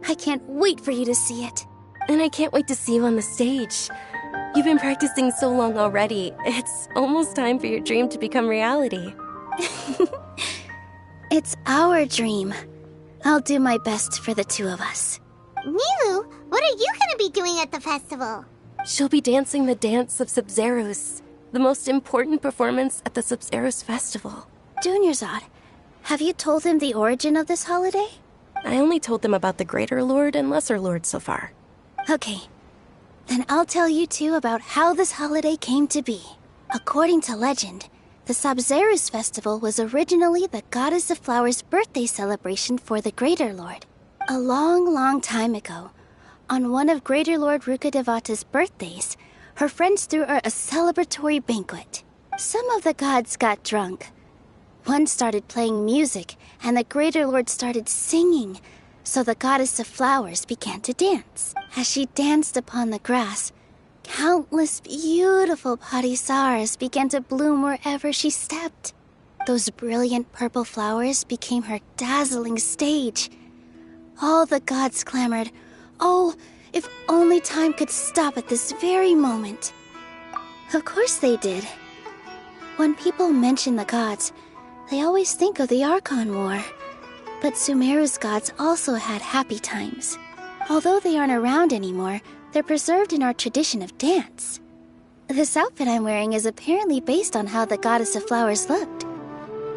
I can't wait for you to see it. And I can't wait to see you on the stage. You've been practicing so long already. It's almost time for your dream to become reality. It's our dream. I'll do my best for the two of us. Nilu, what are you gonna be doing at the festival? She'll be dancing the dance of Sabzeruz, the most important performance at the Sabzeruz festival. Dunyarzad, have you told them the origin of this holiday? I only told them about the Greater Lord and Lesser Lord so far. Okay. Then I'll tell you two about how this holiday came to be. According to legend, the Sabzeruz festival was originally the Goddess of Flowers' birthday celebration for the Greater Lord. A long, long time ago, on one of Greater Lord Rukkhadevata's birthdays, her friends threw her a celebratory banquet. Some of the gods got drunk. One started playing music, and the Greater Lord started singing. So the goddess of flowers began to dance. As she danced upon the grass, countless beautiful padisaras began to bloom wherever she stepped. Those brilliant purple flowers became her dazzling stage. All the gods clamored, "Oh, if only time could stop at this very moment." Of course they did. When people mention the gods, they always think of the Archon War. But Sumeru's gods also had happy times. Although they aren't around anymore, they're preserved in our tradition of dance. This outfit I'm wearing is apparently based on how the goddess of flowers looked.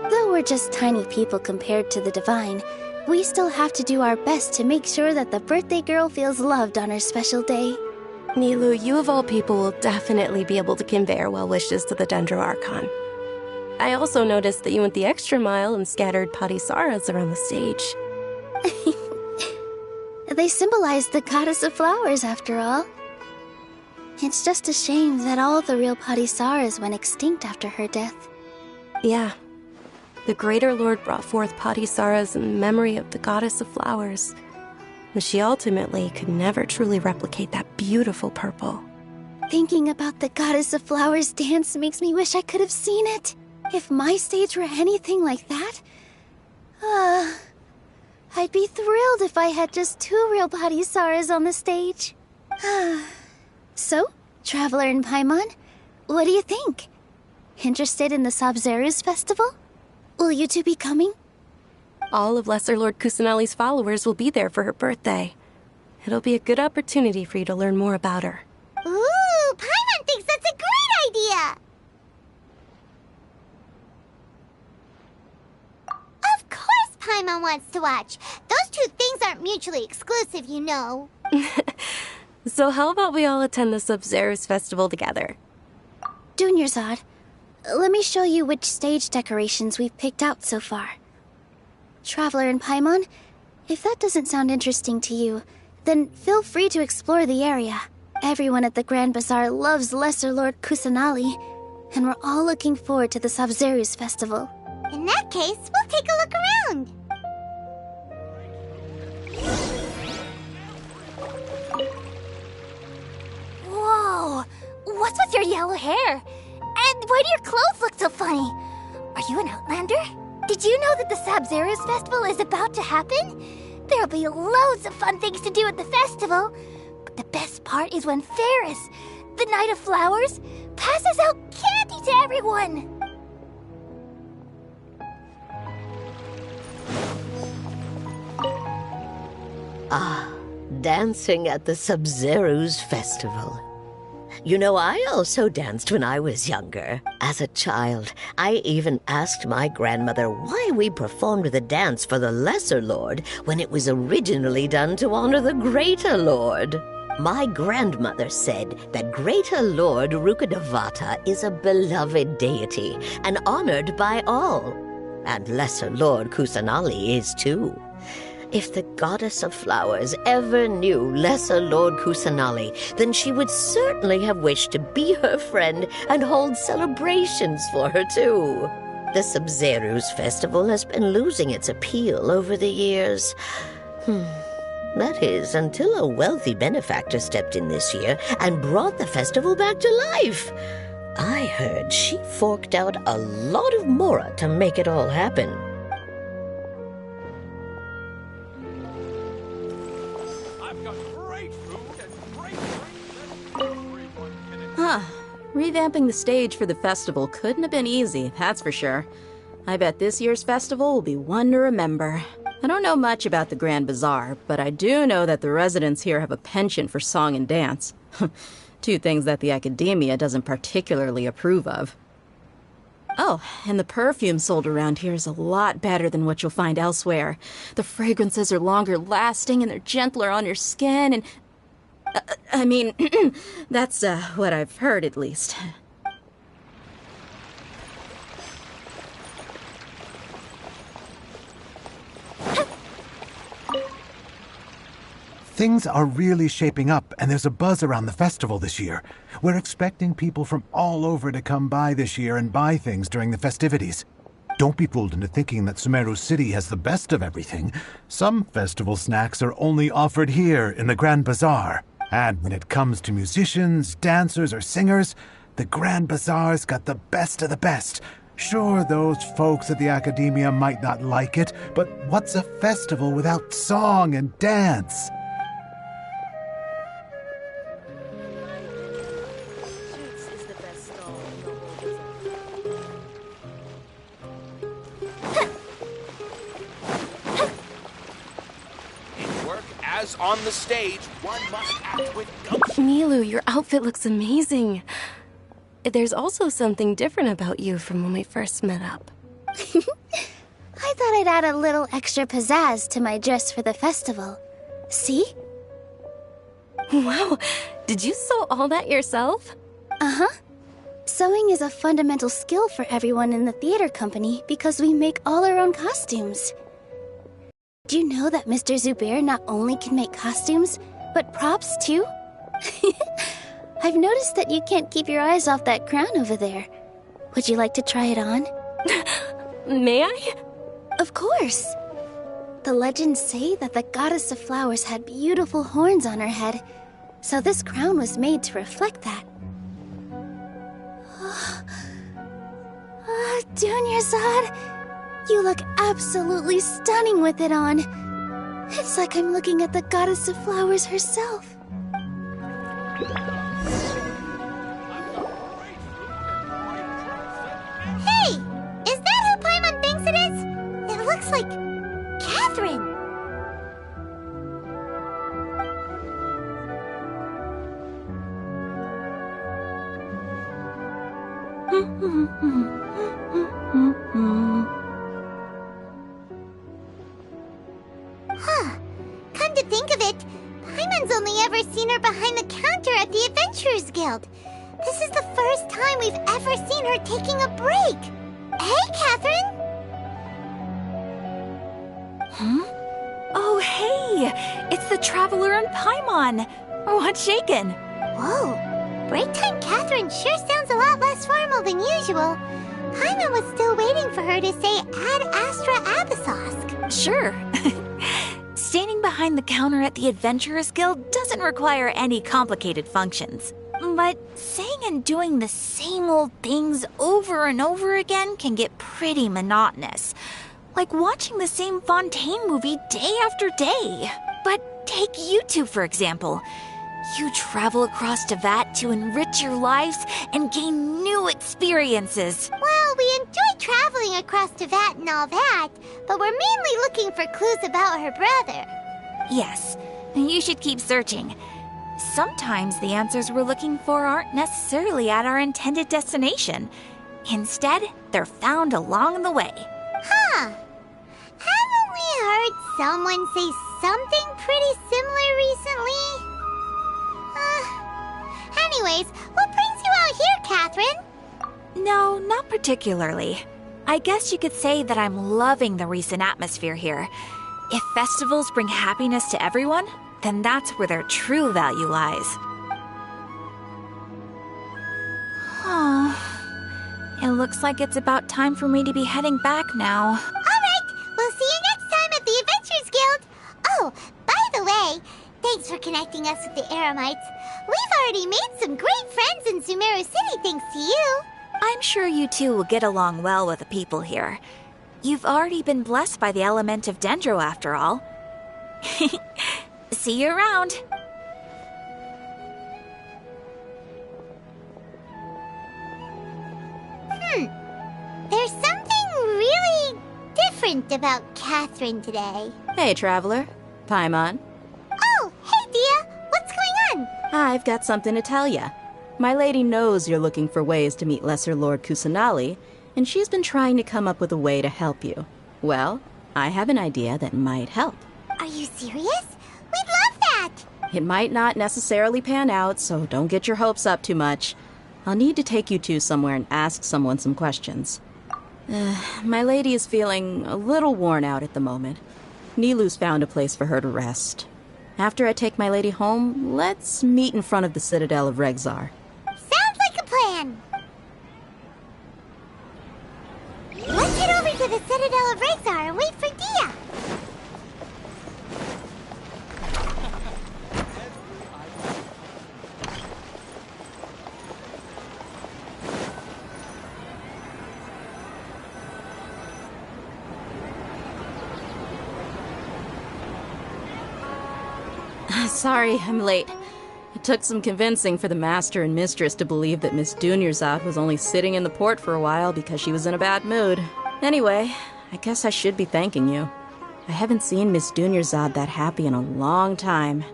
Though we're just tiny people compared to the divine, we still have to do our best to make sure that the birthday girl feels loved on her special day. Nilu, you of all people will definitely be able to convey our well wishes to the Dendro Archon. I also noticed that you went the extra mile and scattered padisaras around the stage. They symbolize the goddess of flowers, after all. It's just a shame that all the real padisaras went extinct after her death. Yeah. The Greater Lord brought forth padisaras in memory of the goddess of flowers. But she ultimately could never truly replicate that beautiful purple. Thinking about the goddess of flowers dance makes me wish I could have seen it. If my stage were anything like that, I'd be thrilled if I had just 2 real padisaras on the stage. So, Traveler and Paimon, what do you think? Interested in the Sabzeruz festival? Will you two be coming? All of Lesser Lord Kusanali's followers will be there for her birthday. It'll be a good opportunity for you to learn more about her. Ooh, Paimon thinks that's a great idea! Of course Paimon wants to watch. Those 2 things aren't mutually exclusive, you know. So how about we all attend the Sabzeruz festival together? Dunyarzad, let me show you which stage decorations we've picked out so far. Traveler and Paimon, if that doesn't sound interesting to you, then feel free to explore the area. Everyone at the Grand Bazaar loves Lesser Lord Kusanali, and we're all looking forward to the Sabzeruz festival. In that case, we'll take a look around. Whoa! What's with your yellow hair? And why do your clothes look so funny? Are you an Outlander? Did you know that the Sabzeruz festival is about to happen? There'll be loads of fun things to do at the festival. But the best part is when Ferris, the Knight of Flowers, passes out candy to everyone. Ah, dancing at the Sabzeruz festival. You know, I also danced when I was younger. As a child, I even asked my grandmother why we performed the dance for the Lesser Lord when it was originally done to honor the Greater Lord. My grandmother said that Greater Lord Rukkhadevata is a beloved deity and honored by all. And Lesser Lord Kusanali is too. If the goddess of flowers ever knew Lesser Lord Kusanali, then she would certainly have wished to be her friend and hold celebrations for her too. The Sabzeruz festival has been losing its appeal over the years. That is, until a wealthy benefactor stepped in this year and brought the festival back to life. I heard she forked out a lot of mora to make it all happen. Huh. Revamping the stage for the festival couldn't have been easy, that's for sure. I bet this year's festival will be one to remember. I don't know much about the Grand Bazaar, but I do know that the residents here have a penchant for song and dance. 2 things that the academia doesn't particularly approve of. Oh, and the perfume sold around here is a lot better than what you'll find elsewhere. The fragrances are longer lasting and they're gentler on your skin and... I mean, that's what I've heard at least. Things are really shaping up, and there's a buzz around the festival this year. We're expecting people from all over to come by this year and buy things during the festivities. Don't be fooled into thinking that Sumeru City has the best of everything. Some festival snacks are only offered here in the Grand Bazaar. And when it comes to musicians, dancers, or singers, the Grand Bazaar's got the best of the best. Sure, those folks at the Academia might not like it, but what's a festival without song and dance? As on the stage, one must act with gumption. Nilou, your outfit looks amazing. There's also something different about you from when we first met up. I thought I'd add a little extra pizzazz to my dress for the festival. See? Wow, did you sew all that yourself? Uh-huh. Sewing is a fundamental skill for everyone in the theater company because we make all our own costumes. Do you know that Mr. Zubair not only can make costumes, but props too? I've noticed that you can't keep your eyes off that crown over there. Would you like to try it on? May I? Of course. The legends say that the goddess of flowers had beautiful horns on her head, so this crown was made to reflect that. Dunyarzad, you look absolutely stunning with it on. It's like I'm looking at the goddess of flowers herself. Hey! Is that who Paimon thinks it is? It looks like Catherine. Huh. Come to think of it, Paimon's only ever seen her behind the counter at the Adventurers Guild. This is the first time we've ever seen her taking a break. Hey, Catherine! Huh? Oh, hey! It's the Traveler and Paimon! What's shaken? Whoa! Break time Catherine sure sounds a lot less formal than usual. Paimon was still waiting for her to say Ad Astra Abyssosque. Sure. Standing behind the counter at the Adventurers Guild doesn't require any complicated functions. But saying and doing the same old things over and over again can get pretty monotonous. Like watching the same Fontaine movie day after day. But take you two, for example. You travel across Tevat to enrich your lives and gain new experiences. Well, we enjoy traveling across Tevat and all that, but we're mainly looking for clues about her brother. Yes, you should keep searching. Sometimes the answers we're looking for aren't necessarily at our intended destination. Instead, they're found along the way. Huh. Haven't we heard someone say something pretty similar recently? Anyways, what brings you out here, Catherine? No, not particularly. I guess you could say that I'm loving the recent atmosphere here. If festivals bring happiness to everyone, then that's where their true value lies. Oh, it looks like it's about time for me to be heading back now. All right, we'll see you next time at the Adventurers Guild. Oh, by the way, thanks for connecting us with the Eremites. We've already made some great friends in Sumeru City thanks to you. I'm sure you two will get along well with the people here. You've already been blessed by the element of Dendro after all. See you around. There's something really different about Catherine today. Hey, Traveler. Paimon. Oh, hey, Dia. What's going on? I've got something to tell ya. My lady knows you're looking for ways to meet Lesser Lord Kusanali, and she's been trying to come up with a way to help you. Well, I have an idea that might help. Are you serious? We'd love that! It might not necessarily pan out, so don't get your hopes up too much. I'll need to take you two somewhere and ask someone some questions. My lady is feeling a little worn out at the moment. Nilou's found a place for her to rest. After I take my lady home, let's meet in front of the Citadel of Regzar. Sounds like a plan! Let's head over of Rexar and wait for Dia. Sorry, I'm late. It took some convincing for the master and mistress to believe that Miss Dunyarzad was only sitting in the port for a while because she was in a bad mood. Anyway, I guess I should be thanking you. I haven't seen Miss Dunyarzad that happy in a long time.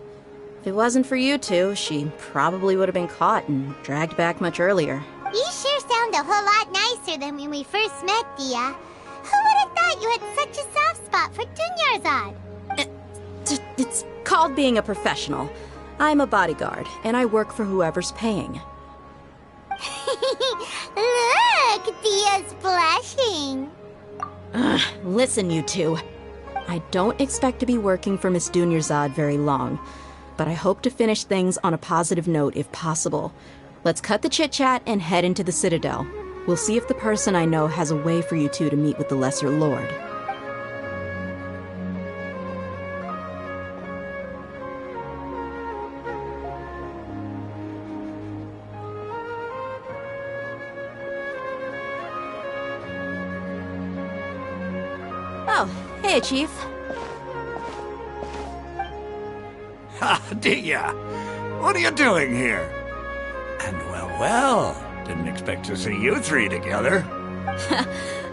If it wasn't for you two, she probably would have been caught and dragged back much earlier. You sure sound a whole lot nicer than when we first met, Dia. Who would have thought you had such a soft spot for Dunyarzad? It's called being a professional. I'm a bodyguard, and I work for whoever's paying. Look, Dia's blushing. Listen, you two. I don't expect to be working for Miss Dunyarzad very long, but I hope to finish things on a positive note if possible. Let's cut the chit-chat and head into the Citadel. We'll see if the person I know has a way for you two to meet with the Lesser Lord. Oh, hey, Chief. Ha, Dia! What are you doing here? And well, didn't expect to see you three together.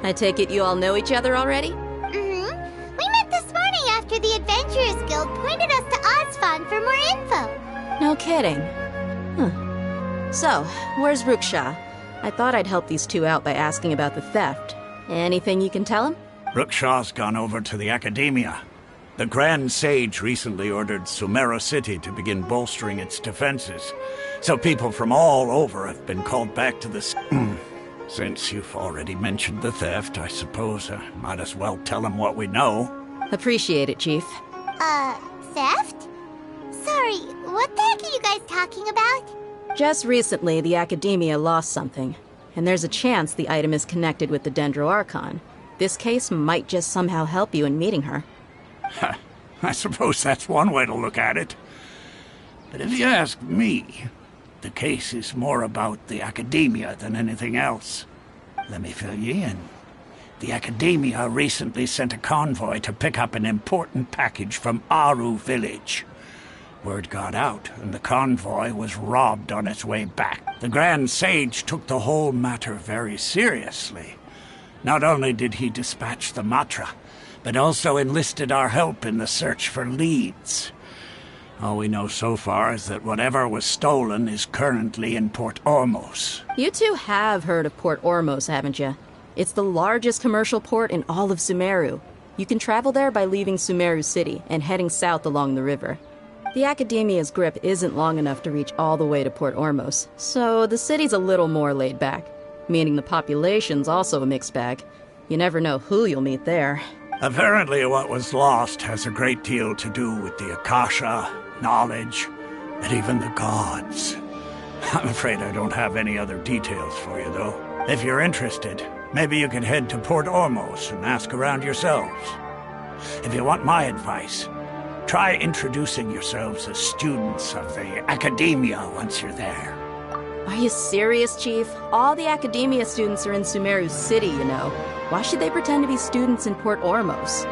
I take it you all know each other already? Mm-hmm. We met this morning after the Adventurers Guild pointed us to Ozfon for more info. No kidding. Huh. So, where's Ruksha? I thought I'd help these two out by asking about the theft. Anything you can tell him? Ruksha's gone over to the Academia. The Grand Sage recently ordered Sumeru City to begin bolstering its defenses, so people from all over have been called back to the... Since you've already mentioned the theft, I suppose I might as well tell them what we know. Appreciate it, Chief. Theft? Sorry, what the heck are you guys talking about? Just recently, the Academia lost something, and there's a chance the item is connected with the Dendro Archon. This case might just somehow help you in meeting her. I suppose that's one way to look at it. But if you ask me, the case is more about the Academia than anything else. Let me fill you in. The Academia recently sent a convoy to pick up an important package from Aru village. Word got out, and the convoy was robbed on its way back. The Grand Sage took the whole matter very seriously. Not only did he dispatch the Matra, but also enlisted our help in the search for leads. All we know so far is that whatever was stolen is currently in Port Ormos. You two have heard of Port Ormos, haven't you? It's the largest commercial port in all of Sumeru. You can travel there by leaving Sumeru City and heading south along the river. The Academia's grip isn't long enough to reach all the way to Port Ormos, so the city's a little more laid back, meaning the population's also a mixed bag. You never know who you'll meet there. Apparently what was lost has a great deal to do with the Akasha, knowledge, and even the gods. I'm afraid I don't have any other details for you, though. If you're interested, maybe you can head to Port Ormos and ask around yourselves. If you want my advice, try introducing yourselves as students of the Academia once you're there. Are you serious, Chief? All the Academia students are in Sumeru City, you know. Why should they pretend to be students in Port Ormos?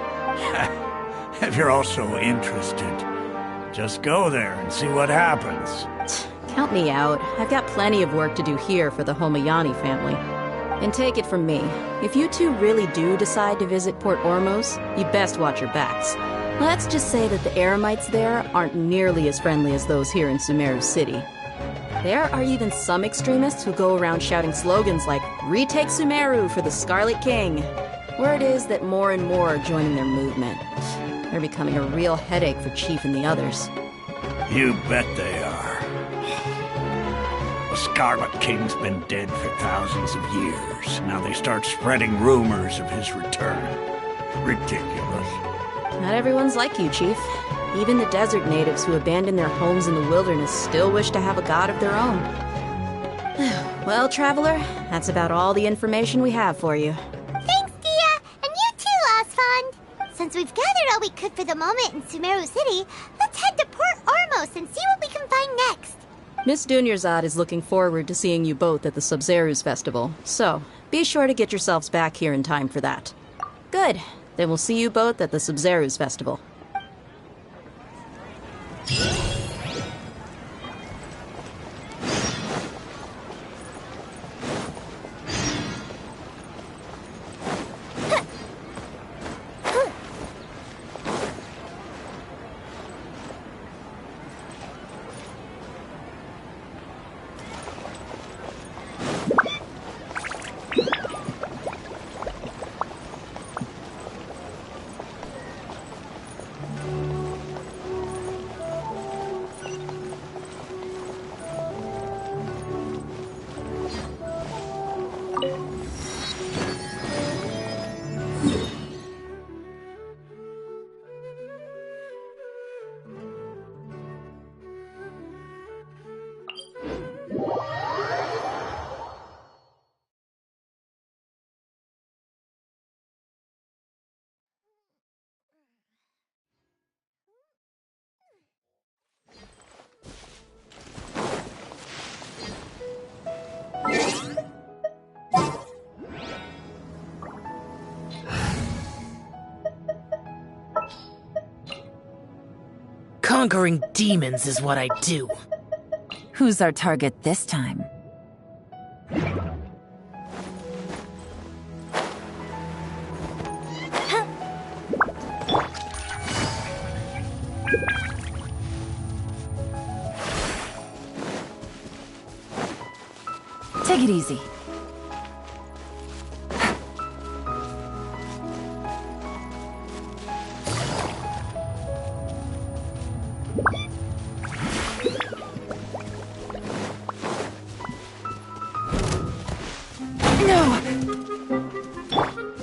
If you're also interested, just go there and see what happens. Count me out. I've got plenty of work to do here for the Homayani family. And take it from me, if you two really do decide to visit Port Ormos, you best watch your backs. Let's just say that the Eremites there aren't nearly as friendly as those here in Sumeru City. There are even some extremists who go around shouting slogans like, "Retake Sumeru for the Scarlet King." Word is that more and more are joining their movement. They're becoming a real headache for Chief and the others. You bet they are. The Scarlet King's been dead for thousands of years. Now they start spreading rumors of his return. Ridiculous. Not everyone's like you, Chief. Even the desert natives who abandoned their homes in the wilderness still wish to have a god of their own. Well, Traveler, that's about all the information we have for you. Thanks, Dia! And you too, Since we've gathered all we could for the moment in Sumeru City, let's head to Port Ormos and see what we can find next. Miss Dunyarzad is looking forward to seeing you both at the Sub-Zeru's festival, so be sure to get yourselves back here in time for that. Good. Then we'll see you both at the Sub-Zeru's festival. Conquering demons is what I do. Who's our target this time? Take it easy.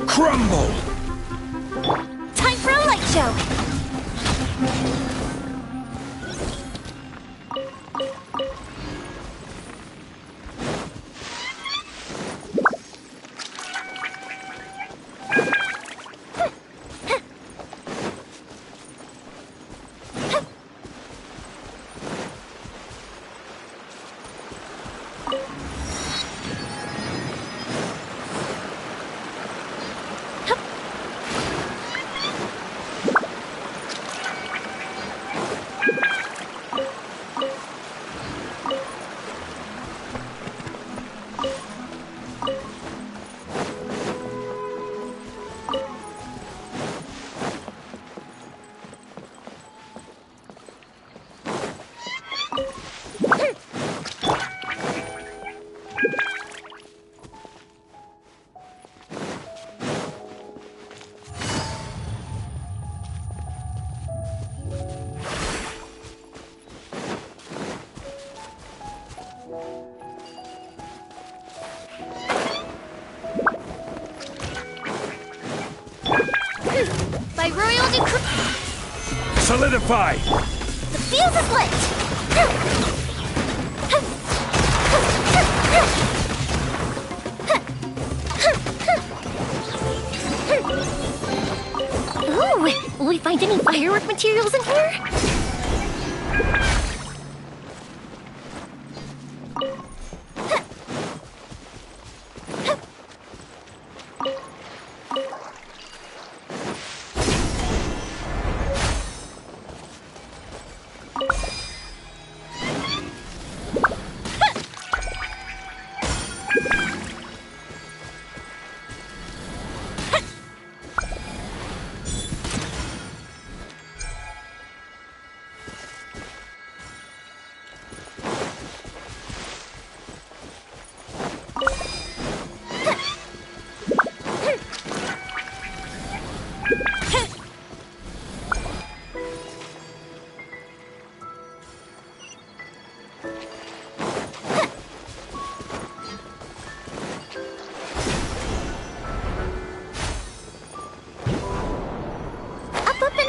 Crumble! Time for a light show! By royal decree. Solidify! The fuse is lit! Ooh, will we find any firework materials in here?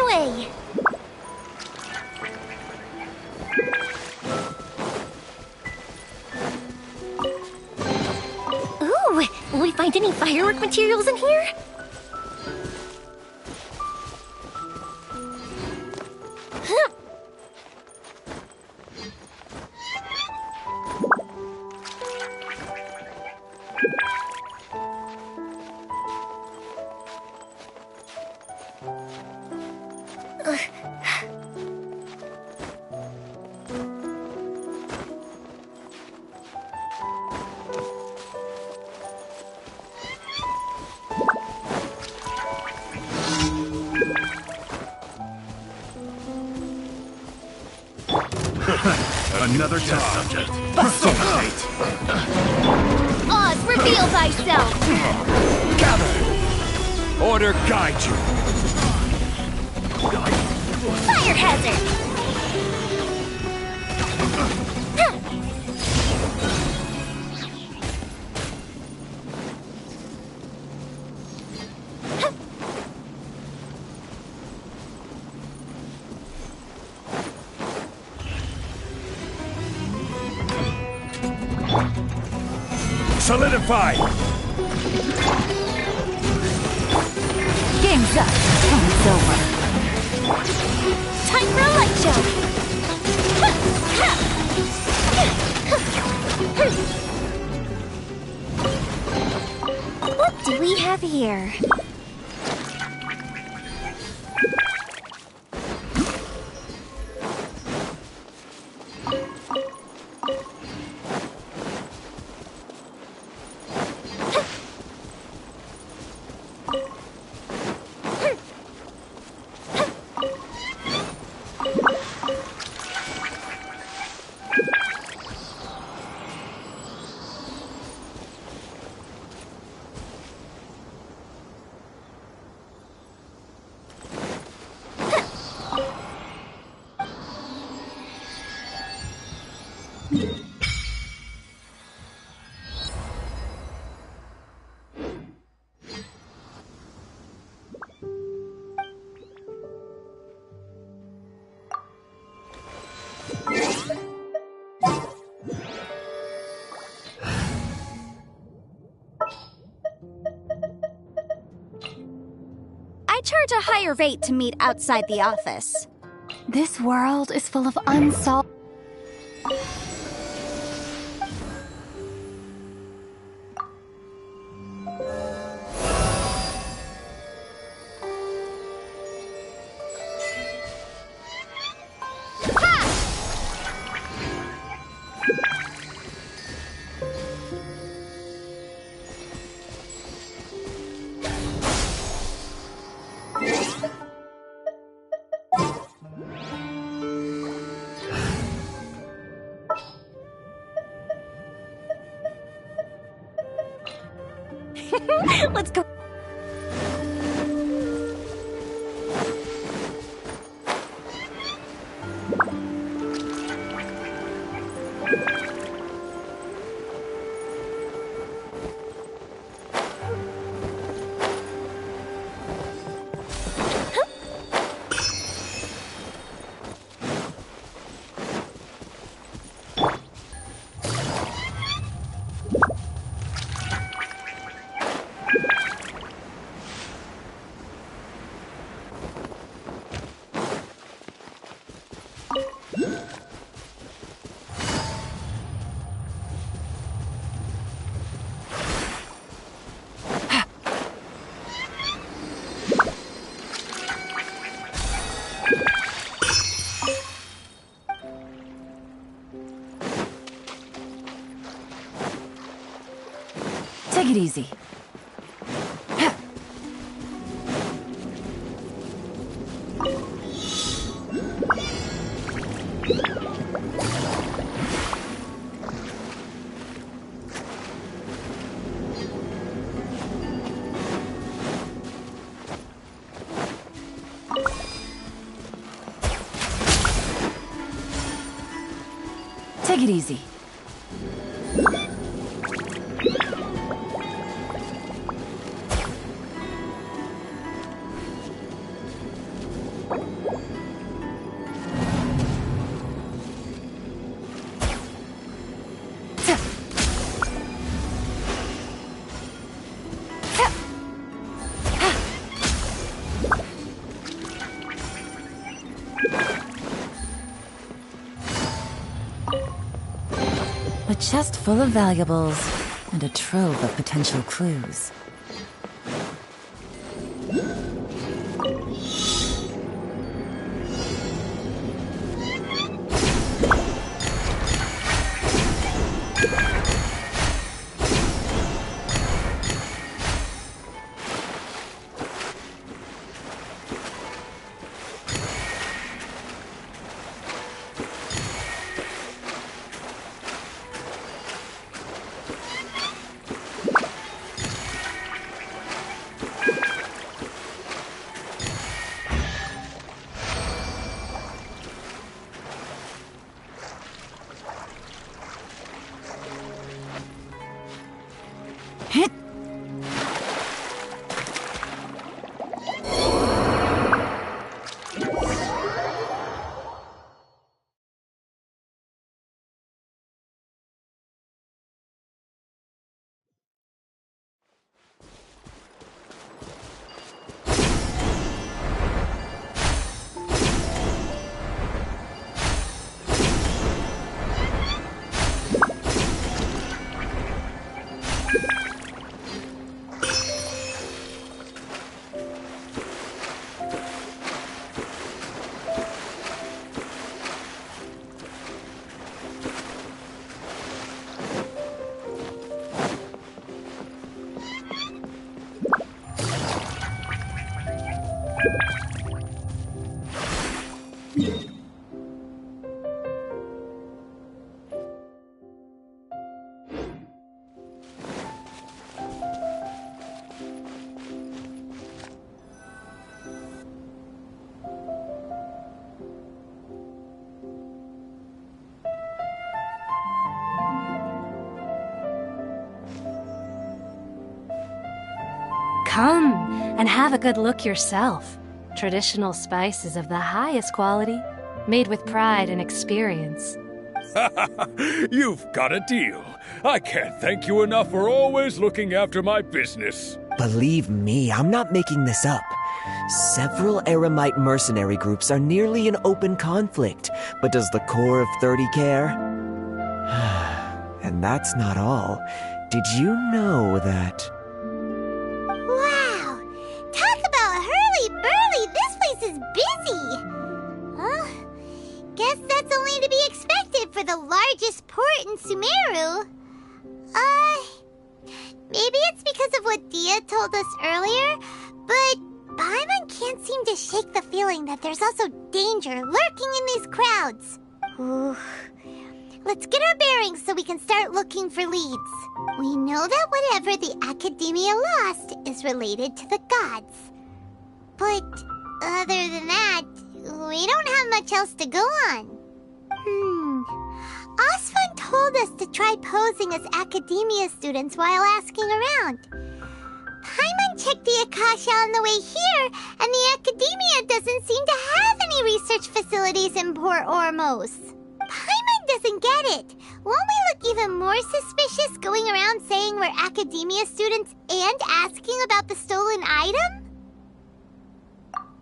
Way. Ooh, will we find any firework materials in here? Another test subject. Facilitate! Oz, reveal thyself! Gather! Order guide you. Fire hazard! Solidify! Game's up. Time's over. Time for a light show! What do we have here? I charge a higher rate to meet outside the office. This world is full of unsolved... Let's go. Take it easy. Take it easy. A chest full of valuables and a trove of potential clues. Come and have a good look yourself. Traditional spices of the highest quality, made with pride and experience. You've got a deal. I can't thank you enough for always looking after my business. Believe me, I'm not making this up. Several Eremite mercenary groups are nearly in open conflict, but does the core of 30 care? And that's not all. Did you know that... Wow! Talk about hurly-burly! This place is busy! Guess that's only to be expected for the largest port in Sumeru. Maybe it's because of what Dia told us earlier, but Paimon can't seem to shake the feeling that there's also danger lurking in these crowds. Ooh. Let's get our bearings so we can start looking for leads. We know that whatever the Academia lost is related to the gods. But other than that, we don't have much else to go on. Osfun told us to try posing as Academia students while asking around. Paimon checked the Akasha on the way here, and the Academia doesn't seem to have any research facilities in Port Ormos. Paimon doesn't get it. Won't we look even more suspicious going around saying we're Academia students and asking about the stolen item?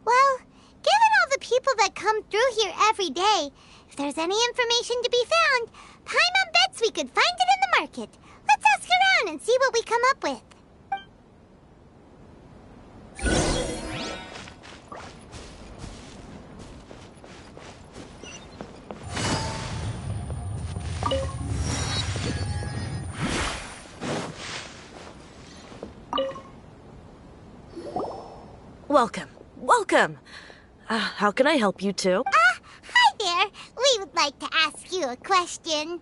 Well, given all the people that come through here every day, if there's any information to be found, Paimon bets we could find it in the market. Let's ask around and see what we come up with. Welcome. Welcome. How can I help you two? Hi there. We would like to ask you a question.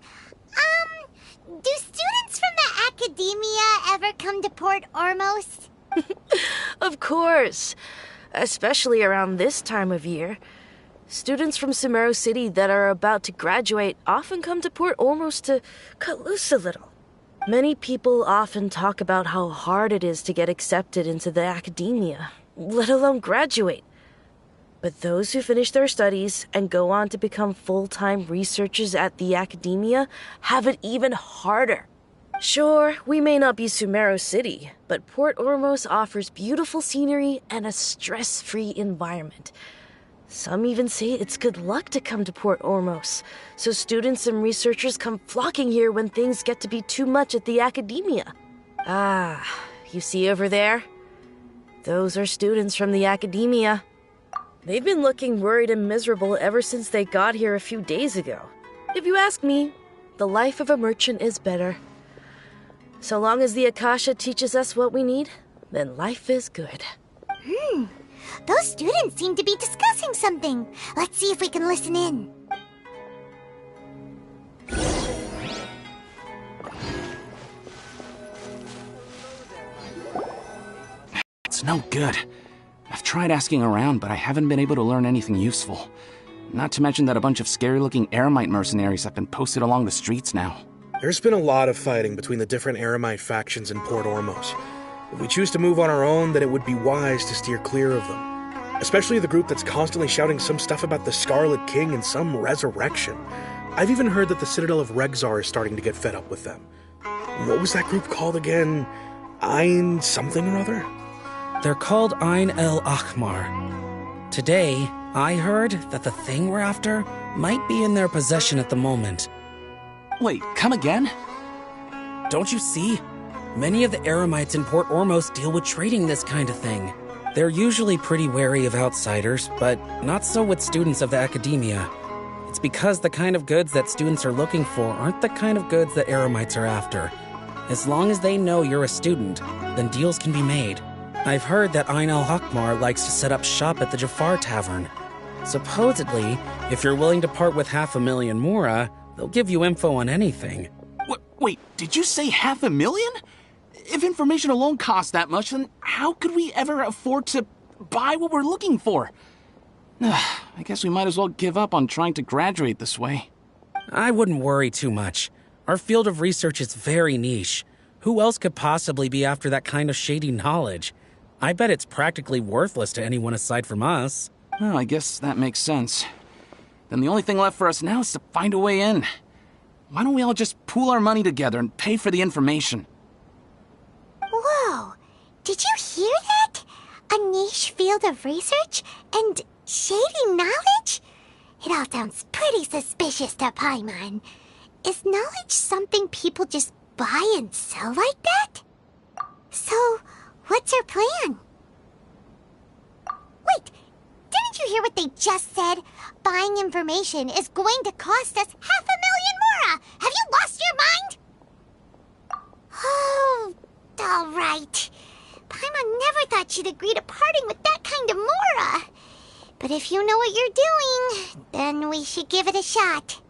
Do students from the Academia ever come to Port Ormos? Of course. Especially around this time of year. Students from Sumeru City that are about to graduate often come to Port Ormos to cut loose a little. Many people often talk about how hard it is to get accepted into the Academia, let alone graduate. But those who finish their studies and go on to become full-time researchers at the Academia have it even harder. Sure, we may not be Sumeru City, but Port Ormos offers beautiful scenery and a stress-free environment. Some even say it's good luck to come to Port Ormos, so students and researchers come flocking here when things get to be too much at the Academia. You see over there? Those are students from the Academia. They've been looking worried and miserable ever since they got here a few days ago. If you ask me, the life of a merchant is better. So long as the Akasha teaches us what we need, then life is good. Those students seem to be discussing something. Let's see if we can listen in. It's no good. I've tried asking around, but I haven't been able to learn anything useful. Not to mention that a bunch of scary-looking Eremite mercenaries have been posted along the streets now. There's been a lot of fighting between the different Eremite factions in Port Ormos. If we choose to move on our own, then it would be wise to steer clear of them. Especially the group that's constantly shouting some stuff about the Scarlet King and some resurrection. I've even heard that the Citadel of Regzar is starting to get fed up with them. What was that group called again? Ein something or other? They're called Ein El Akhmar. Today, I heard that the thing we're after might be in their possession at the moment. Wait, come again? Don't you see? Many of the Eremites in Port Ormos deal with trading this kind of thing. They're usually pretty wary of outsiders, but not so with students of the Academia. It's because the kind of goods that students are looking for aren't the kind of goods that Eremites are after. As long as they know you're a student, then deals can be made. I've heard that Ein El Akhmar likes to set up shop at the Jafar Tavern. Supposedly, if you're willing to part with 500,000 Mora, they'll give you info on anything. Wait, did you say 500,000? If information alone costs that much, then how could we ever afford to buy what we're looking for? I guess we might as well give up on trying to graduate this way. I wouldn't worry too much. Our field of research is very niche. Who else could possibly be after that kind of shady knowledge? I bet it's practically worthless to anyone aside from us. Well, I guess that makes sense. Then the only thing left for us now is to find a way in. Why don't we all just pool our money together and pay for the information? Whoa! Did you hear that? A niche field of research and shady knowledge? It all sounds pretty suspicious to Paimon. Is knowledge something people just buy and sell like that? So, what's your plan? Wait, didn't you hear what they just said? Buying information is going to cost us 500,000 mora! Have you lost your mind? Oh, all right. Paimon never thought she'd agree to parting with that kind of mora. But if you know what you're doing, then we should give it a shot.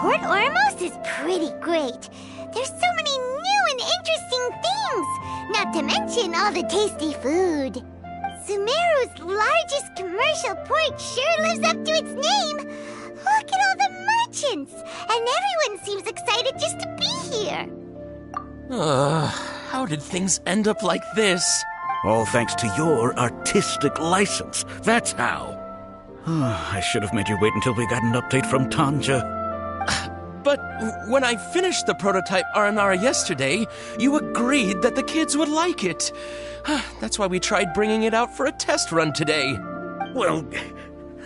Port Ormos is pretty great. There's so many new and interesting things, not to mention all the tasty food. Sumeru's largest commercial port sure lives up to its name. Look at all the merchants, and everyone seems excited just to be here. How did things end up like this? All thanks to your artistic license. That's how. I should have made you wait until we got an update from Tanja. But when I finished the prototype Aranara yesterday, you agreed that the kids would like it. That's why we tried bringing it out for a test run today. Well,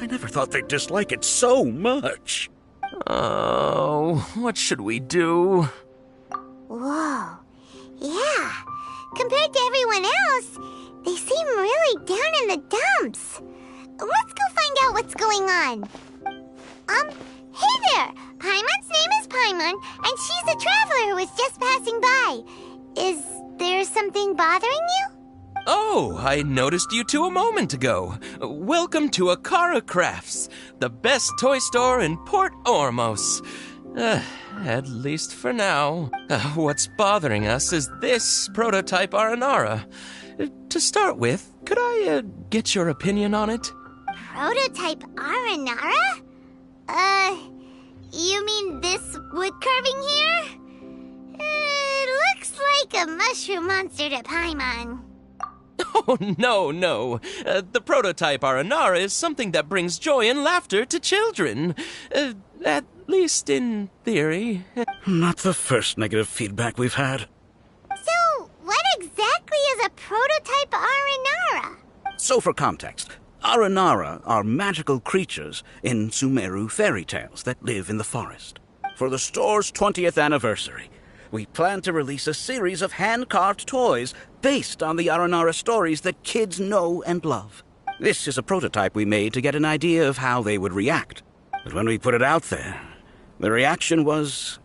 I never thought they'd dislike it so much. Oh, what should we do? Whoa. Yeah. Compared to everyone else, they seem really down in the dumps. Let's go find out what's going on. Hey there! Paimon's name is Paimon, and she's a traveler who was just passing by. Is there something bothering you? Oh, I noticed you two a moment ago. Welcome to Akara Crafts, the best toy store in Port Ormos. At least for now. What's bothering us is this prototype Aranara. To start with, could I get your opinion on it? Prototype Aranara? You mean this wood carving here? It looks like a mushroom monster to Paimon. Oh, no. The prototype Aranara is something that brings joy and laughter to children. At least in theory. Not the first negative feedback we've had. So, what exactly is a prototype Aranara? So for context, Aranara are magical creatures in Sumeru fairy tales that live in the forest. For the store's 20th anniversary, we plan to release a series of hand-carved toys based on the Aranara stories that kids know and love. This is a prototype we made to get an idea of how they would react. But when we put it out there, the reaction was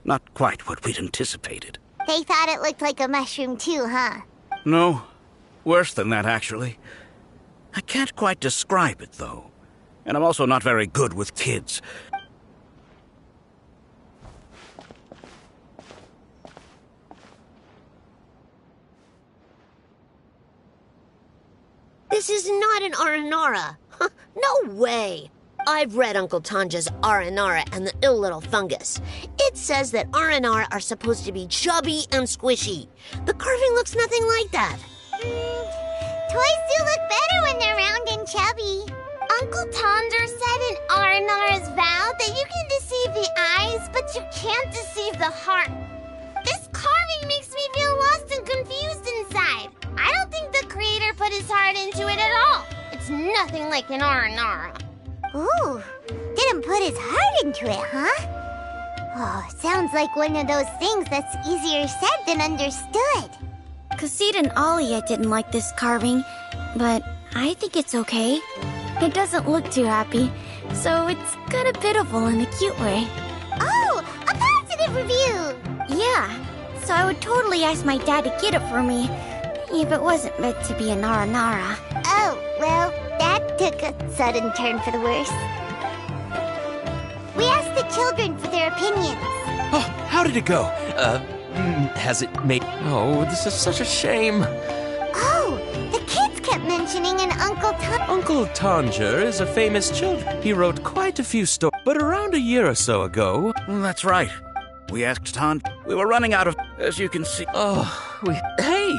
not quite what we'd anticipated. They thought it looked like a mushroom too, huh? No, worse than that, actually. I can't quite describe it, though. And I'm also not very good with kids. This is not an Aranara. No way. I've read Uncle Tanja's Aranara and the ill little fungus. It says that Aranara are supposed to be chubby and squishy. The carving looks nothing like that. Toys do look better when they're round and chubby. Uncle Tonder said in Aranara's vow that you can deceive the eyes, but you can't deceive the heart. This carving makes me feel lost and confused inside. I don't think the creator put his heart into it at all. It's nothing like an Aranara. Ooh, didn't put his heart into it, huh? Oh, sounds like one of those things that's easier said than understood. Kassid and Alia didn't like this carving, but I think it's okay. It doesn't look too happy, so it's kinda pitiful in a cute way. Oh, a positive review! Yeah, so I would totally ask my dad to get it for me, if it wasn't meant to be a Nara Nara. Oh, well, that took a sudden turn for the worse. We asked the children for their opinions. Oh, how did it go? Has it made... Oh, this is such a shame. Oh, the kids kept mentioning an Uncle Uncle Tanger is a famous children. He wrote quite a few stories, but around a year or so ago... That's right. We asked Tan. We were running out of... As you can see... Hey,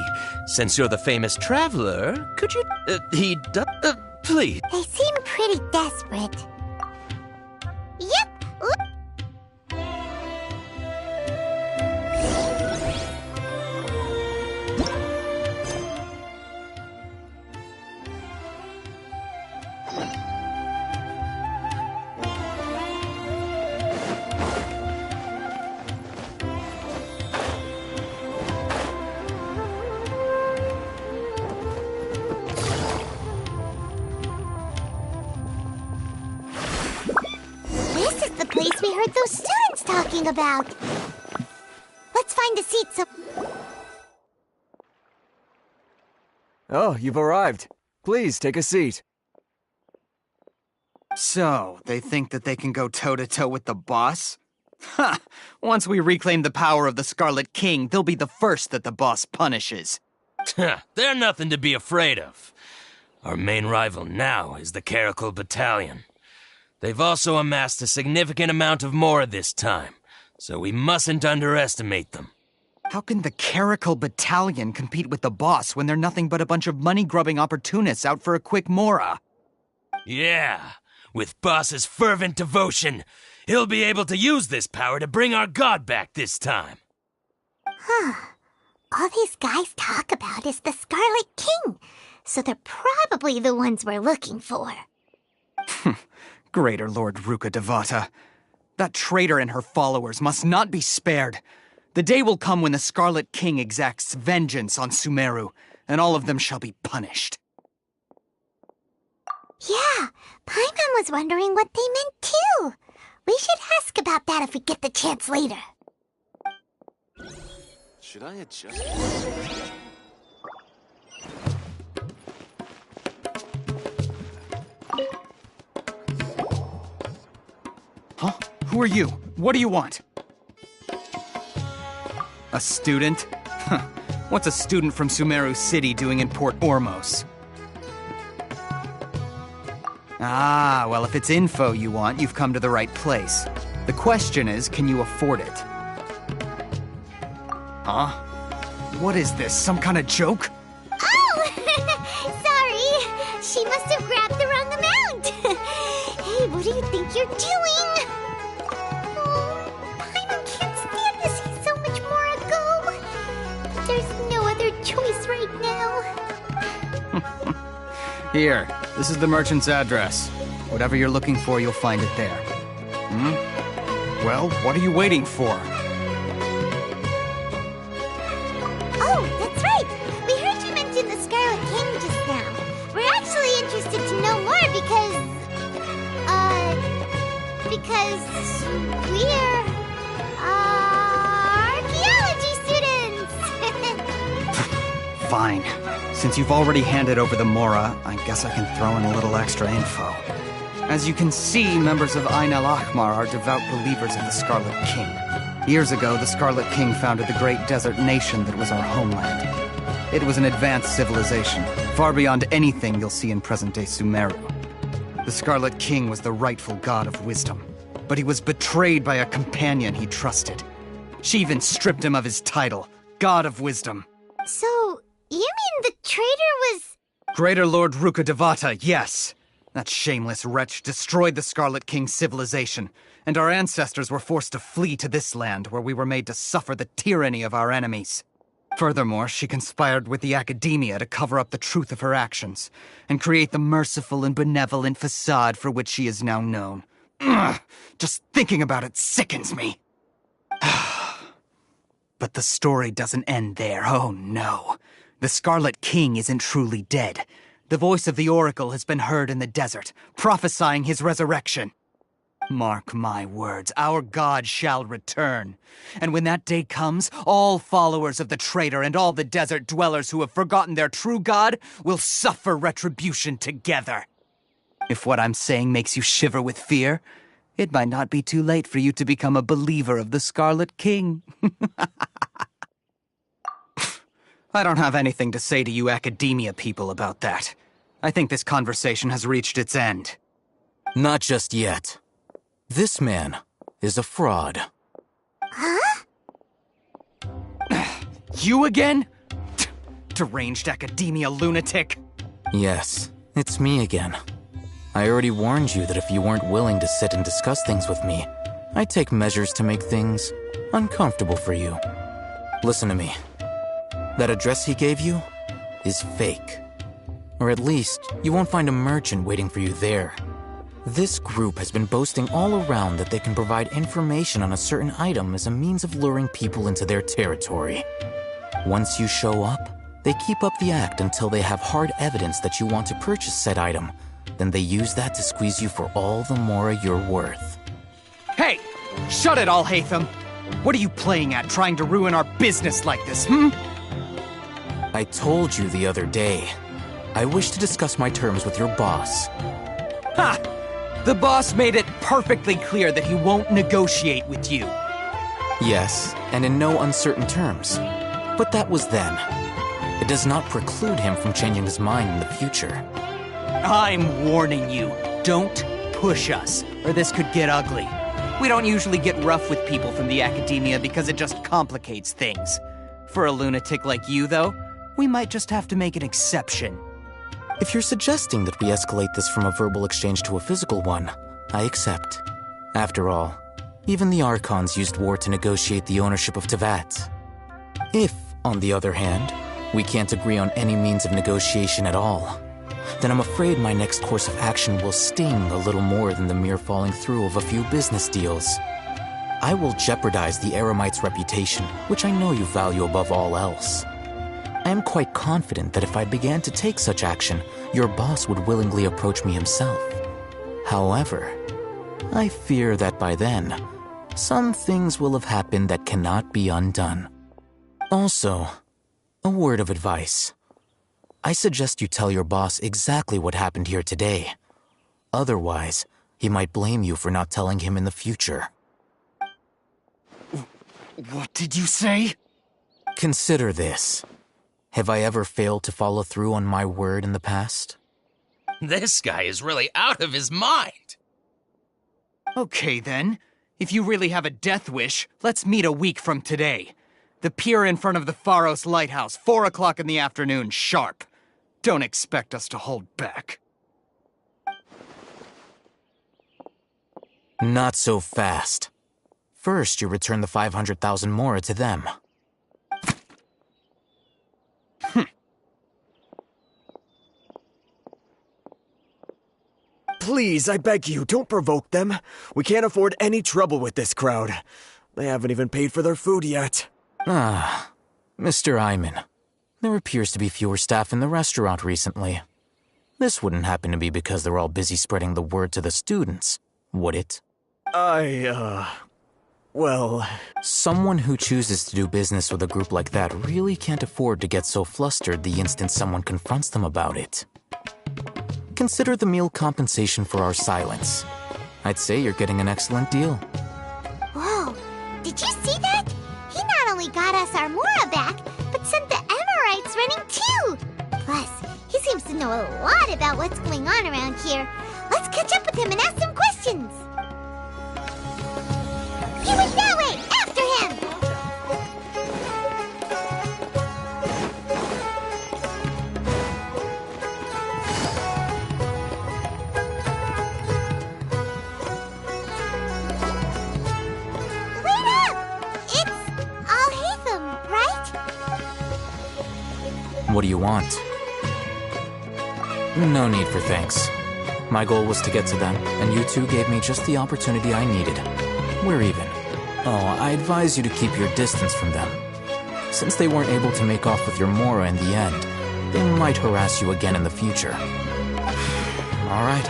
since you're the famous traveler, could you... please. They seem pretty desperate. Yep. Place we heard those students talking about. Let's find a seat Oh, you've arrived. Please, take a seat. So, they think that they can go toe-to-toe with the boss? Ha! Once we reclaim the power of the Scarlet King, they'll be the first that the boss punishes. They're nothing to be afraid of. Our main rival now is the Caracal Battalion. They've also amassed a significant amount of Mora this time, so we mustn't underestimate them. How can the Caracal Battalion compete with the boss when they're nothing but a bunch of money-grubbing opportunists out for a quick Mora? Yeah, with Boss's fervent devotion, he'll be able to use this power to bring our god back this time. Huh. All these guys talk about is the Scarlet King, so they're probably the ones we're looking for. Greater Lord Ruka Devata. That traitor and her followers must not be spared. The day will come when the Scarlet King exacts vengeance on Sumeru, and all of them shall be punished. Yeah, Paimon was wondering what they meant too. We should ask about that if we get the chance later. Should I adjust? Huh? Who are you? What do you want? A student? Huh. What's a student from Sumeru City doing in Port Ormos? Ah, well, if it's info you want, you've come to the right place. The question is, can you afford it? Huh? What is this, some kind of joke? Oh! Sorry! She must have grabbed the wrong amount! Hey, what do you think you're doing? Oh, Paimon can't stand to see so much more go. But there's no other choice right now. Here, this is the merchant's address. Whatever you're looking for, you'll find it there. Well, what are you waiting for? Oh, that's right! We heard you mention the Scarlet King just now. We're actually interested to know more because we're, archaeology students! Fine. Since you've already handed over the Mora, I guess I can throw in a little extra info. As you can see, members of Ain al-Ahmar are devout believers of the Scarlet King. Years ago, the Scarlet King founded the great desert nation that was our homeland. It was an advanced civilization, far beyond anything you'll see in present-day Sumeru. The Scarlet King was the rightful god of wisdom, but he was betrayed by a companion he trusted. She even stripped him of his title, God of Wisdom. So, you mean the traitor was... Greater Lord Ruka Devata, yes! That shameless wretch destroyed the Scarlet King's civilization, and our ancestors were forced to flee to this land where we were made to suffer the tyranny of our enemies. Furthermore, she conspired with the Academia to cover up the truth of her actions, and create the merciful and benevolent facade for which she is now known. Ugh, just thinking about it sickens me. But the story doesn't end there, oh no. The Scarlet King isn't truly dead. The voice of the Oracle has been heard in the desert, prophesying his resurrection. Mark my words, our god shall return. And when that day comes, all followers of the traitor and all the desert dwellers who have forgotten their true god will suffer retribution together. If what I'm saying makes you shiver with fear, it might not be too late for you to become a believer of the Scarlet King. I don't have anything to say to you academia people about that. I think this conversation has reached its end. Not just yet. This man is a fraud. Huh? You again? Deranged academia lunatic. Yes, it's me again. I already warned you that if you weren't willing to sit and discuss things with me, I'd take measures to make things uncomfortable for you. Listen to me. That address he gave you is fake. Or at least, you won't find a merchant waiting for you there. This group has been boasting all around that they can provide information on a certain item as a means of luring people into their territory. Once you show up, they keep up the act until they have hard evidence that you want to purchase said item. Then they use that to squeeze you for all the mora you're worth. Hey! Shut it all, Hatham! What are you playing at, trying to ruin our business like this, I told you the other day. I wish to discuss my terms with your boss. Ha! The boss made it perfectly clear that he won't negotiate with you. Yes, and in no uncertain terms. But that was then. It does not preclude him from changing his mind in the future. I'm warning you, don't push us, or this could get ugly. We don't usually get rough with people from the academia because it just complicates things. For a lunatic like you, though, we might just have to make an exception. If you're suggesting that we escalate this from a verbal exchange to a physical one, I accept. After all, even the Archons used war to negotiate the ownership of Tevat. If, on the other hand, we can't agree on any means of negotiation at all, then I'm afraid my next course of action will sting a little more than the mere falling through of a few business deals. I will jeopardize the Eremite's reputation, which I know you value above all else. I am quite confident that if I began to take such action, your boss would willingly approach me himself. However, I fear that by then, some things will have happened that cannot be undone. Also, a word of advice. I suggest you tell your boss exactly what happened here today. Otherwise, he might blame you for not telling him in the future. What did you say? Consider this. Have I ever failed to follow through on my word in the past? This guy is really out of his mind. Okay then. If you really have a death wish, let's meet a week from today. The pier in front of the Pharos Lighthouse, 4 o'clock in the afternoon, sharp. Don't expect us to hold back. Not so fast. First, you return the 500,000 mora to them. Please, I beg you, don't provoke them. We can't afford any trouble with this crowd. They haven't even paid for their food yet. Ah, Mr. Iman. There appears to be fewer staff in the restaurant recently. This wouldn't happen to be because they're all busy spreading the word to the students, would it? Well... Someone who chooses to do business with a group like that really can't afford to get so flustered the instant someone confronts them about it. Consider the meal compensation for our silence. I'd say you're getting an excellent deal. Whoa, did you see that? He not only got us our Mora back, but sent the Emirites running too! Plus, he seems to know a lot about what's going on around here. Let's catch up with him and ask some questions! He went that way! After him! Wait up! It's Al-Hatham, right? What do you want? No need for thanks. My goal was to get to them, and you two gave me just the opportunity I needed. We're even. Oh, I advise you to keep your distance from them. Since they weren't able to make off with your Mora in the end, they might harass you again in the future. Alright,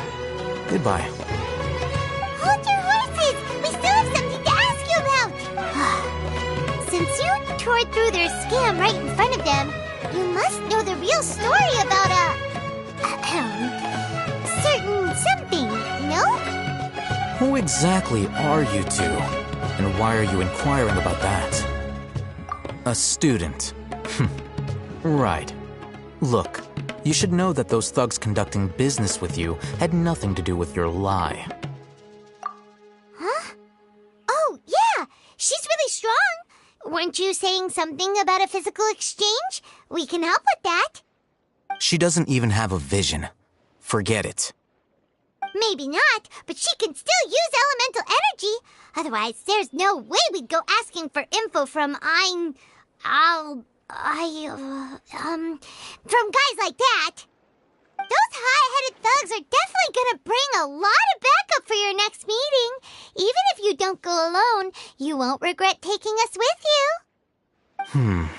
goodbye. Hold your horses! We still have something to ask you about! Since you tore through their scam right in front of them, you must know the real story about certain something, no? Who exactly are you two? And why are you inquiring about that? A student. Right. Look, you should know that those thugs conducting business with you had nothing to do with your lie. Huh? Oh, yeah! She's really strong! Weren't you saying something about a physical exchange? We can help with that. She doesn't even have a vision. Forget it. Maybe not, but she can still use elemental energy. Otherwise, there's no way we'd go asking for info from from guys like that. Those high-headed thugs are definitely gonna bring a lot of backup for your next meeting. Even if you don't go alone, you won't regret taking us with you.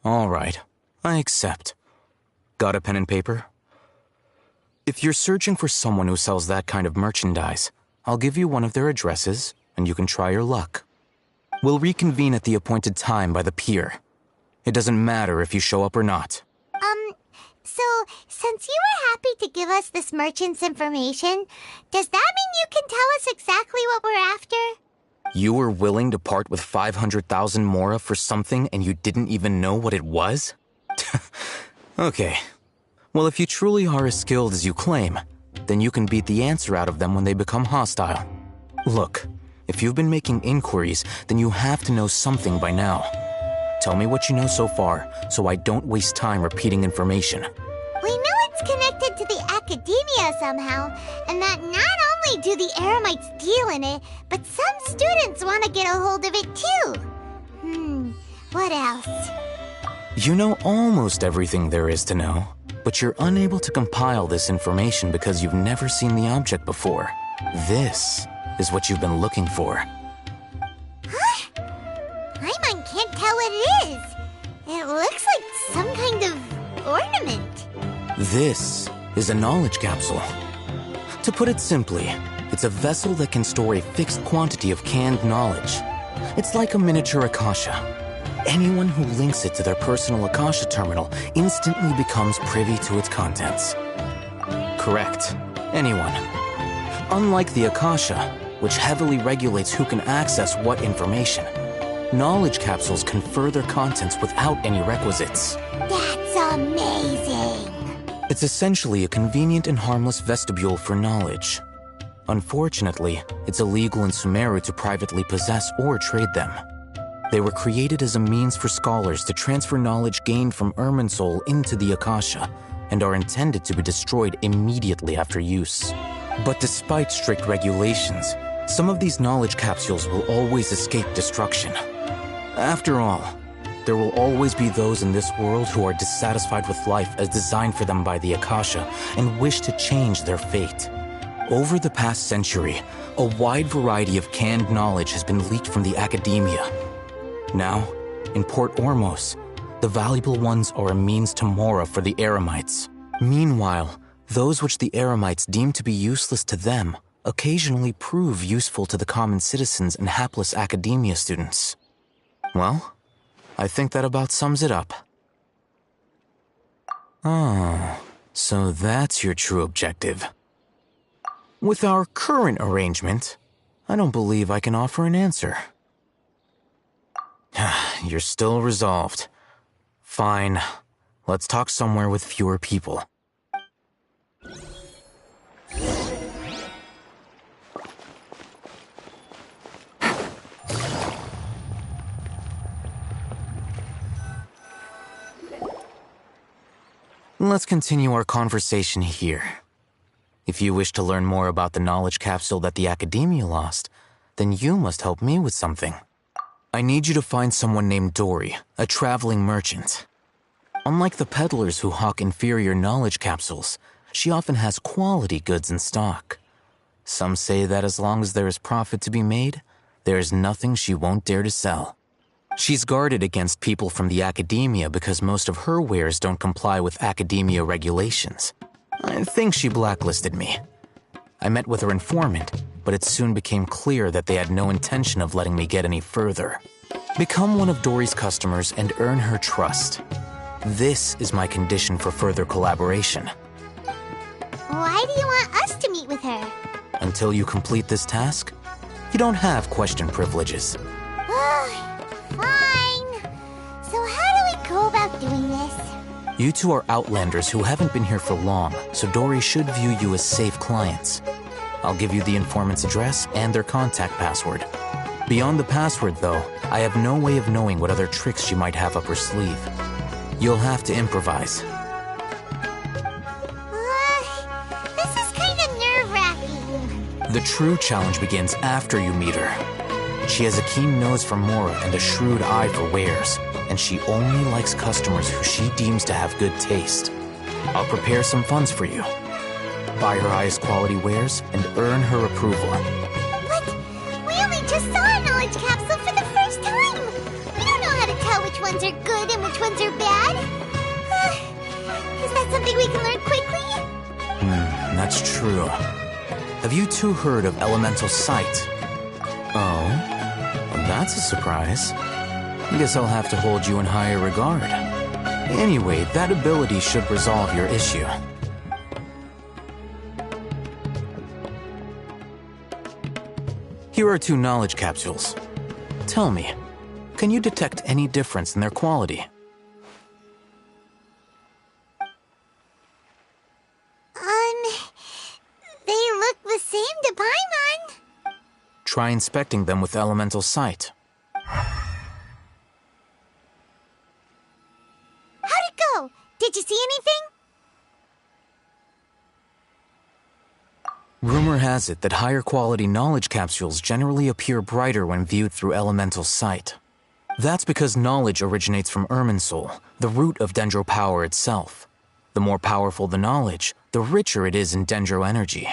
Alright, I accept. Got a pen and paper? If you're searching for someone who sells that kind of merchandise, I'll give you one of their addresses, and you can try your luck. We'll reconvene at the appointed time by the pier. It doesn't matter if you show up or not. So, since you were happy to give us this merchant's information, does that mean you can tell us exactly what we're after? You were willing to part with 500,000 Mora for something and you didn't even know what it was? Okay. Well, if you truly are as skilled as you claim, then you can beat the answer out of them when they become hostile. Look, if you've been making inquiries, then you have to know something by now. Tell me what you know so far, so I don't waste time repeating information. We know it's connected to the academia somehow, and that not only do the Eremites deal in it, but some students want to get a hold of it too. What else? You know almost everything there is to know, but you're unable to compile this information because you've never seen the object before. This is what you've been looking for. Paimon can't tell what it is. It looks like some kind of ornament. This is a knowledge capsule. To put it simply, it's a vessel that can store a fixed quantity of canned knowledge. It's like a miniature Akasha. Anyone who links it to their personal Akasha terminal instantly becomes privy to its contents. Correct. Anyone. Unlike the Akasha, which heavily regulates who can access what information, knowledge capsules confer their contents without any requisites. That's amazing! It's essentially a convenient and harmless vestibule for knowledge. Unfortunately, it's illegal in Sumeru to privately possess or trade them. They were created as a means for scholars to transfer knowledge gained from Irminsul into the Akasha, and are intended to be destroyed immediately after use. But despite strict regulations, some of these knowledge capsules will always escape destruction. After all, there will always be those in this world who are dissatisfied with life as designed for them by the Akasha and wish to change their fate. Over the past century, a wide variety of canned knowledge has been leaked from the academia. Now, in Port Ormos, the valuable ones are a means to Mora for the Eremites. Meanwhile, those which the Eremites deem to be useless to them occasionally prove useful to the common citizens and hapless academia students. Well, I think that about sums it up. Oh, so that's your true objective. With our current arrangement, I don't believe I can offer an answer. You're still resolved. Fine. Let's talk somewhere with fewer people. Let's continue our conversation here. If you wish to learn more about the knowledge capsule that the Academia lost, then you must help me with something. I need you to find someone named Dory, a traveling merchant. Unlike the peddlers who hawk inferior knowledge capsules, she often has quality goods in stock. Some say that as long as there is profit to be made, there's nothing she won't dare to sell. She's guarded against people from the academia because most of her wares don't comply with academia regulations. I think she blacklisted me. I met with her informant, but it soon became clear that they had no intention of letting me get any further. Become one of Dory's customers and earn her trust. This is my condition for further collaboration. Why do you want us to meet with her? Until you complete this task, you don't have question privileges. Fine. So how do we go about doing this? You two are outlanders who haven't been here for long, so Dory should view you as safe clients. I'll give you the informant's address and their contact password. Beyond the password, though, I have no way of knowing what other tricks she might have up her sleeve. You'll have to improvise. This is kind of nerve-wracking. The true challenge begins after you meet her. She has a keen nose for Mora and a shrewd eye for wares, and she only likes customers who she deems to have good taste. I'll prepare some funds for you. Buy her highest quality wares and earn her approval. But we only just saw a knowledge capsule for the first time. We don't know how to tell which ones are good and which ones are bad. Is that something we can learn quickly? That's true. Have you two heard of elemental sight? Oh, well, that's a surprise. Guess I'll have to hold you in higher regard. Anyway, that ability should resolve your issue. Here are 2 knowledge capsules. Tell me, can you detect any difference in their quality? They look the same to Paimon. Try inspecting them with elemental sight. How'd it go? Did you see anything? Rumor has it that higher quality knowledge capsules generally appear brighter when viewed through elemental sight. That's because knowledge originates from Irminsul, the root of Dendro power itself. The more powerful the knowledge, the richer it is in Dendro energy.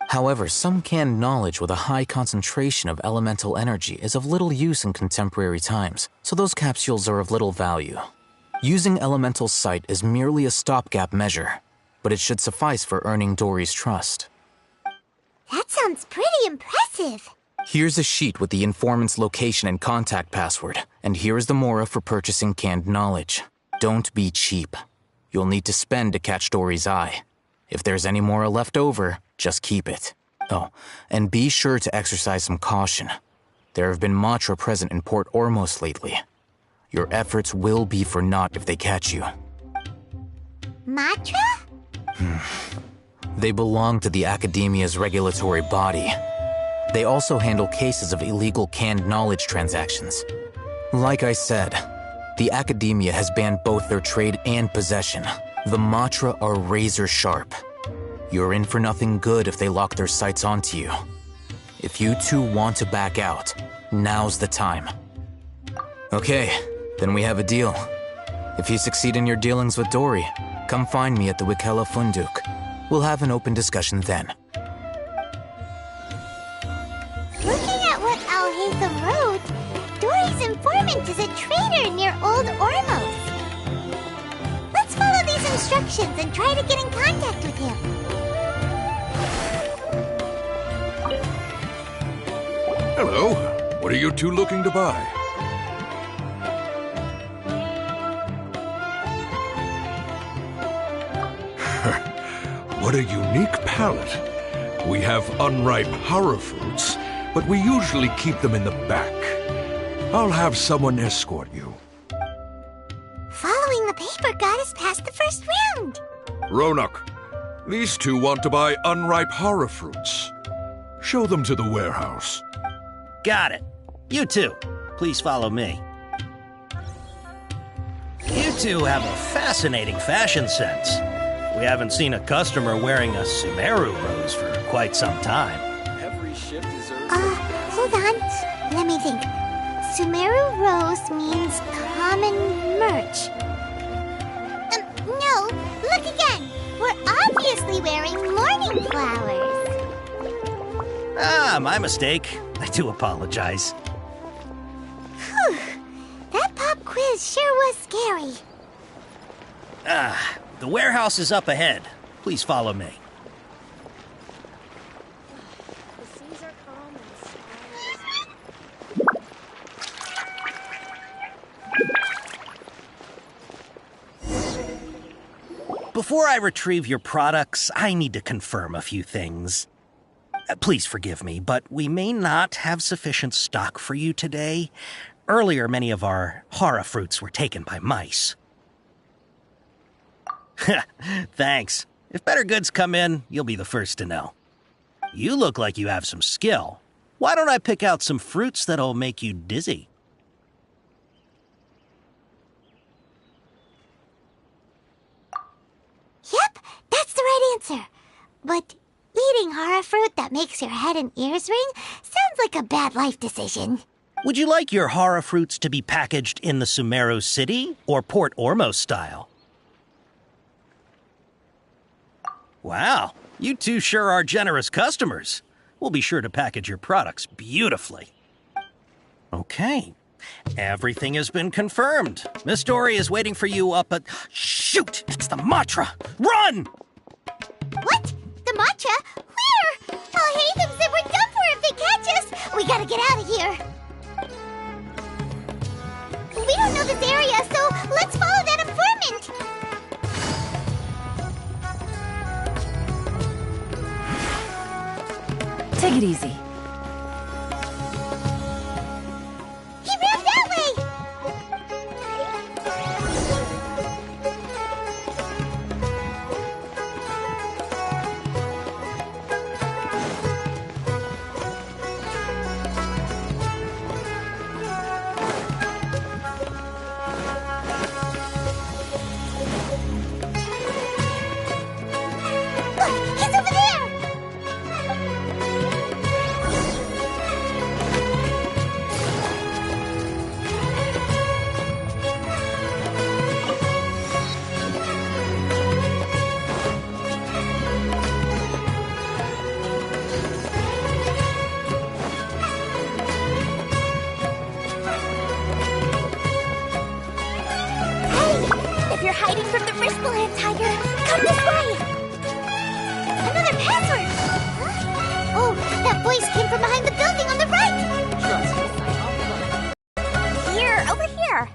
However, some canned knowledge with a high concentration of elemental energy is of little use in contemporary times, so those capsules are of little value. Using elemental sight is merely a stopgap measure, but it should suffice for earning Dory's trust. That sounds pretty impressive. Here's a sheet with the informant's location and contact password, and here is the Mora for purchasing canned knowledge. Don't be cheap. You'll need to spend to catch Dory's eye. If there's any Mora left over, just keep it. Oh, and be sure to exercise some caution. There have been Matra present in Port Ormos lately. Your efforts will be for naught if they catch you. Matra? They belong to the Academia's regulatory body. They also handle cases of illegal canned knowledge transactions. Like I said, the Academia has banned both their trade and possession. The Matra are razor sharp. You're in for nothing good if they lock their sights onto you. If you two want to back out, now's the time. Okay, then we have a deal. If you succeed in your dealings with Dory, come find me at the Wikela Funduk. We'll have an open discussion then. Looking at what Al-Haytham wrote, Dory's informant is a trader near Old Ormos. Let's follow these instructions and try to get in contact with him. Hello. What are you two looking to buy? What a unique palette. We have unripe horror fruits, but we usually keep them in the back. I'll have someone escort you. Following the paper got us past the first round. Ronak, these two want to buy unripe horror fruits. Show them to the warehouse. Got it. You two, please follow me. You two have a fascinating fashion sense. We haven't seen a customer wearing a Sumeru rose for quite some time. Every shift deserves... Hold on. Let me think. Sumeru rose means common merch. No, look again. We're obviously wearing morning flowers. Ah, my mistake. I do apologize. Whew. That pop quiz sure was scary. Ah, the warehouse is up ahead. Please follow me. Before I retrieve your products, I need to confirm a few things. Please forgive me, but we may not have sufficient stock for you today. Earlier, many of our hara fruits were taken by mice. Thanks. If better goods come in, you'll be the first to know. You look like you have some skill. Why don't I pick out some fruits that'll make you dizzy? Yep, that's the right answer. But eating hara fruit that makes your head and ears ring sounds like a bad life decision. Would you like your hara fruits to be packaged in the Sumeru City or Port Ormos style? Wow, you two sure are generous customers. We'll be sure to package your products beautifully. Okay, everything has been confirmed. Miss Dory is waiting for you up at... Shoot, it's the Matra! Run! What? The Matra? Where? I'll hate them if we're done for if they catch us. We gotta get out of here. We don't know this area, so let's follow that informant. Take it easy. He ran that way! Look, he's over there! If you're hiding from the Wristland Tiger, come this way! Another password! Huh? Oh, that voice came from behind the building on the right! Here, over here.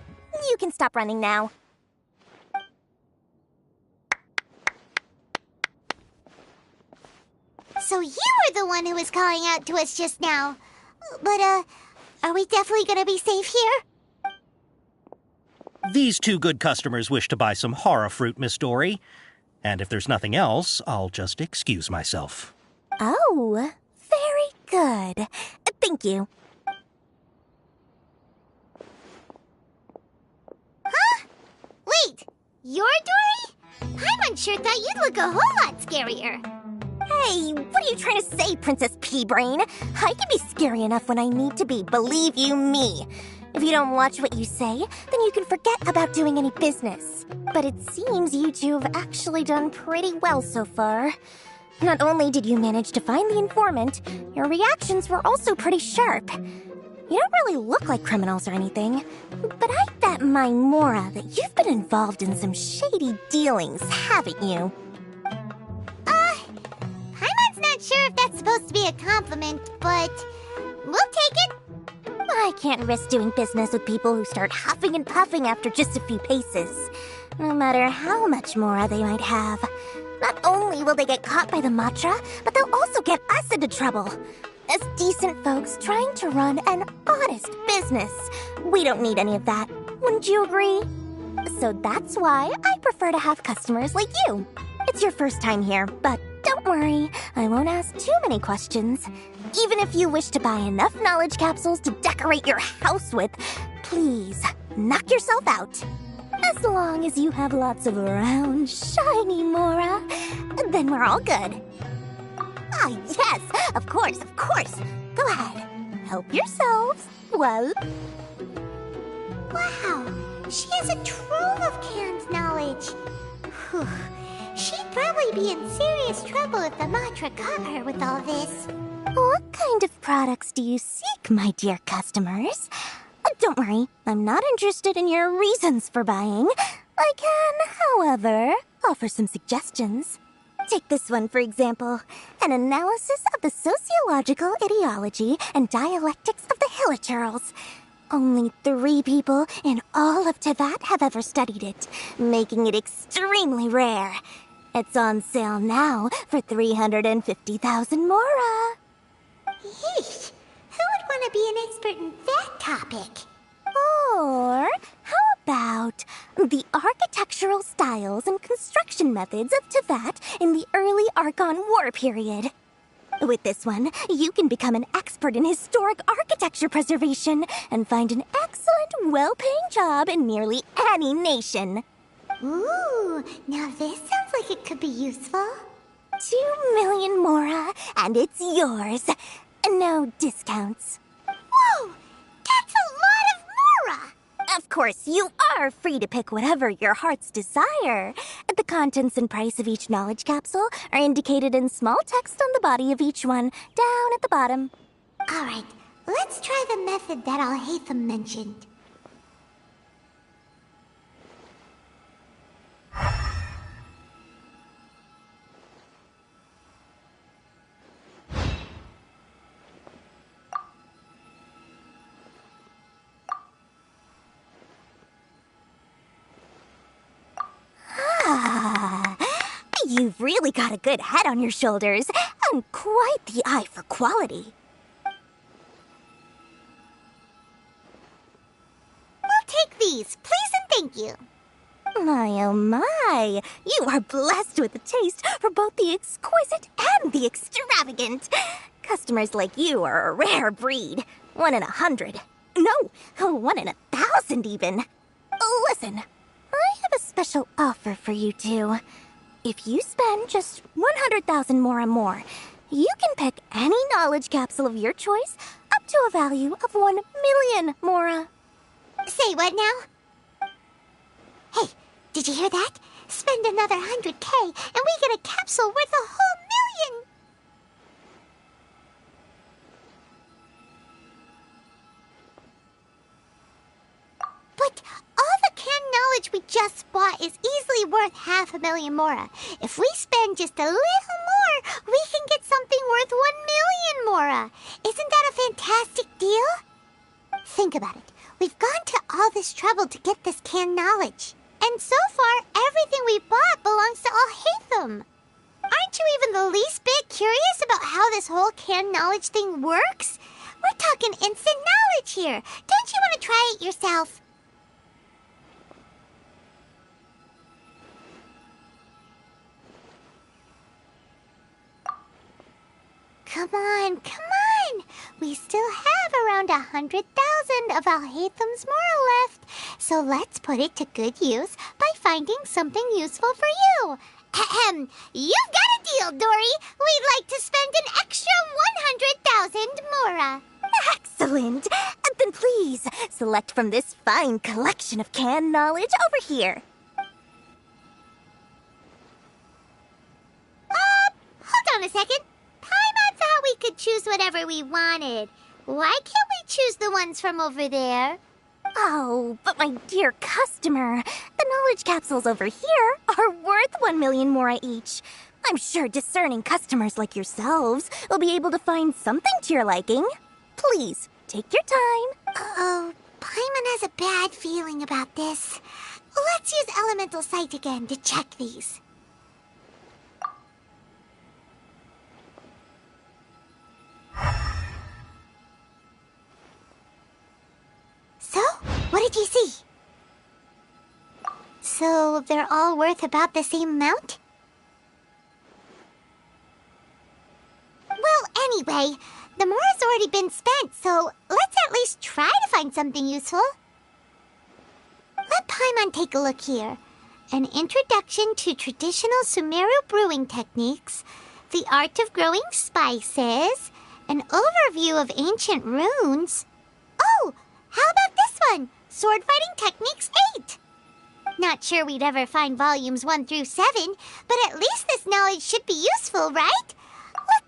You can stop running now. So you were the one who was calling out to us just now. But, are we definitely gonna be safe here? These two good customers wish to buy some hara fruit, Miss Dory. And if there's nothing else, I'll just excuse myself. Oh, very good. Thank you. Huh? Wait, you're Dory? Paimon sure thought you'd look a whole lot scarier. Hey, what are you trying to say, Princess Pea-Brain? I can be scary enough when I need to be, believe you me. If you don't watch what you say, then you can forget about doing any business. But it seems you two have actually done pretty well so far. Not only did you manage to find the informant, your reactions were also pretty sharp. You don't really look like criminals or anything, but I bet my Mora that you've been involved in some shady dealings, haven't you? Paimon's not sure if that's supposed to be a compliment, but we'll take it. I can't risk doing business with people who start huffing and puffing after just a few paces, no matter how much Mora they might have. Not only will they get caught by the Matra, but they'll also get us into trouble. As decent folks trying to run an honest business, we don't need any of that. Wouldn't you agree? So that's why I prefer to have customers like you. It's your first time here, but don't worry, I won't ask too many questions. Even if you wish to buy enough knowledge capsules to decorate your house with, please, knock yourself out. As long as you have lots of round, shiny Mora, then we're all good. Ah, yes, of course, of course. Go ahead, help yourselves. Well, wow, she has a trove of canned knowledge. Whew. She'd probably be in serious trouble if the Matra caught her with all this. What kind of products do you seek, my dear customers? Don't worry, I'm not interested in your reasons for buying. I can, however, offer some suggestions. Take this one, for example. An analysis of the sociological ideology and dialectics of the Hilichurls. Only 3 people in all of Teyvat have ever studied it, making it extremely rare. It's on sale now for 350,000 mora. Yeesh. Who would want to be an expert in that topic? Or how about the architectural styles and construction methods of Teyvat in the early Archon War period? With this one, you can become an expert in historic architecture preservation and find an excellent, well-paying job in nearly any nation. Ooh, now this sounds like it could be useful. 2 million mora, and it's yours. No discounts. Whoa! That's a lot of mora! Of course, you are free to pick whatever your heart's desire. The contents and price of each knowledge capsule are indicated in small text on the body of each one, down at the bottom. Alright, let's try the method that Al-Haytham mentioned. You've really got a good head on your shoulders, and quite the eye for quality. We'll take these, please and thank you. My oh my, you are blessed with a taste for both the exquisite and the extravagant. Customers like you are a rare breed. 1 in 100. No, 1 in 1,000 even. Listen, I have a special offer for you two. If you spend just 100,000 mora more, you can pick any knowledge capsule of your choice up to a value of 1 million mora. Say what now? Hey, did you hear that? Spend another 100K and we get a capsule worth a whole million! But all the canned knowledge we just bought is easily worth 500,000 mora. If we spend just a little more, we can get something worth 1 million mora. Isn't that a fantastic deal? Think about it. We've gone to all this trouble to get this canned knowledge. And so far, everything we bought belongs to Al-Haytham. Aren't you even the least bit curious about how this whole canned knowledge thing works? We're talking instant knowledge here. Don't you want to try it yourself? Come on, come on! We still have around 100,000 of Al-Haytham's mora left, so let's put it to good use by finding something useful for you. Ahem, you've got a deal, Dory. We'd like to spend an extra 100,000 mora. Excellent! Then please, select from this fine collection of canned knowledge over here. Hold on a second. Paimon thought we could choose whatever we wanted. Why can't we choose the ones from over there? Oh, but my dear customer, the knowledge capsules over here are worth 1 million mora each. I'm sure discerning customers like yourselves will be able to find something to your liking. Please, take your time. Uh-oh, Paimon has a bad feeling about this. Let's use Elemental Sight again to check these. So, what did you see? So, they're all worth about the same amount? Well, anyway, the mora's already been spent, so let's at least try to find something useful. Let Paimon take a look here. An introduction to traditional Sumeru brewing techniques, the art of growing spices, an overview of ancient runes. Oh, how about this one? Sword Fighting Techniques 8. Not sure we'd ever find volumes 1 through 7, but at least this knowledge should be useful, right? Look,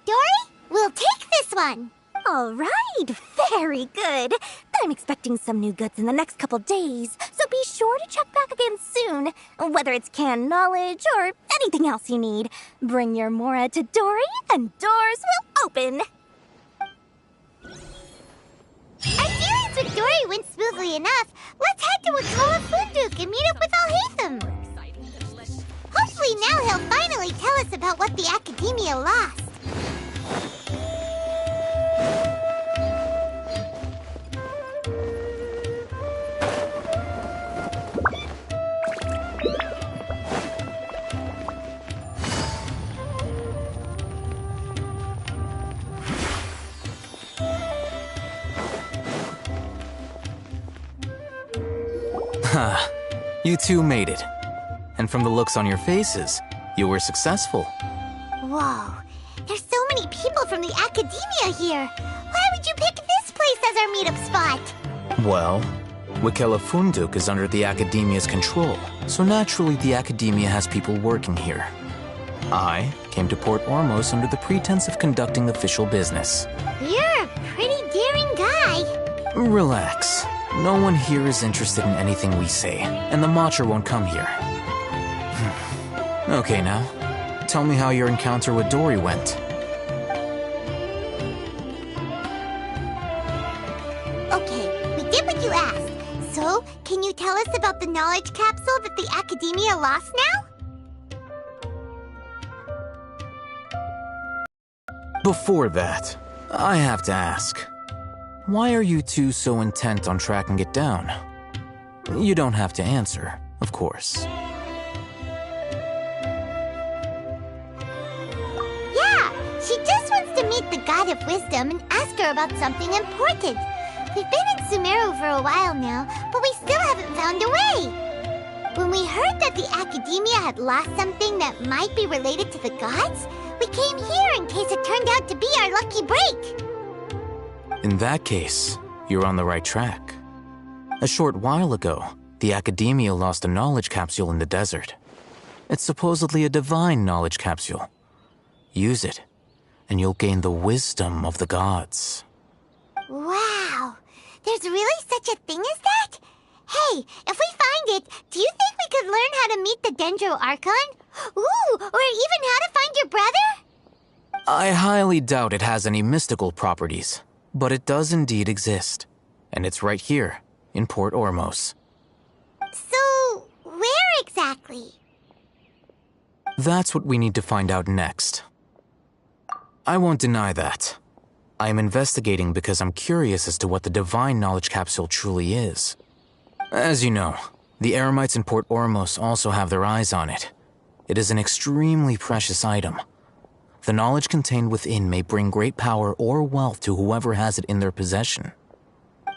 Dory? We'll take this one. All right, very good. I'm expecting some new goods in the next couple days, so be sure to check back again soon. Whether it's canned knowledge or anything else you need, bring your Mora to Dory and doors will open. Our dealings with Dory went smoothly enough. Let's head to Wakala Funduk and meet up with Alhaitham. Hopefully now he'll finally tell us about what the Academia lost. You two made it. And from the looks on your faces, you were successful. Whoa, there's so many people from the Academia here. Why would you pick this place as our meetup spot? Well, Wakela Funduk is under the Academia's control, so naturally the Academia has people working here. I came to Port Ormos under the pretense of conducting official business. You're a pretty daring guy. Relax. No one here is interested in anything we say, and the Matcha won't come here. Okay now, tell me how your encounter with Dory went. Okay, we did what you asked. So, can you tell us about the knowledge capsule that the Academia lost now? Before that, I have to ask. Why are you two so intent on tracking it down? You don't have to answer, of course. Yeah, she just wants to meet the God of Wisdom and ask her about something important. We've been in Sumeru for a while now, but we still haven't found a way. When we heard that the Academia had lost something that might be related to the gods, we came here in case it turned out to be our lucky break. In that case, you're on the right track. A short while ago, the Academia lost a knowledge capsule in the desert. It's supposedly a divine knowledge capsule. Use it, and you'll gain the wisdom of the gods. Wow, there's really such a thing as that? Hey, if we find it, do you think we could learn how to meet the Dendro Archon? Ooh, or even how to find your brother? I highly doubt it has any mystical properties. But it does indeed exist. And it's right here, in Port Ormos. So, where exactly? That's what we need to find out next. I won't deny that. I am investigating because I'm curious as to what the divine knowledge capsule truly is. As you know, the Eremites in Port Ormos also have their eyes on it. It is an extremely precious item. The knowledge contained within may bring great power or wealth to whoever has it in their possession.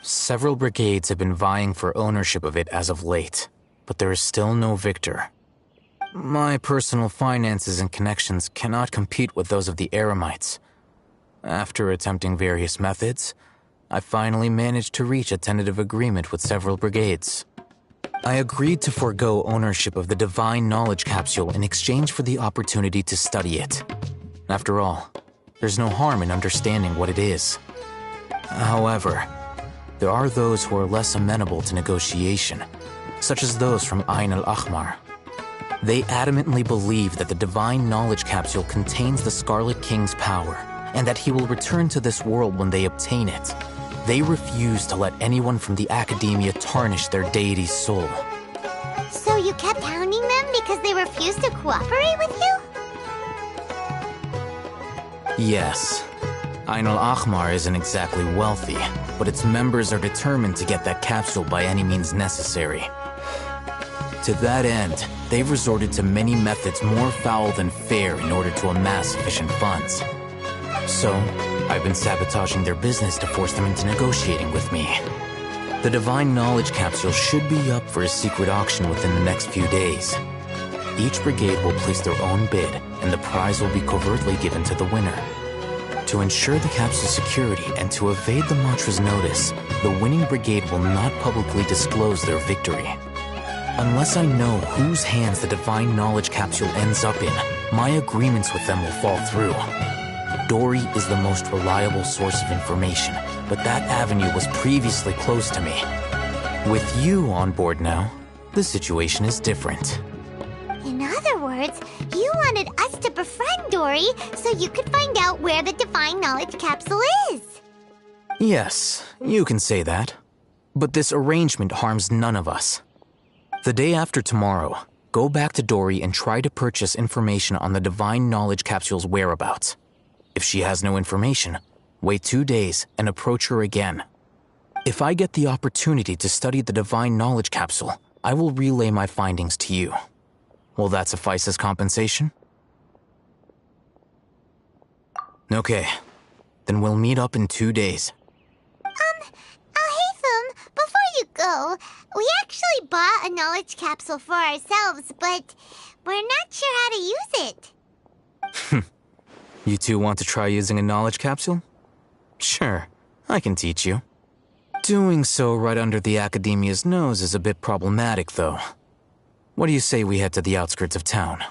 Several brigades have been vying for ownership of it as of late, but there is still no victor. My personal finances and connections cannot compete with those of the Eremites. After attempting various methods, I finally managed to reach a tentative agreement with several brigades. I agreed to forego ownership of the divine knowledge capsule in exchange for the opportunity to study it. After all, there's no harm in understanding what it is. However, there are those who are less amenable to negotiation, such as those from Ain al-Ahmar. They adamantly believe that the divine knowledge capsule contains the Scarlet King's power, and that he will return to this world when they obtain it. They refuse to let anyone from the Academia tarnish their deity's soul. So you kept hounding them because they refused to cooperate with you? Yes. Ain al-Ahmar isn't exactly wealthy, but its members are determined to get that capsule by any means necessary. To that end, they've resorted to many methods more foul than fair in order to amass sufficient funds. So, I've been sabotaging their business to force them into negotiating with me. The divine knowledge capsule should be up for a secret auction within the next few days. Each brigade will place their own bid, and the prize will be covertly given to the winner. To ensure the capsule's security and to evade the mantra's notice, the winning brigade will not publicly disclose their victory. Unless I know whose hands the divine knowledge capsule ends up in, my agreements with them will fall through. Dory is the most reliable source of information, but that avenue was previously closed to me. With you on board now, the situation is different. In other words, you wanted us to befriend Dory so you could find out where the Divine Knowledge Capsule is. Yes, you can say that. But this arrangement harms none of us. The day after tomorrow, go back to Dory and try to purchase information on the Divine Knowledge Capsule's whereabouts. If she has no information, wait 2 days and approach her again. If I get the opportunity to study the Divine Knowledge Capsule, I will relay my findings to you. Will that suffice as compensation? Okay, then we'll meet up in 2 days. Haytham, before you go, we actually bought a knowledge capsule for ourselves, but we're not sure how to use it. You two want to try using a knowledge capsule? Sure, I can teach you. Doing so right under the Academia's nose is a bit problematic, though. What do you say we head to the outskirts of town?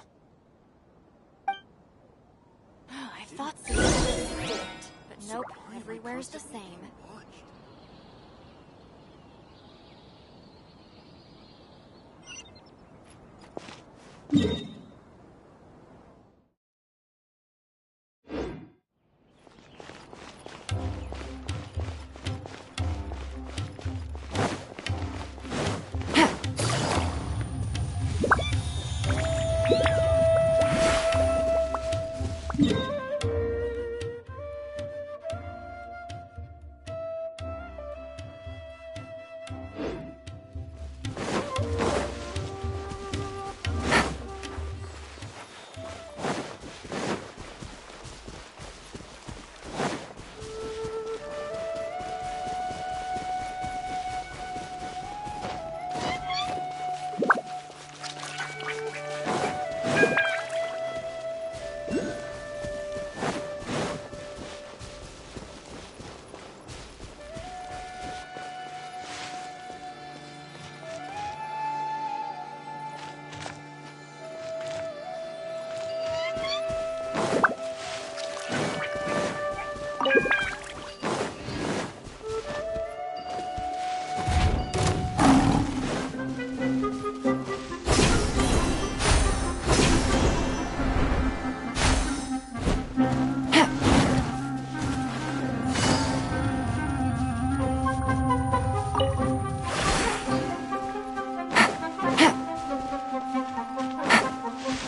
I thought so. But nope, everywhere's the same.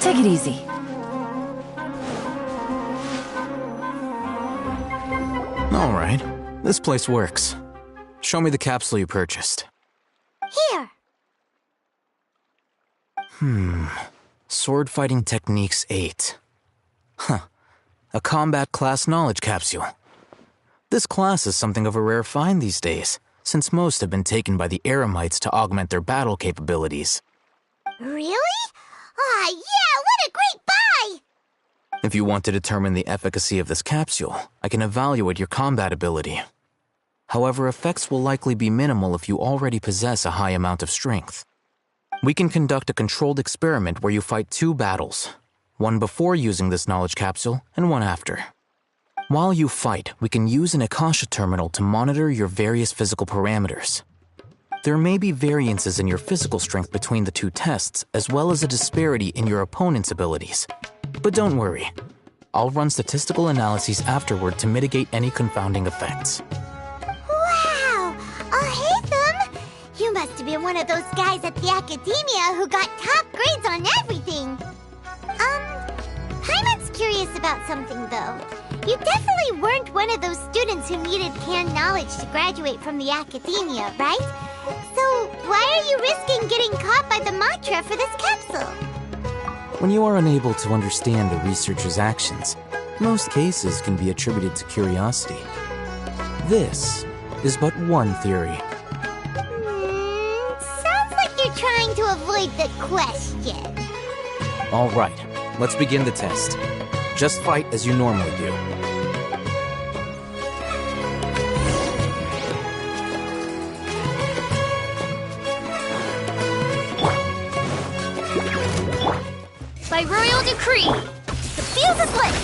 Take it easy. All right, this place works. Show me the capsule you purchased. Here. Sword Fighting Techniques 8. Huh. A combat class knowledge capsule. This class is something of a rare find these days, since most have been taken by the Eremites to augment their battle capabilities. Really? Ah, yeah, what a great buy! If you want to determine the efficacy of this capsule, I can evaluate your combat ability. However, effects will likely be minimal if you already possess a high amount of strength. We can conduct a controlled experiment where you fight 2 battles, one before using this knowledge capsule and one after. While you fight, we can use an Akasha terminal to monitor your various physical parameters. There may be variances in your physical strength between the 2 tests, as well as a disparity in your opponent's abilities. But don't worry, I'll run statistical analyses afterward to mitigate any confounding effects. Wow! Haytham! You must have been one of those guys at the Academia who got top grades on everything! Paimon's curious about something, though. You definitely weren't one of those students who needed canned knowledge to graduate from the Academia, right? So, why are you risking getting caught by the mantra for this capsule? When you are unable to understand a researcher's actions, most cases can be attributed to curiosity. This is but one theory. Sounds like you're trying to avoid the question. All right, let's begin the test. Just fight as you normally do. By royal decree, the fuse is lit!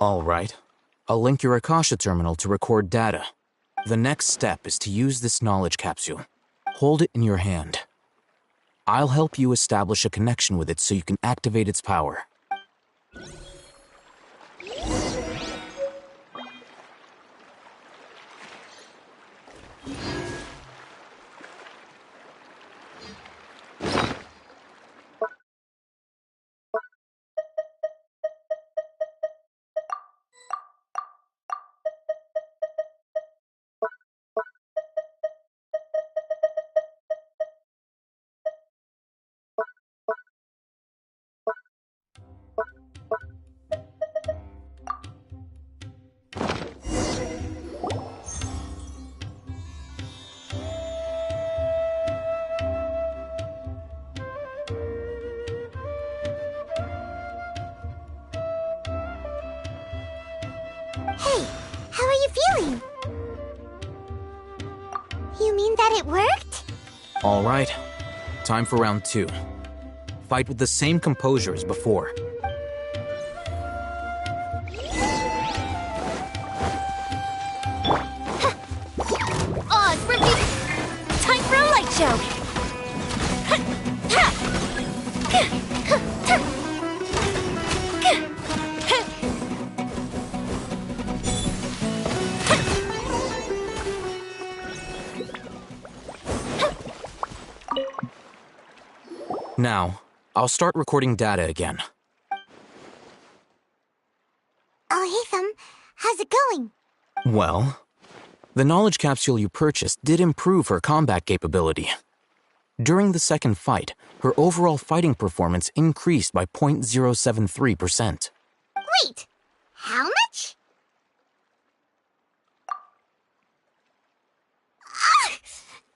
All right. I'll link your Akasha terminal to record data. The next step is to use this knowledge capsule. Hold it in your hand. I'll help you establish a connection with it so you can activate its power. Hey, how are you feeling? You mean that it worked? All right. Time for round 2. Fight with the same composure as before. Oz, review! Time for a light show! Now, I'll start recording data again. Alhaitham, how's it going? Well, the knowledge capsule you purchased did improve her combat capability. During the second fight, her overall fighting performance increased by 0.073%. Wait, how much?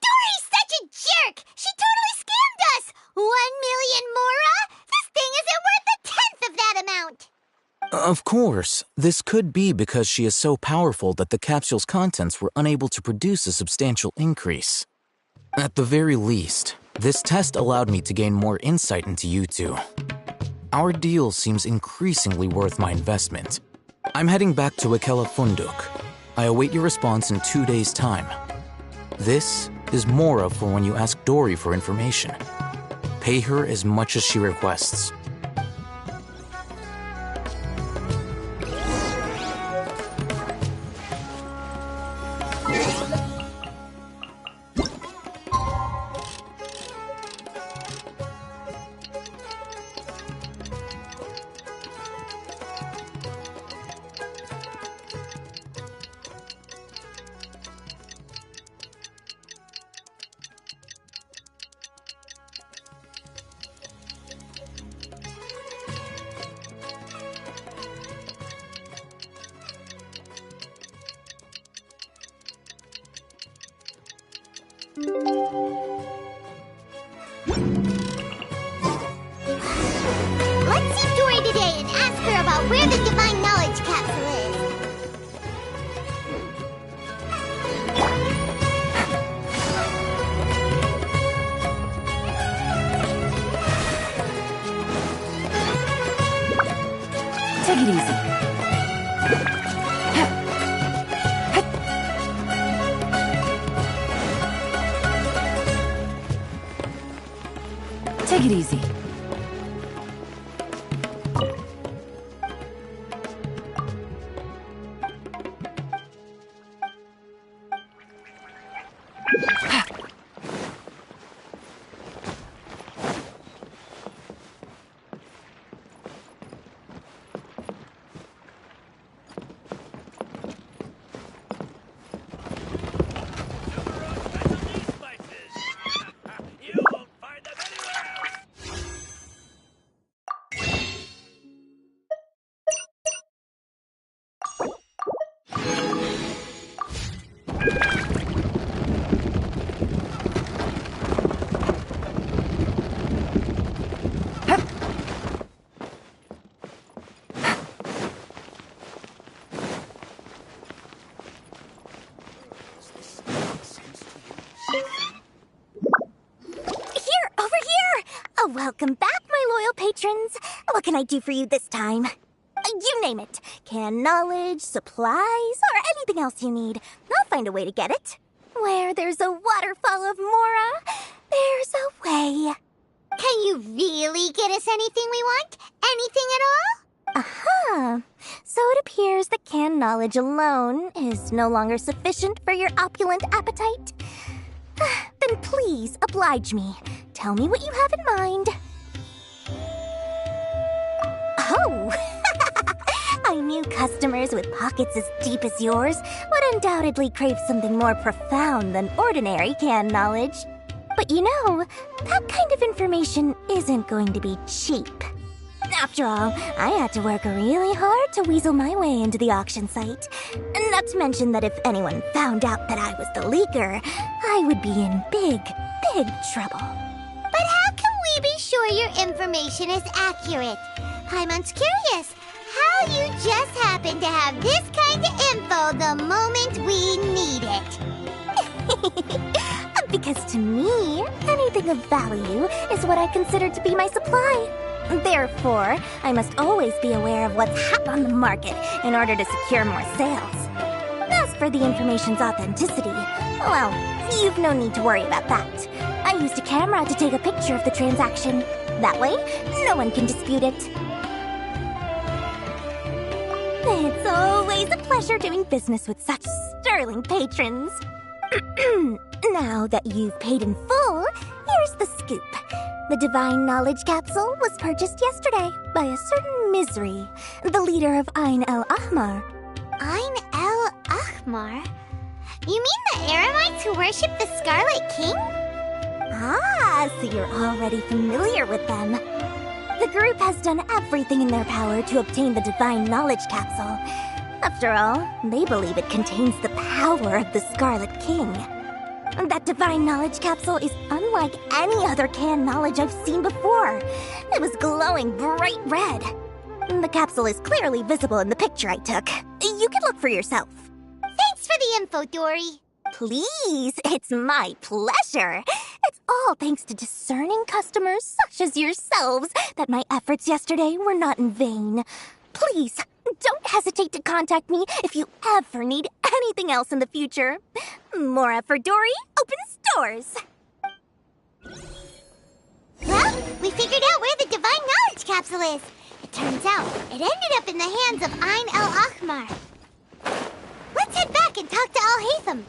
Dory's such a jerk! She totally scammed us! 1 million mora? This thing isn't worth a tenth of that amount! Of course, this could be because she is so powerful that the capsule's contents were unable to produce a substantial increase. At the very least, this test allowed me to gain more insight into you two. Our deal seems increasingly worth my investment. I'm heading back to Akela Funduk. I await your response in 2 days' time. This is Mora for when you ask Dory for information. Pay her as much as she requests. Let's see Dory today and ask her about where the divine knowledge capsule is. Take it easy. Take it easy. Welcome back, my loyal patrons. What can I do for you this time? You name it. Canned knowledge, supplies, or anything else you need. I'll find a way to get it. Where there's a waterfall of Mora, there's a way. Can you really get us anything we want? Anything at all? Aha! So it appears that canned knowledge alone is no longer sufficient for your opulent appetite. Then please oblige me. Tell me what you have in mind. Oh! I knew customers with pockets as deep as yours would undoubtedly crave something more profound than ordinary canned knowledge. But you know, that kind of information isn't going to be cheap. After all, I had to work really hard to weasel my way into the auction site. Not to mention that if anyone found out that I was the leaker, I would be in big, big trouble. But how can we be sure your information is accurate? Paimon's curious how you just happen to have this kind of info the moment we need it. Because to me, anything of value is what I consider to be my supply. Therefore, I must always be aware of what's hot on the market in order to secure more sales. As for the information's authenticity, well, you've no need to worry about that. I used a camera to take a picture of the transaction. That way, no one can dispute it. It's always a pleasure doing business with such sterling patrons. Now that you've paid in full, here's the scoop. The Divine Knowledge Capsule was purchased yesterday by a certain Misery, the leader of Ain el Ahmar. Ain el Ahmar? You mean the Eremites who worship the Scarlet King? Ah, so you're already familiar with them. The group has done everything in their power to obtain the Divine Knowledge Capsule. After all, they believe it contains the power of the Scarlet King. That Divine Knowledge Capsule is unlike any other canned knowledge I've seen before. It was glowing bright red. The capsule is clearly visible in the picture I took. You can look for yourself. Thanks for the info, Dory. Please, it's my pleasure. It's all thanks to discerning customers such as yourselves that my efforts yesterday were not in vain. Please, don't hesitate to contact me if you ever need anything else in the future. Mora for Dory opens doors. Well, we figured out where the Divine Knowledge Capsule is. It turns out it ended up in the hands of Ain el Ahmar. Let's head back and talk to Al-Haytham.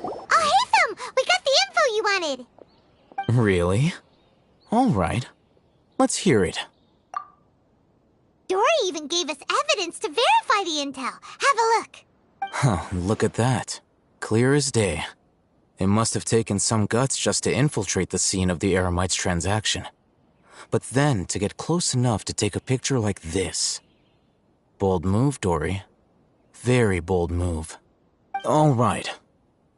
Al-Haytham! We got the info you wanted! Really? All right. Let's hear it. Dory even gave us evidence to verify the intel. Have a look. Huh, look at that. Clear as day. It must have taken some guts just to infiltrate the scene of the Eremites' transaction. But then to get close enough to take a picture like this. Bold move, Dory. Very bold move. All right.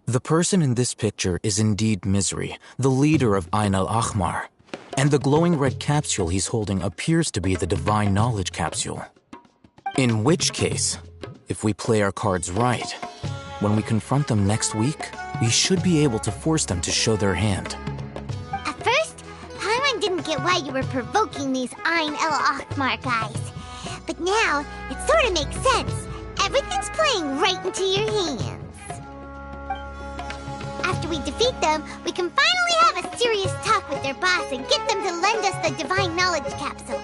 The person in this picture is indeed Misery, the leader of Ain el Ahmar. And the glowing red capsule he's holding appears to be the Divine Knowledge Capsule. In which case, if we play our cards right, when we confront them next week, we should be able to force them to show their hand. At first, Paimon didn't get why you were provoking these Ain el Ahmar guys. But now, it sort of makes sense. Everything's playing right into your hands. After we defeat them, we can finally have a serious talk with their boss and get them to lend us the Divine Knowledge Capsule.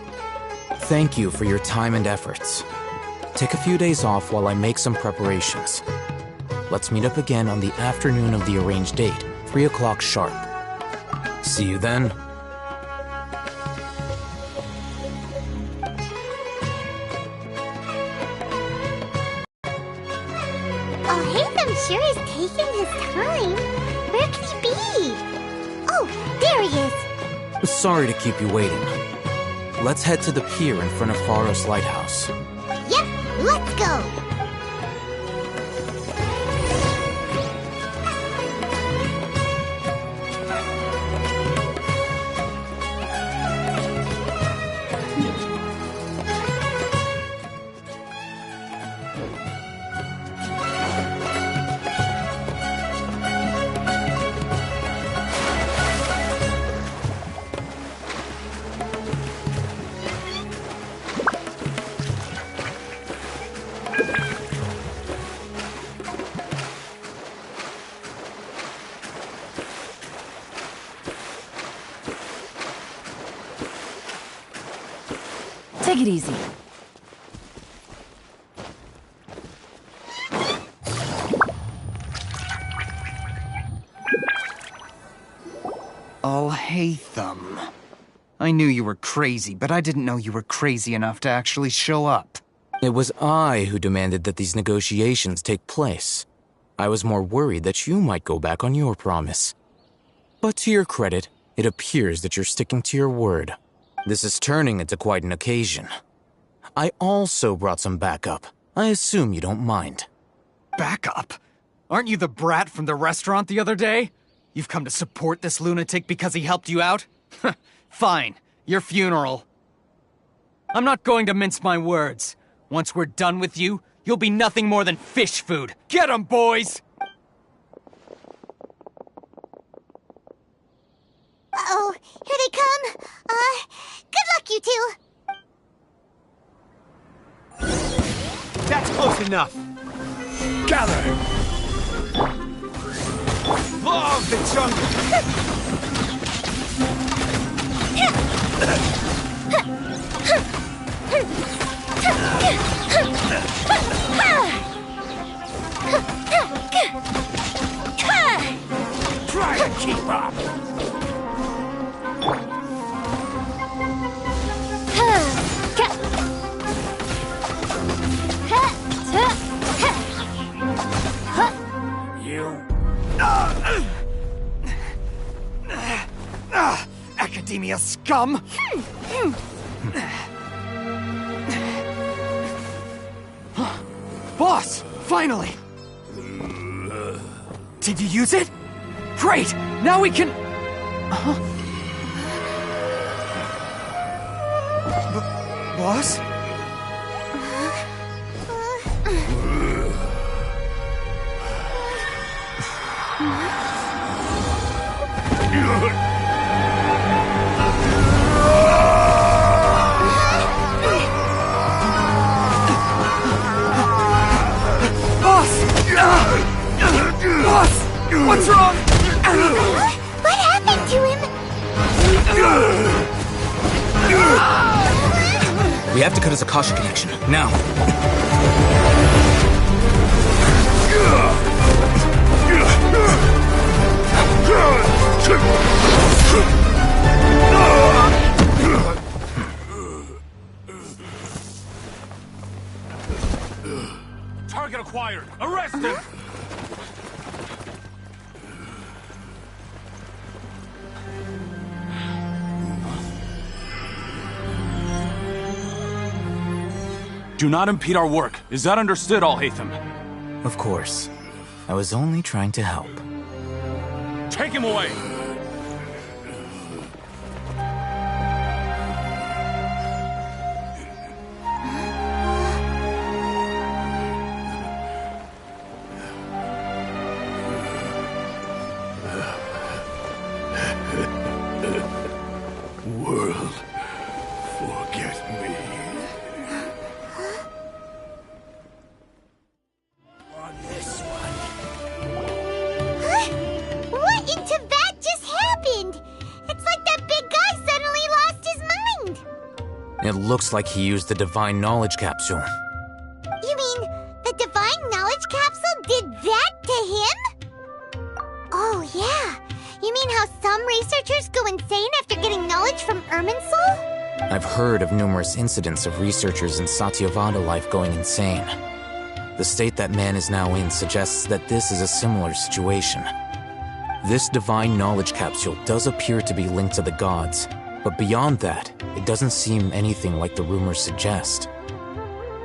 Thank you for your time and efforts. Take a few days off while I make some preparations. Let's meet up again on the afternoon of the arranged date, 3 o'clock sharp. See you then. Al-Haytham sure is taking his time. Where could he be? Oh, there he is. Sorry to keep you waiting. Let's head to the pier in front of Faros Lighthouse. Yep, let's go. Take it easy. Alhaitham. I knew you were crazy, but I didn't know you were crazy enough to actually show up. It was I who demanded that these negotiations take place. I was more worried that you might go back on your promise. But to your credit, it appears that you're sticking to your word. This is turning into quite an occasion. I also brought some backup. I assume you don't mind. Backup? Aren't you the brat from the restaurant the other day? You've come to support this lunatic because he helped you out? Fine, your funeral. I'm not going to mince my words. Once we're done with you, you'll be nothing more than fish food. Get 'em, boys! Uh-oh, here they come. Good luck, you two. That's close enough. Gather! Law of the jungle! Try to keep up! Academia scum! Boss! Finally! Did you use it? Great! Now we can... Boss? Boss! What's wrong? What happened to him? We have to cut his Akasha connection, now. Target acquired! Arrest him! Do not impede our work. Is that understood, Alhaitham? Of course. I was only trying to help. Take him away! World, forget me. What in Teyvat just happened? It's like that big guy suddenly lost his mind. It looks like he used the Divine Knowledge Capsule. You mean the Divine Knowledge Capsule did that to him? Oh, yeah. You mean how some researchers go insane after getting knowledge from Irminsul? I've heard of numerous incidents of researchers in Satyavada life going insane. The state that man is now in suggests that this is a similar situation. This Divine Knowledge Capsule does appear to be linked to the gods, but beyond that, it doesn't seem anything like the rumors suggest.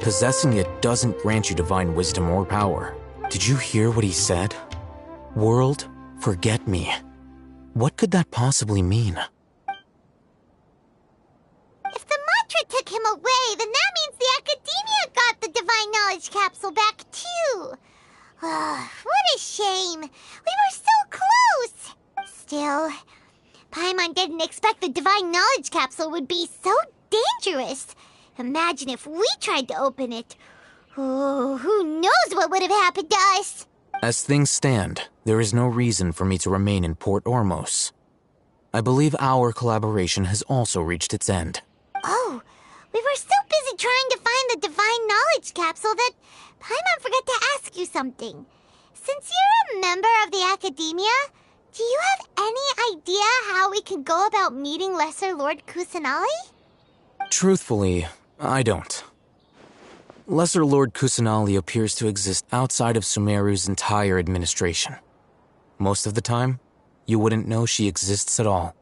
Possessing it doesn't grant you divine wisdom or power. Did you hear what he said? World, forget me. What could that possibly mean? If the mantra took him away, then that means the Academia got the Divine Knowledge Capsule back, too. What a shame. We were so close. Still, Paimon didn't expect the Divine Knowledge Capsule would be so dangerous. Imagine if we tried to open it. Oh, who knows what would have happened to us? As things stand, there is no reason for me to remain in Port Ormos. I believe our collaboration has also reached its end. Oh, We were so busy trying to find the Divine Knowledge Capsule that Paimon forgot to ask you something. Since you're a member of the Academia, do you have any idea how we can go about meeting Lesser Lord Kusanali? Truthfully, I don't. Lesser Lord Kusanali appears to exist outside of Sumeru's entire administration. Most of the time, you wouldn't know she exists at all.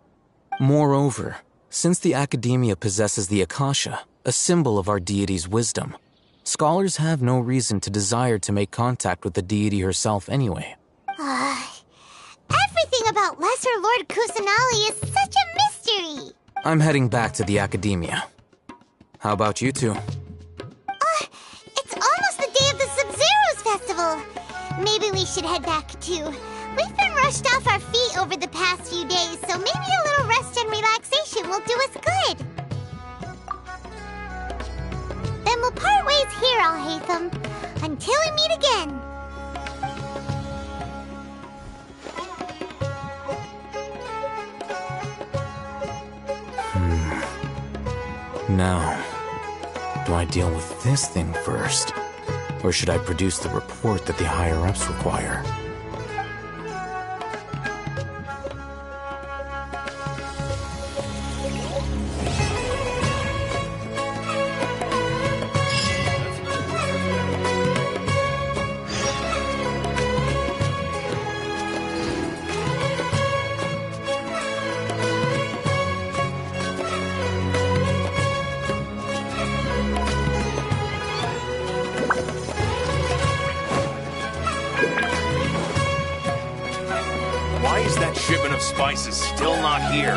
Moreover, since the Academia possesses the Akasha, a symbol of our deity's wisdom, scholars have no reason to desire to make contact with the deity herself anyway. Everything about Lesser Lord Kusanali is such a mystery! I'm heading back to the Academia. How about you two? It's almost the day of the Sub-Zero's festival. Maybe we should head back too. We've been rushed off our feet over the past few days, so maybe a little rest and relaxation will do us good. Then we'll part ways here, Alhaitham, until we meet again. Now, do I deal with this thing first? Or should I produce the report that the higher-ups require? Why is that shipment of spices still not here?